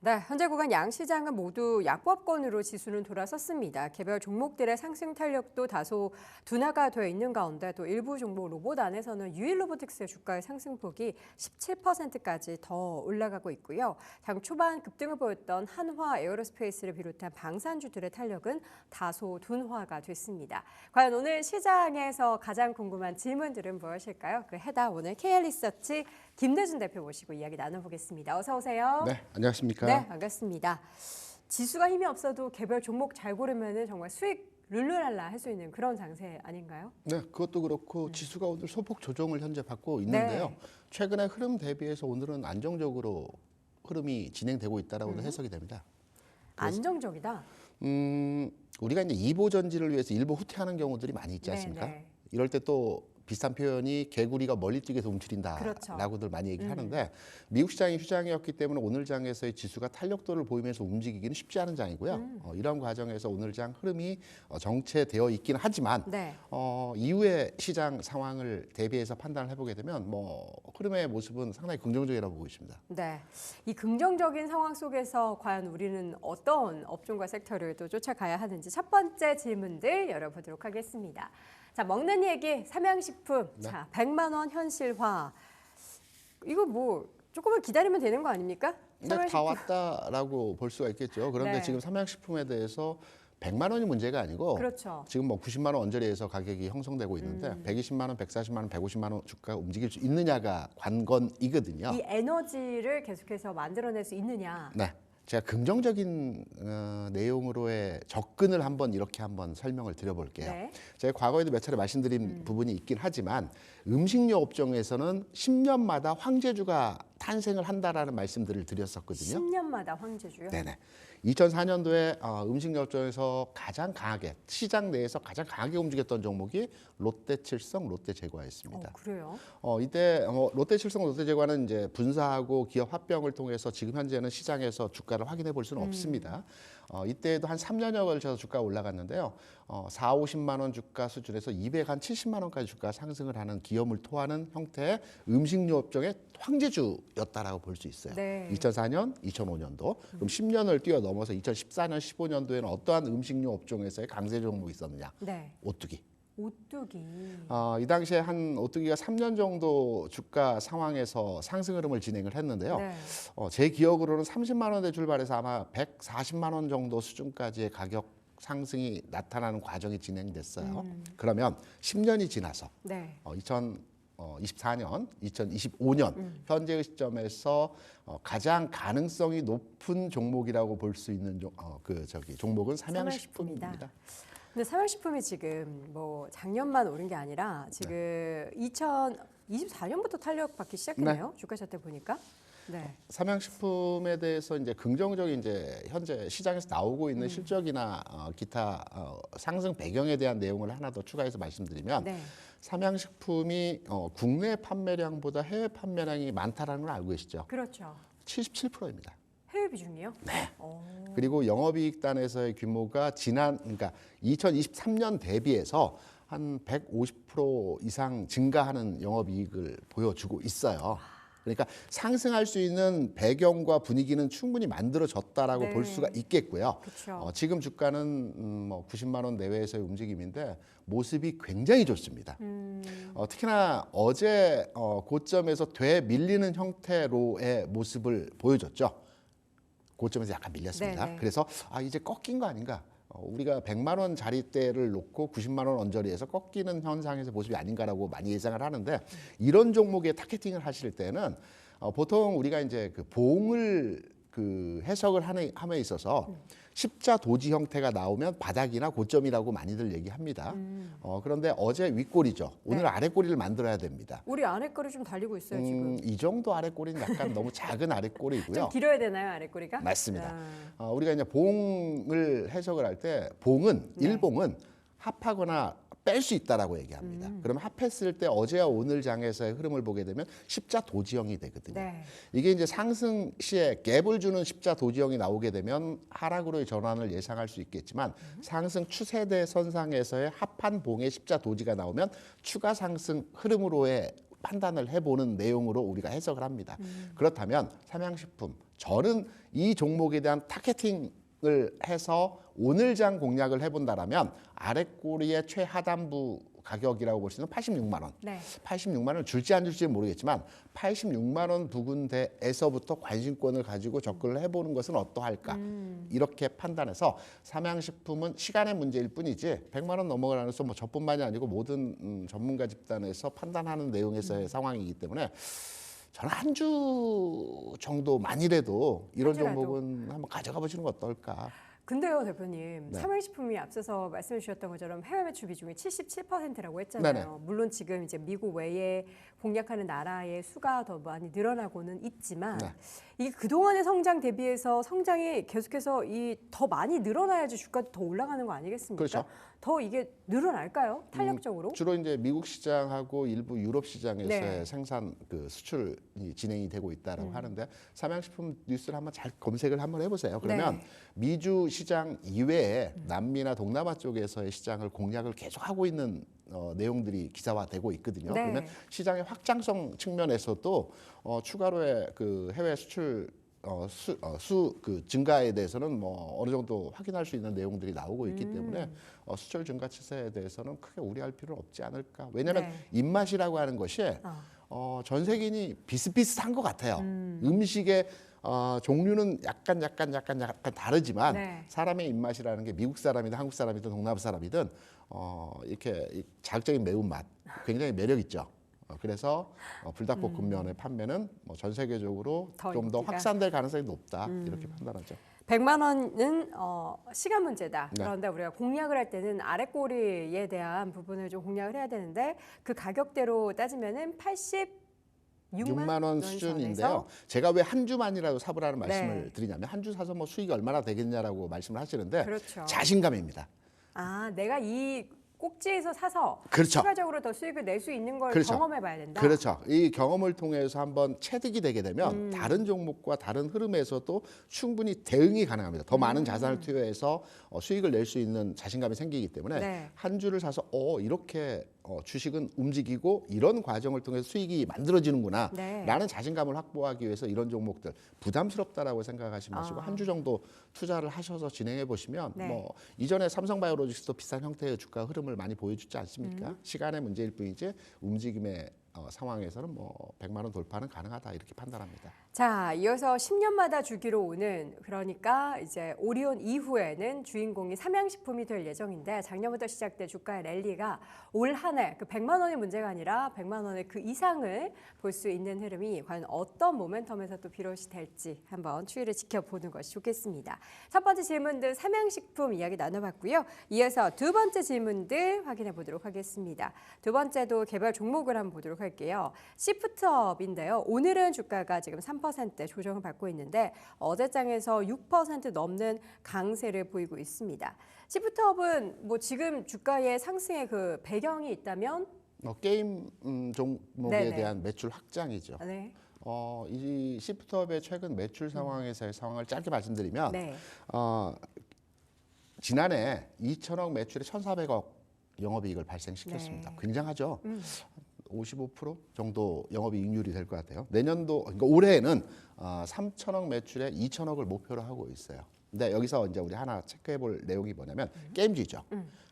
네, 현재 구간 양시장은 모두 약보합권으로 지수는 돌아섰습니다. 개별 종목들의 상승 탄력도 다소 둔화가 되어 있는 가운데 또 일부 종목 로봇 안에서는 유일로보틱스의 주가의 상승폭이 17%까지 더 올라가고 있고요. 장 초반 급등을 보였던 한화 에어로스페이스를 비롯한 방산주들의 탄력은 다소 둔화가 됐습니다. 과연 오늘 시장에서 가장 궁금한 질문들은 무엇일까요? 그 해다 오늘 KL리서치 김대준 대표 모시고 이야기 나눠보겠습니다. 어서 오세요. 네, 안녕하십니까? 네, 반갑습니다. 지수가 힘이 없어도 개별 종목 잘 고르면 정말 수익 룰루랄라 할 수 있는 그런 장세 아닌가요? 네, 그것도 그렇고 지수가 오늘 소폭 조정을 현재 받고 있는데요. 네. 최근의 흐름 대비해서 오늘은 안정적으로 흐름이 진행되고 있다라고 해석이 됩니다. 안정적이다. 우리가 이제 2보 전지를 위해서 1보 후퇴하는 경우들이 많이 있지 않습니까? 네. 이럴 때 또 비슷한 표현이 개구리가 멀리 뛰게서 그렇죠. 움츠린다라고들 많이 얘기를 하는데 미국 시장이 휴장이었기 때문에 오늘 장에서의 지수가 탄력도를 보이면서 움직이기는 쉽지 않은 장이고요. 이런 과정에서 오늘 장 흐름이 정체되어 있긴 하지만 네. 이후의 시장 상황을 대비해서 판단을 해보게 되면 뭐 흐름의 모습은 상당히 긍정적이라고 보고 있습니다. 네. 이 긍정적인 상황 속에서 과연 우리는 어떤 업종과 섹터를 또 쫓아가야 하는지 첫 번째 질문들 열어보도록 하겠습니다. 자, 먹는 얘기, 삼양식품. 네. 자, 100만 원 현실화. 이거 뭐 조금만 기다리면 되는 거 아닙니까? 근데 다 왔다라고 볼 수가 있겠죠. 그런데 네. 지금 삼양식품에 대해서 100만 원이 문제가 아니고 그렇죠. 지금 뭐 90만 원 언저리에서 가격이 형성되고 있는데 120만 원, 140만 원, 150만 원 주가가 움직일 수 있느냐가 관건이거든요. 이 에너지를 계속해서 만들어낼 수 있느냐. 네. 제가 긍정적인 내용으로의 접근을 이렇게 한번 설명을 드려볼게요. 네. 제가 과거에도 몇 차례 말씀드린 부분이 있긴 하지만 음식료 업종에서는 10년마다 황제주가 탄생을 한다라는 말씀들을 드렸었거든요. 10년마다 황제주요? 네네. 2004년도에 음식료업종에서 가장 강하게 시장 내에서 가장 강하게 움직였던 종목이 롯데칠성, 롯데제과였습니다. 그래요? 이때 롯데칠성, 롯데제과는 이제 분사하고 기업 합병을 통해서 지금 현재는 시장에서 주가를 확인해 볼 수는 없습니다. 이때에도 한 3년여 걸쳐서 주가가 올라갔는데요. 4, 50만 원 주가 수준에서 270만 원까지 주가 상승을 하는 기업을 토하는 형태의 음식료 업종의 황제주였다라고 볼 수 있어요. 네. 2004년, 2005년도. 그럼 10년을 뛰어넘어서 2014년, 15년도에는 어떠한 음식료 업종에서의 강세 종목이 있었느냐? 네. 오뚜기. 오뚜기. 이 당시에 한 오뚜기가 3년 정도 주가 상황에서 상승 흐름을 진행을 했는데요. 네. 제 기억으로는 30만 원대 출발해서 아마 140만 원 정도 수준까지의 가격 상승이 나타나는 과정이 진행됐어요. 그러면 10년이 지나서 네. 2024년, 2025년 현재의 시점에서 가장 가능성이 높은 종목이라고 볼 수 있는 종목은 삼양식품입니다. 근데 삼양식품이 지금 뭐 작년만 오른 게 아니라 지금 2024년부터 탄력받기 시작했네요. 주가 차트 보니까. 네. 삼양식품에 대해서 이제 긍정적인 이제 현재 시장에서 나오고 있는 실적이나 기타 상승 배경에 대한 내용을 하나 더 추가해서 말씀드리면 네. 삼양식품이 국내 판매량보다 해외 판매량이 많다라는 걸 알고 계시죠? 그렇죠. 77%입니다. 해외 비중이요? 네. 그리고 영업이익단에서의 규모가 그러니까 2023년 대비해서 한 150% 이상 증가하는 영업이익을 보여주고 있어요. 그러니까 상승할 수 있는 배경과 분위기는 충분히 만들어졌다라고 네. 볼 수가 있겠고요. 그렇죠. 지금 주가는 90만 원 내외에서의 움직임인데 모습이 굉장히 좋습니다. 특히나 어제 고점에서 되밀리는 형태로의 모습을 보여줬죠. 고점에서 약간 밀렸습니다. 네네. 그래서 이제 꺾인 거 아닌가? 우리가 100만 원 자리대를 놓고 90만 원 언저리에서 꺾이는 현상에서 모습이 아닌가라고 많이 예상을 하는데 이런 종목에 타겟팅을 하실 때는 보통 우리가 이제 그 봉을 해석을 함에 있어서 십자 도지 형태가 나오면 바닥이나 고점이라고 많이들 얘기합니다. 그런데 어제 윗꼬리죠. 오늘 네. 아랫꼬리를 만들어야 됩니다. 우리 아랫거리 좀 달리고 있어요, 지금. 이 정도 아랫꼬리는 약간 너무 작은 아랫꼬리고요. 좀 길어야 되나요, 아랫거리가? 맞습니다. 아. 우리가 이제 봉을 해석을 할 때 봉은 네. 일봉은 합하거나 뺄 수 있다라고 얘기합니다. 그러면 합했을 때 어제와 오늘 장에서의 흐름을 보게 되면 십자 도지형이 되거든요. 네. 이게 이제 상승 시에 갭을 주는 십자 도지형이 나오게 되면 하락으로의 전환을 예상할 수 있겠지만 상승 추세대 선상에서의 합한 봉의 십자 도지가 나오면 추가 상승 흐름으로의 판단을 해보는 내용으로 우리가 해석을 합니다. 그렇다면 삼양식품, 저는 이 종목에 대한 타겟팅을 해서 오늘 장 공략을 해본다라면 아랫꼬리의 최하단부 가격이라고 볼 수 있는 86만 원. 네. 86만 원을 줄지 안 줄지는 모르겠지만 86만 원 부근대에서부터 관심권을 가지고 접근을 해보는 것은 어떠할까? 이렇게 판단해서 삼양식품은 시간의 문제일 뿐이지 100만 원 넘어가면서 뭐 저뿐만이 아니고 모든 전문가 집단에서 판단하는 내용에서의 상황이기 때문에 저는 한 주 정도만이라도 이런 한 주라도. 종목은 한번 가져가 보시는 건 어떨까? 근데요, 대표님. 네. 삼양식품이 앞서서 말씀해 주셨던 것처럼 해외 매출 비중이 77%라고 했잖아요. 네네. 물론 지금 이제 미국 외에 공략하는 나라의 수가 더 많이 늘어나고는 있지만 네. 이게 그동안의 성장 대비해서 성장이 계속해서 더 많이 늘어나야지 주가도 더 올라가는 거 아니겠습니까? 그렇죠. 더 이게 늘어날까요? 탄력적으로? 주로 이제 미국 시장하고 일부 유럽 시장에서의 네. 생산 수출이 진행이 되고 있다라고 하는데 삼양식품 뉴스를 한번 잘 검색을 한번 해보세요. 그러면 네. 미주 시장 이외에 남미나 동남아 쪽에서의 시장을 공략을 계속하고 있는 내용들이 기사화되고 있거든요. 네. 그러면 시장의 확장성 측면에서도 추가로의 그 해외 수출 증가에 대해서는 뭐 어느 정도 확인할 수 있는 내용들이 나오고 있기 때문에 수출 증가 추세에 대해서는 크게 우려할 필요는 없지 않을까. 왜냐하면 네. 입맛이라고 하는 것이 전 세계인이 비슷비슷한 것 같아요. 음식의 종류는 약간 다르지만 네. 사람의 입맛이라는 게 미국 사람이든 한국 사람이든 동남아 사람이든 이렇게 자극적인 매운맛 굉장히 매력 있죠. 그래서 불닭볶음면의 판매는 전 세계적으로 더 좀 더 인기가. 확산될 가능성이 높다 이렇게 판단하죠. 100만 원은 시간 문제다. 네. 그런데 우리가 공략을 할 때는 아랫꼬리에 대한 부분을 좀 공략을 해야 되는데 그 가격대로 따지면은 6만 원 수준인데요. 제가 왜 한 주만이라도 사보라는 말씀을 드리냐면 한 주 사서 뭐 수익이 얼마나 되겠냐라고 말씀을 하시는데 그렇죠. 자신감입니다. 아, 내가 이 꼭지에서 사서 그렇죠. 추가적으로 더 수익을 낼 수 있는 걸 그렇죠. 경험해봐야 된다. 그렇죠. 이 경험을 통해서 한번 체득이 되게 되면 다른 종목과 다른 흐름에서도 충분히 대응이 가능합니다. 더 많은 자산을 투여해서 수익을 낼 수 있는 자신감이 생기기 때문에 네. 한 주를 사서 이렇게 주식은 움직이고 이런 과정을 통해서 수익이 만들어지는구나 네. 라는 자신감을 확보하기 위해서 이런 종목들 부담스럽다라고 생각하지 마시고 한 주 정도 투자를 하셔서 진행해 보시면 네. 뭐 이전에 삼성바이오로직스도 비슷한 형태의 주가 흐름을 많이 보여주지 않습니까? 시간의 문제일 뿐이지 움직임의 상황에서는 뭐 100만 원 돌파는 가능하다 이렇게 판단합니다. 자, 이어서 10년마다 주기로 오는 그러니까 이제 오리온 이후에는 주인공이 삼양식품이 될 예정인데 작년부터 시작된 주가의 랠리가 올 한 해 그 100만 원의 문제가 아니라 100만 원의 그 이상을 볼 수 있는 흐름이 과연 어떤 모멘텀에서 또 비롯이 될지 한번 추이를 지켜보는 것이 좋겠습니다. 첫 번째 질문들 삼양식품 이야기 나눠봤고요. 이어서 두 번째 질문들 확인해 보도록 하겠습니다. 두 번째도 개별 종목을 한번 보도록 할게요. 시프트업인데요. 오늘은 주가가 지금 3% 조정을 받고 있는데 어제장에서 6% 넘는 강세를 보이고 있습니다. 시프트업은 뭐 지금 주가의 상승의 그 배경이 있다면 게임 종목에 네네. 대한 매출 확장이죠. 네. 이 시프트업의 최근 매출 상황에서의 상황을 짧게 말씀드리면 네. 지난해 2천억 매출에 1,400억 영업이익을 발생시켰습니다. 네. 굉장하죠. 55% 정도 영업이익률이 될 것 같아요. 내년도 그러니까 올해는 3천억 매출에 2천억을 목표로 하고 있어요. 근데 여기서 이제 우리 하나 체크해볼 내용이 뭐냐면 게임주죠.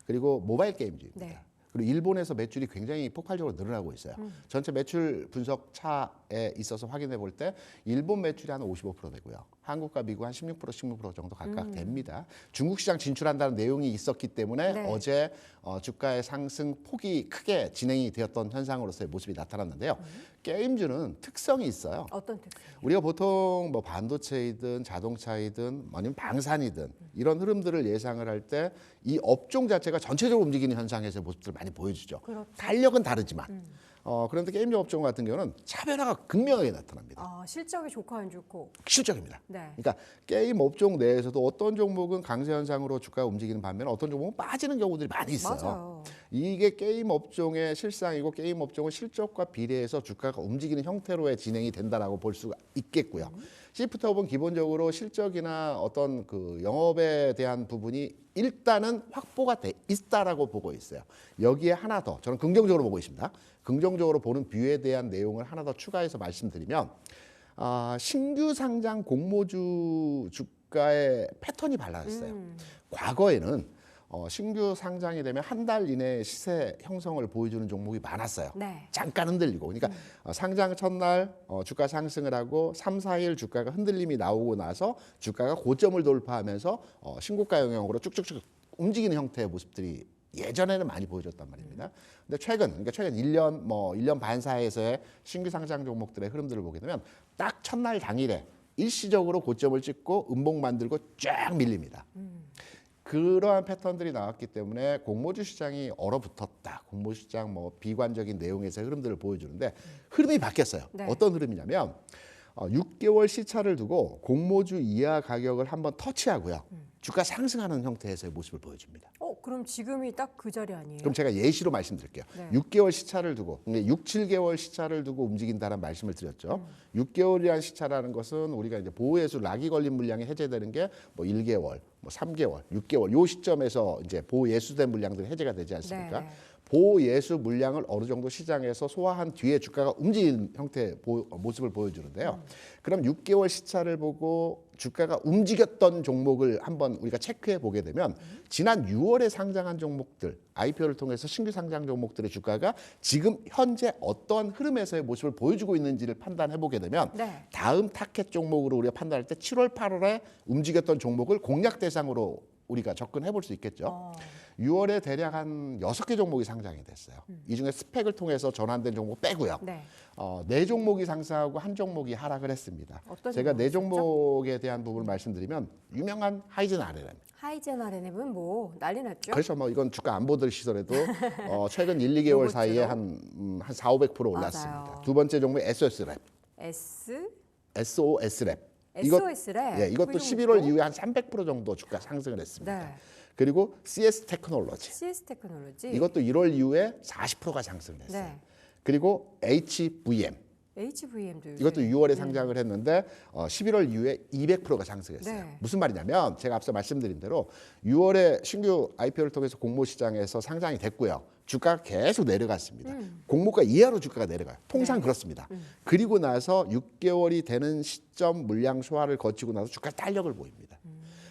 그리고 모바일 게임주입니다. 네. 그리고 일본에서 매출이 굉장히 폭발적으로 늘어나고 있어요. 전체 매출 분석 차에 있어서 확인해 볼 때 일본 매출이 한 55% 되고요. 한국과 미국 한 16% 정도 각각 됩니다. 중국 시장 진출한다는 내용이 있었기 때문에 네. 어제 주가의 상승 폭이 크게 진행이 되었던 현상으로서의 모습이 나타났는데요. 게임주는 특성이 있어요. 어떤 특징? 우리가 보통 뭐 반도체이든 자동차이든 아니면 방산이든 이런 흐름들을 예상을 할 때 이 업종 자체가 전체적으로 움직이는 현상에서의 모습들을 많이 보여주죠. 그렇죠. 탄력은 다르지만 그런데 게임주 업종 같은 경우는 차별화가 극명하게 나타납니다. 실적이 좋고 안 좋고. 실적입니다. 네. 그러니까 게임 업종 내에서도 어떤 종목은 강세 현상으로 주가가 움직이는 반면 어떤 종목은 빠지는 경우들이 많이 있어요. 맞아요. 이게 게임 업종의 실상이고 게임 업종은 실적과 비례해서 주가가 움직이는 형태로의 진행이 된다라고 볼 수가 있겠고요. 시프트업은 기본적으로 실적이나 어떤 그 영업에 대한 부분이 일단은 확보가 돼 있다라고 보고 있어요. 여기에 하나 더 저는 긍정적으로 보고 있습니다. 긍정적으로 보는 뷰에 대한 내용을 하나 더 추가해서 말씀드리면 신규 상장 공모주 주가의 패턴이 달라졌어요. 과거에는 신규 상장이 되면 한 달 이내에 시세 형성을 보여주는 종목이 많았어요. 네. 잠깐 흔들리고. 그러니까 상장 첫날 주가 상승을 하고 3, 4일 주가가 흔들림이 나오고 나서 주가가 고점을 돌파하면서 신고가 영역으로 쭉쭉쭉 움직이는 형태의 모습들이 예전에는 많이 보여줬단 말입니다. 근데 그러니까 최근 1년 반 사이에서의 신규 상장 종목들의 흐름들을 보게 되면 딱 첫날 당일에 일시적으로 고점을 찍고 음봉 만들고 쫙 밀립니다. 그러한 패턴들이 나왔기 때문에 공모주 시장이 얼어붙었다. 공모주 시장 비관적인 내용에서의 흐름들을 보여주는데 흐름이 바뀌었어요. 네. 어떤 흐름이냐면 6개월 시차를 두고 공모주 이하 가격을 한번 터치하고요. 주가 상승하는 형태에서의 모습을 보여줍니다. 그럼 지금이 딱 그 자리 아니에요? 그럼 제가 예시로 말씀드릴게요. 네. 6개월 시차를 두고, 6, 7개월 시차를 두고 움직인다는 말씀을 드렸죠. 6개월이라는 시차라는 것은 우리가 이제 보호예수 락이 걸린 물량이 해제되는 게 1개월, 3개월, 6개월 요 시점에서 이제 보호예수된 물량들이 해제가 되지 않습니까? 네. 보호예수 물량을 어느 정도 시장에서 소화한 뒤에 주가가 움직이는 형태의 모습을 보여주는데요. 그럼 6개월 시차를 보고 주가가 움직였던 종목을 한번 우리가 체크해 보게 되면 지난 6월에 상장한 종목들, IPO를 통해서 신규 상장 종목들의 주가가 지금 현재 어떠한 흐름에서의 모습을 보여주고 있는지를 판단해 보게 되면 다음 타켓 종목으로 우리가 판단할 때 7월, 8월에 움직였던 종목을 공략 대상으로 우리가 접근해 볼 수 있겠죠. 6월에 대략 한 6개 종목이 상장이 됐어요. 이 중에 스펙을 통해서 전환된 종목 빼고요. 네. 4종목이 상승하고 1종목이 하락을 했습니다. 어떤 제가 종목이 4종목에 대한 부분을 말씀드리면 유명한 하이젠 RNM. 하이젠 RNM은 뭐 난리 났죠? 그렇죠. 뭐 이건 주가 안 보시더라도 최근 1, 2개월 사이에 한 4, 500% 올랐습니다. 맞아요. 두 번째 종목이 SOS랩. SOS랩. SOS래. 예, 이것도 11월 이후에 한 300% 정도 주가 상승을 했습니다. 네. 그리고 CS 테크놀로지. CS 테크놀로지. 이것도 1월 이후에 40%가 상승을 했어요. 네. 그리고 HVM. HVM도 이것도 6월에 상장을 했는데 11월 이후에 200%가 상승했어요. 네. 무슨 말이냐면 제가 앞서 말씀드린 대로 6월에 신규 IPO를 통해서 공모 시장에서 상장이 됐고요. 주가가 계속 내려갔습니다. 공모가 이하로 주가가 내려가요. 통상 그렇습니다. 그리고 나서 6개월이 되는 시점 물량 소화를 거치고 나서 주가 탄력을 보입니다.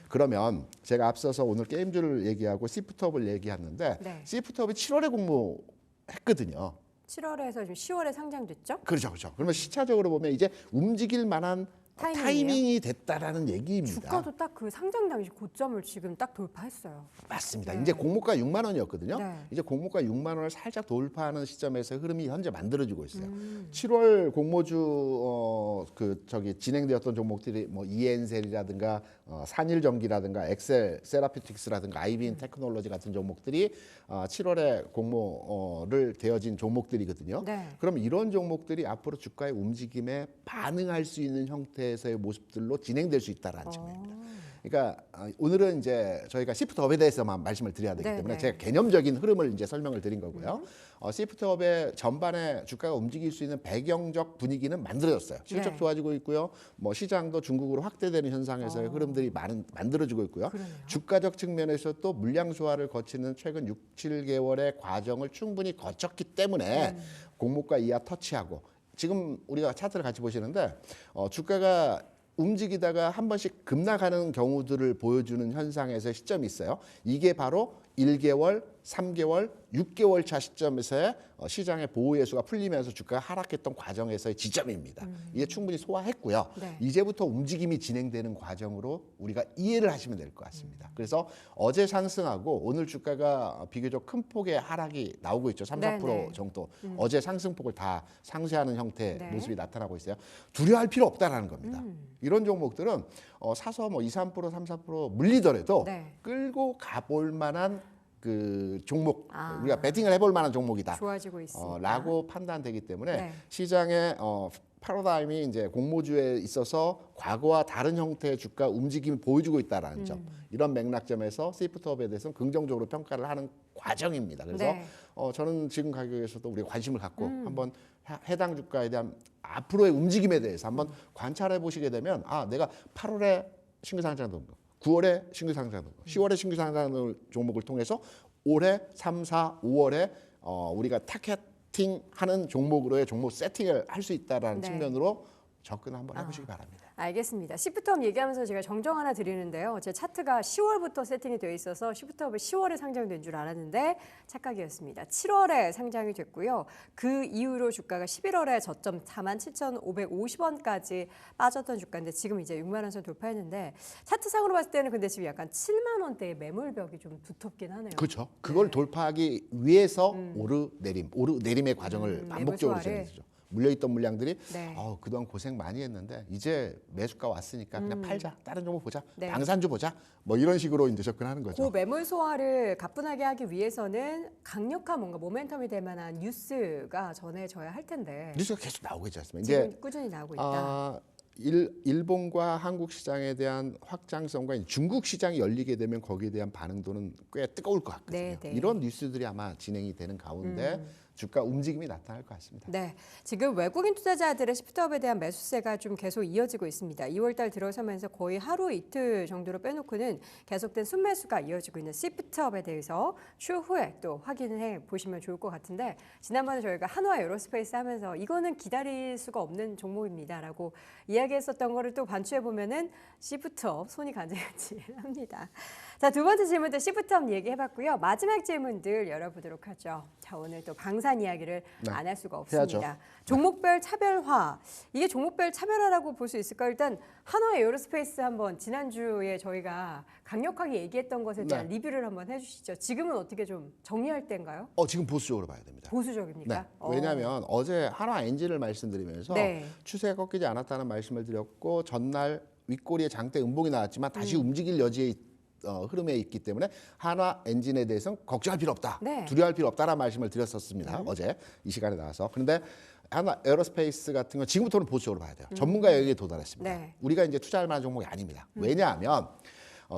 그러면 제가 앞서서 오늘 게임주를 얘기하고 시프트업을 얘기했는데 네. 시프트업이 7월에 공모했거든요. 7월에서 지금 10월에 상장됐죠? 그렇죠, 그렇죠. 그러면 시차적으로 보면 이제 움직일 만한 타이밍이에요? 타이밍이 됐다라는 얘기입니다. 주가도 딱 그 상장 당시 고점을 지금 딱 돌파했어요. 맞습니다. 네. 이제 공모가 6만 원이었거든요. 네. 이제 공모가 6만 원을 살짝 돌파하는 시점에서 흐름이 현재 만들어지고 있어요. 7월 공모주 진행되었던 종목들이 뭐 이엔셀이라든가 산일전기라든가 엑셀 세라피틱스라든가 아이비인 테크놀로지 같은 종목들이 7월에 공모를 되어진 종목들이거든요. 네. 그럼 이런 종목들이 앞으로 주가의 움직임에 반응할 수 있는 형태에서의 모습들로 진행될 수 있다라는 측면입니다. 그러니까 오늘은 이제 저희가 시프트업에 대해서만 말씀을 드려야 되기 네, 때문에 네. 제가 개념적인 흐름을 이제 설명을 드린 거고요. 시프트업의 전반에 주가가 움직일 수 있는 배경적 분위기는 만들어졌어요. 실적 네. 좋아지고 있고요. 뭐 시장도 중국으로 확대되는 현상에서의 흐름들이 만들어지고 있고요. 그러네요. 주가적 측면에서 또 물량 소화를 거치는 최근 6, 7개월의 과정을 충분히 거쳤기 때문에 공모가 이하 터치하고 지금 우리가 차트를 같이 보시는데 주가가 움직이다가 한 번씩 급락하는 경우들을 보여주는 현상에서 시점이 있어요. 이게 바로 1개월, 3개월, 6개월 차 시점에서의 시장의 보호 예수가 풀리면서 주가가 하락했던 과정에서의 지점입니다. 이게 충분히 소화했고요. 네. 이제부터 움직임이 진행되는 과정으로 우리가 이해를 하시면 될 것 같습니다. 그래서 어제 상승하고 오늘 주가가 비교적 큰 폭의 하락이 나오고 있죠. 3, 4% 네네. 정도. 어제 상승폭을 다 상쇄하는 형태의 네. 모습이 나타나고 있어요. 두려워할 필요 없다라는 겁니다. 이런 종목들은 사서 뭐 2, 3%, 3, 4% 물리더라도 네. 끌고 가볼 만한 그 종목, 아. 우리가 배팅을 해볼 만한 종목이다. 좋아지고 있습니다. 라고 판단되기 때문에 네. 시장의 패러다임이 이제 공모주에 있어서 과거와 다른 형태의 주가 움직임을 보여주고 있다라는 점, 이런 맥락점에서 시프트업에 대해서는 긍정적으로 평가를 하는 과정입니다. 그래서 네. 저는 지금 가격에서도 우리가 관심을 갖고 한번 해당 주가에 대한 앞으로의 움직임에 대해서 한번 관찰해 보시게 되면 내가 8월에 신규 상장된 거, 9월에 신규 상장된 거, 10월에 신규 상장 종목을 통해서 올해 3, 4, 5월에 우리가 타겟팅하는 종목으로의 종목 세팅을 할 수 있다라는 네. 측면으로 접근 한번 해보시기 바랍니다. 알겠습니다. 시프트업 얘기하면서 제가 정정 하나 드리는데요. 제 차트가 10월부터 세팅이 되어 있어서 시프트업이 10월에 상장된 줄 알았는데 착각이었습니다. 7월에 상장이 됐고요. 그 이후로 주가가 11월에 저점 47,550원까지 빠졌던 주가인데 지금 이제 6만 원 선 돌파했는데 차트상으로 봤을 때는 근데 지금 약간 7만 원대의 매물벽이 좀 두텁긴 하네요. 그렇죠. 그걸 돌파하기 위해서 오르내림의 과정을 반복적으로 매물 소화를. 진행했죠. 물려있던 물량들이 네. 그동안 고생 많이 했는데 이제 매수가 왔으니까 그냥 팔자, 다른 종목 보자, 네. 방산주 보자, 뭐 이런 식으로 이제 접근하는 그 거죠. 매물 소화를 가뿐하게 하기 위해서는 강력한 뭔가 모멘텀이 될 만한 뉴스가 전해져야 할 텐데 뉴스가 계속 나오고 있지 않습니까? 지금 이제 꾸준히 나오고 있다. 일본과 한국 시장에 대한 확장성과 중국 시장이 열리게 되면 거기에 대한 반응도는 꽤 뜨거울 것 같거든요. 네, 네. 이런 뉴스들이 아마 진행이 되는 가운데 주가 움직임이 나타날 것 같습니다. 네, 지금 외국인 투자자들의 시프트업에 대한 매수세가 좀 계속 이어지고 있습니다. 2월달 들어서면서 거의 하루 이틀 정도로 빼놓고는 계속된 순매수가 이어지고 있는 시프트업에 대해서 추후에 또 확인해 보시면 좋을 것 같은데 지난번에 저희가 한화 에어로스페이스 하면서 이거는 기다릴 수가 없는 종목입니다라고 이야기했었던 거를 또 반추해 보면은 시프트업 손이 간질간질합니다. 자, 두 번째 질문도 시프트업 얘기해봤고요. 마지막 질문들 열어보도록 하죠. 자, 오늘 또 방산 이야기를 네. 안 할 수가 없습니다. 해야죠. 종목별 차별화. 이게 종목별 차별화라고 볼 수 있을까요? 일단 한화 에어로스페이스 한번 지난주에 저희가 강력하게 얘기했던 것에 대한 네. 리뷰를 한번 해주시죠. 지금은 어떻게 좀 정리할 때인가요? 지금 보수적으로 봐야 됩니다. 보수적입니까? 네. 왜냐하면 어제 한화 엔진을 말씀드리면서 네. 추세가 꺾이지 않았다는 말씀을 드렸고 전날 윗꼬리에 장대 음봉이 나왔지만 다시 움직일 여지에 흐름에 있기 때문에 한화 엔진에 대해서는 걱정할 필요 없다. 네. 두려워할 필요 없다라는 말씀을 드렸었습니다. 어제 이 시간에 나와서. 그런데 한화 에어로스페이스 같은 건 지금부터는 보수적으로 봐야 돼요. 전문가 영역에 도달했습니다. 네. 우리가 이제 투자할 만한 종목이 아닙니다. 왜냐하면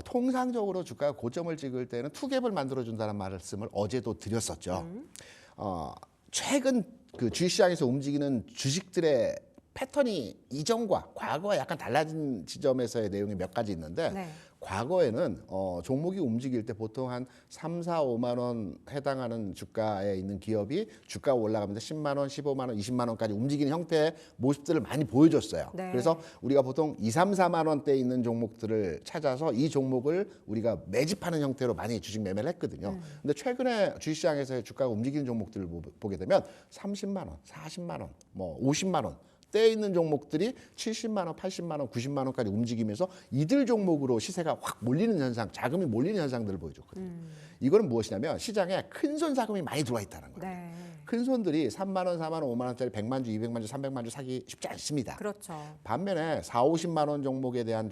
통상적으로 주가가 고점을 찍을 때는 투갭을 만들어준다는 말씀을 어제도 드렸었죠. 최근 그 주식시장에서 움직이는 주식들의 패턴이 이전과 과거와 약간 달라진 지점에서의 내용이 몇 가지 있는데 네. 과거에는 종목이 움직일 때 보통 한 3, 4, 5만 원 해당하는 주가에 있는 기업이 주가가 올라가면서 10만 원, 15만 원, 20만 원까지 움직이는 형태의 모습들을 많이 보여줬어요. 네. 그래서 우리가 보통 2, 3, 4만 원대에 있는 종목들을 찾아서 이 종목을 우리가 매집하는 형태로 많이 주식 매매를 했거든요. 근데 최근에 주식시장에서의 주가가 움직이는 종목들을 보게 되면 30만 원, 40만 원, 뭐 50만 원 때에 있는 종목들이 70만 원, 80만 원, 90만 원까지 움직이면서 이들 종목으로 시세가 확 몰리는 현상, 자금이 몰리는 현상들을 보여줬거든요. 이거는 무엇이냐면 시장에 큰손 자금이 많이 들어와 있다는 거예요. 네. 큰 손들이 3만 원, 4만 원, 5만 원짜리 100만 주, 200만 주, 300만 주 사기 쉽지 않습니다. 그렇죠. 반면에 4, 50만 원 종목에 대한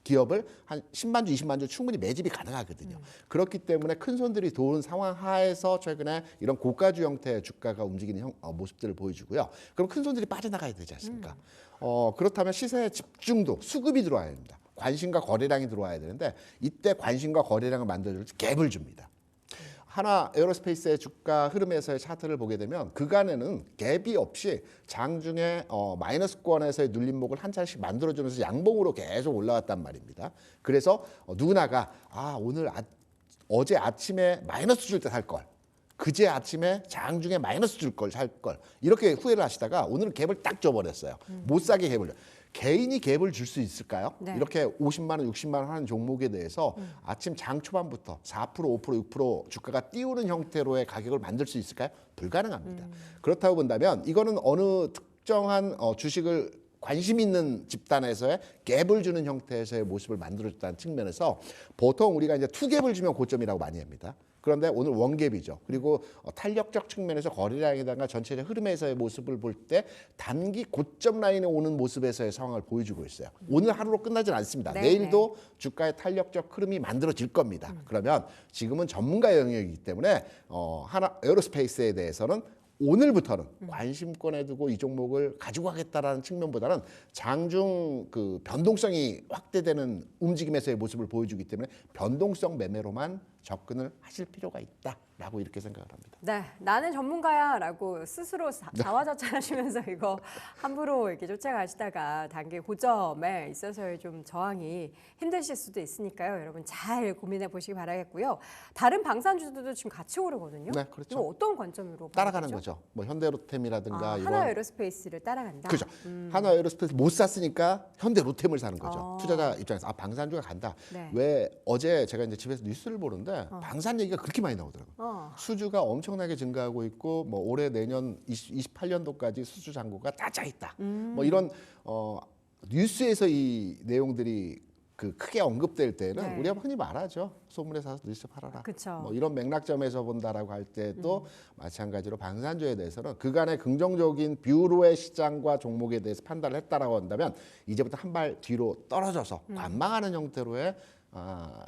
기업을 한 10만 주, 20만 주 충분히 매집이 가능하거든요. 그렇기 때문에 큰 손들이 도는 상황 하에서 최근에 이런 고가주 형태의 주가가 움직이는 모습들을 보여주고요. 그럼 큰 손들이 빠져나가야 되지 않습니까? 그렇다면 시세의 집중도, 수급이 들어와야 됩니다. 관심과 거래량이 들어와야 되는데 이때 관심과 거래량을 만들어줄 때 갭을 줍니다. 한화 에어로스페이스의 주가 흐름에서의 차트를 보게 되면 그간에는 갭이 없이 장중에 마이너스권에서의 눌림목을 한 차례씩 만들어주면서 양봉으로 계속 올라왔단 말입니다. 그래서 누구나가 어제 아침에 마이너스 줄 때 살 걸, 그제 아침에 장중에 마이너스 줄 걸 살 걸 이렇게 후회를 하시다가 오늘은 갭을 딱 줘버렸어요. 못 사게 갭을. 개인이 갭을 줄 수 있을까요? 네. 이렇게 50만 원, 60만 원 하는 종목에 대해서 아침 장 초반부터 4%, 5%, 6% 주가가 띄우는 형태로의 가격을 만들 수 있을까요? 불가능합니다. 그렇다고 본다면 이거는 어느 특정한 주식을 관심 있는 집단에서의 갭을 주는 형태에서의 모습을 만들어줬다는 측면에서 보통 우리가 이제 투갭을 주면 고점이라고 많이 합니다. 그런데 오늘 원갭이죠. 그리고 탄력적 측면에서 거래량이든가 전체적 흐름에서의 모습을 볼 때 단기 고점 라인에 오는 모습에서의 상황을 보여주고 있어요. 오늘 하루로 끝나진 않습니다. 네, 내일도 주가의 탄력적 흐름이 만들어질 겁니다. 그러면 지금은 전문가 영역이기 때문에 한화 에어로스페이스에 대해서는 오늘부터는 관심권에 두고 이 종목을 가지고 가겠다라는 측면보다는 장중 그 변동성이 확대되는 움직임에서의 모습을 보여주기 때문에 변동성 매매로만 접근을 하실 필요가 있다라고 이렇게 생각을 합니다. 네, 나는 전문가야라고 스스로 자화자찬하시면서 이거 함부로 이렇게 쫓아가시다가 단기 고점에 있어서의 좀 저항이 힘드실 수도 있으니까요. 여러분 잘 고민해 보시기 바라겠고요. 다른 방산주들도 지금 같이 오르거든요. 네, 그렇죠. 이거 어떤 관점으로 따라가는 봐야 되죠? 거죠. 뭐 현대로템이라든가 이런 한화 에어로스페이스를 따라간다. 그렇죠. 한화 에어로스페이스 못 샀으니까 현대로템을 사는 거죠. 어. 투자자 입장에서 방산주가 간다. 네. 왜 어제 제가 이제 집에서 뉴스를 보는데 방산 얘기가 그렇게 많이 나오더라고요. 수주가 엄청나게 증가하고 있고 뭐 올해 내년 28년도까지 수주 잔고가 다 짜 있다. 뭐 이런 뉴스에서 이 내용들이 그 크게 언급될 때는 네. 우리가 흔히 말하죠. 소문에 사서 뉴스 팔아라. 그쵸. 뭐 이런 맥락점에서 본다라고 할 때도 마찬가지로 방산주에 대해서는 그간의 긍정적인 뷰로의 시장과 종목에 대해서 판단을 했다라고 한다면 이제부터 한 발 뒤로 떨어져서 관망하는 형태로의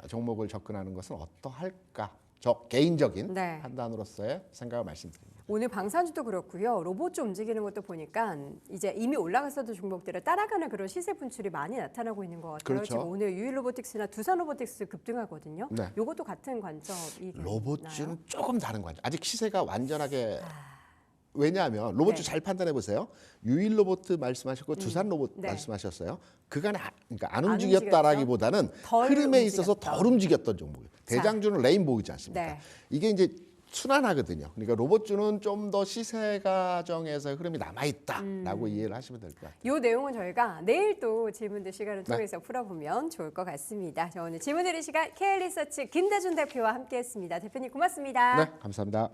종목을 접근하는 것은 어떠할까? 저 개인적인 네. 판단으로서의 생각을 말씀드립니다. 오늘 방산주도 그렇고요. 로봇 움직이는 것도 보니까 이제 이미 올라갔었던 종목들을 따라가는 그런 시세 분출이 많이 나타나고 있는 것 같아요. 그렇죠. 지금 오늘 유일로보틱스나 두산로보틱스 급등하거든요. 네. 이것도 같은 관점이 로봇주는 조금 다른 관점. 아직 시세가 완전하게 왜냐하면 로봇주 네. 잘 판단해 보세요. 유일 로봇 말씀하셨고 두산 로봇 네. 말씀하셨어요. 그간에 그러니까 안 안 움직였다라기보다는 덜 흐름에 있어서 움직였다. 덜 움직였던 종목이에요. 대장주는 레인보우지 않습니까? 네. 이게 이제 순환하거든요. 그러니까 로봇주는 좀 더 시세 과정에서의 흐름이 남아있다라고 이해를 하시면 될 것 같아요. 이 내용은 저희가 내일 또 질문들 시간을 네. 통해서 풀어보면 좋을 것 같습니다. 자, 오늘 질문 드릴 시간 KL리서치 김대준 대표와 함께했습니다. 대표님 고맙습니다. 네, 감사합니다.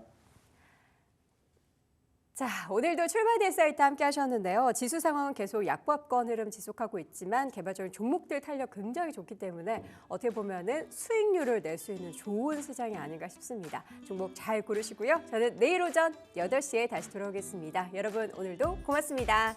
자, 오늘도 출발 딜사이트 함께 하셨는데요. 지수 상황은 계속 약보합권 흐름 지속하고 있지만 개발적인 종목들 탄력 굉장히 좋기 때문에 어떻게 보면은 수익률을 낼 수 있는 좋은 시장이 아닌가 싶습니다. 종목 잘 고르시고요. 저는 내일 오전 8시에 다시 돌아오겠습니다. 여러분 오늘도 고맙습니다.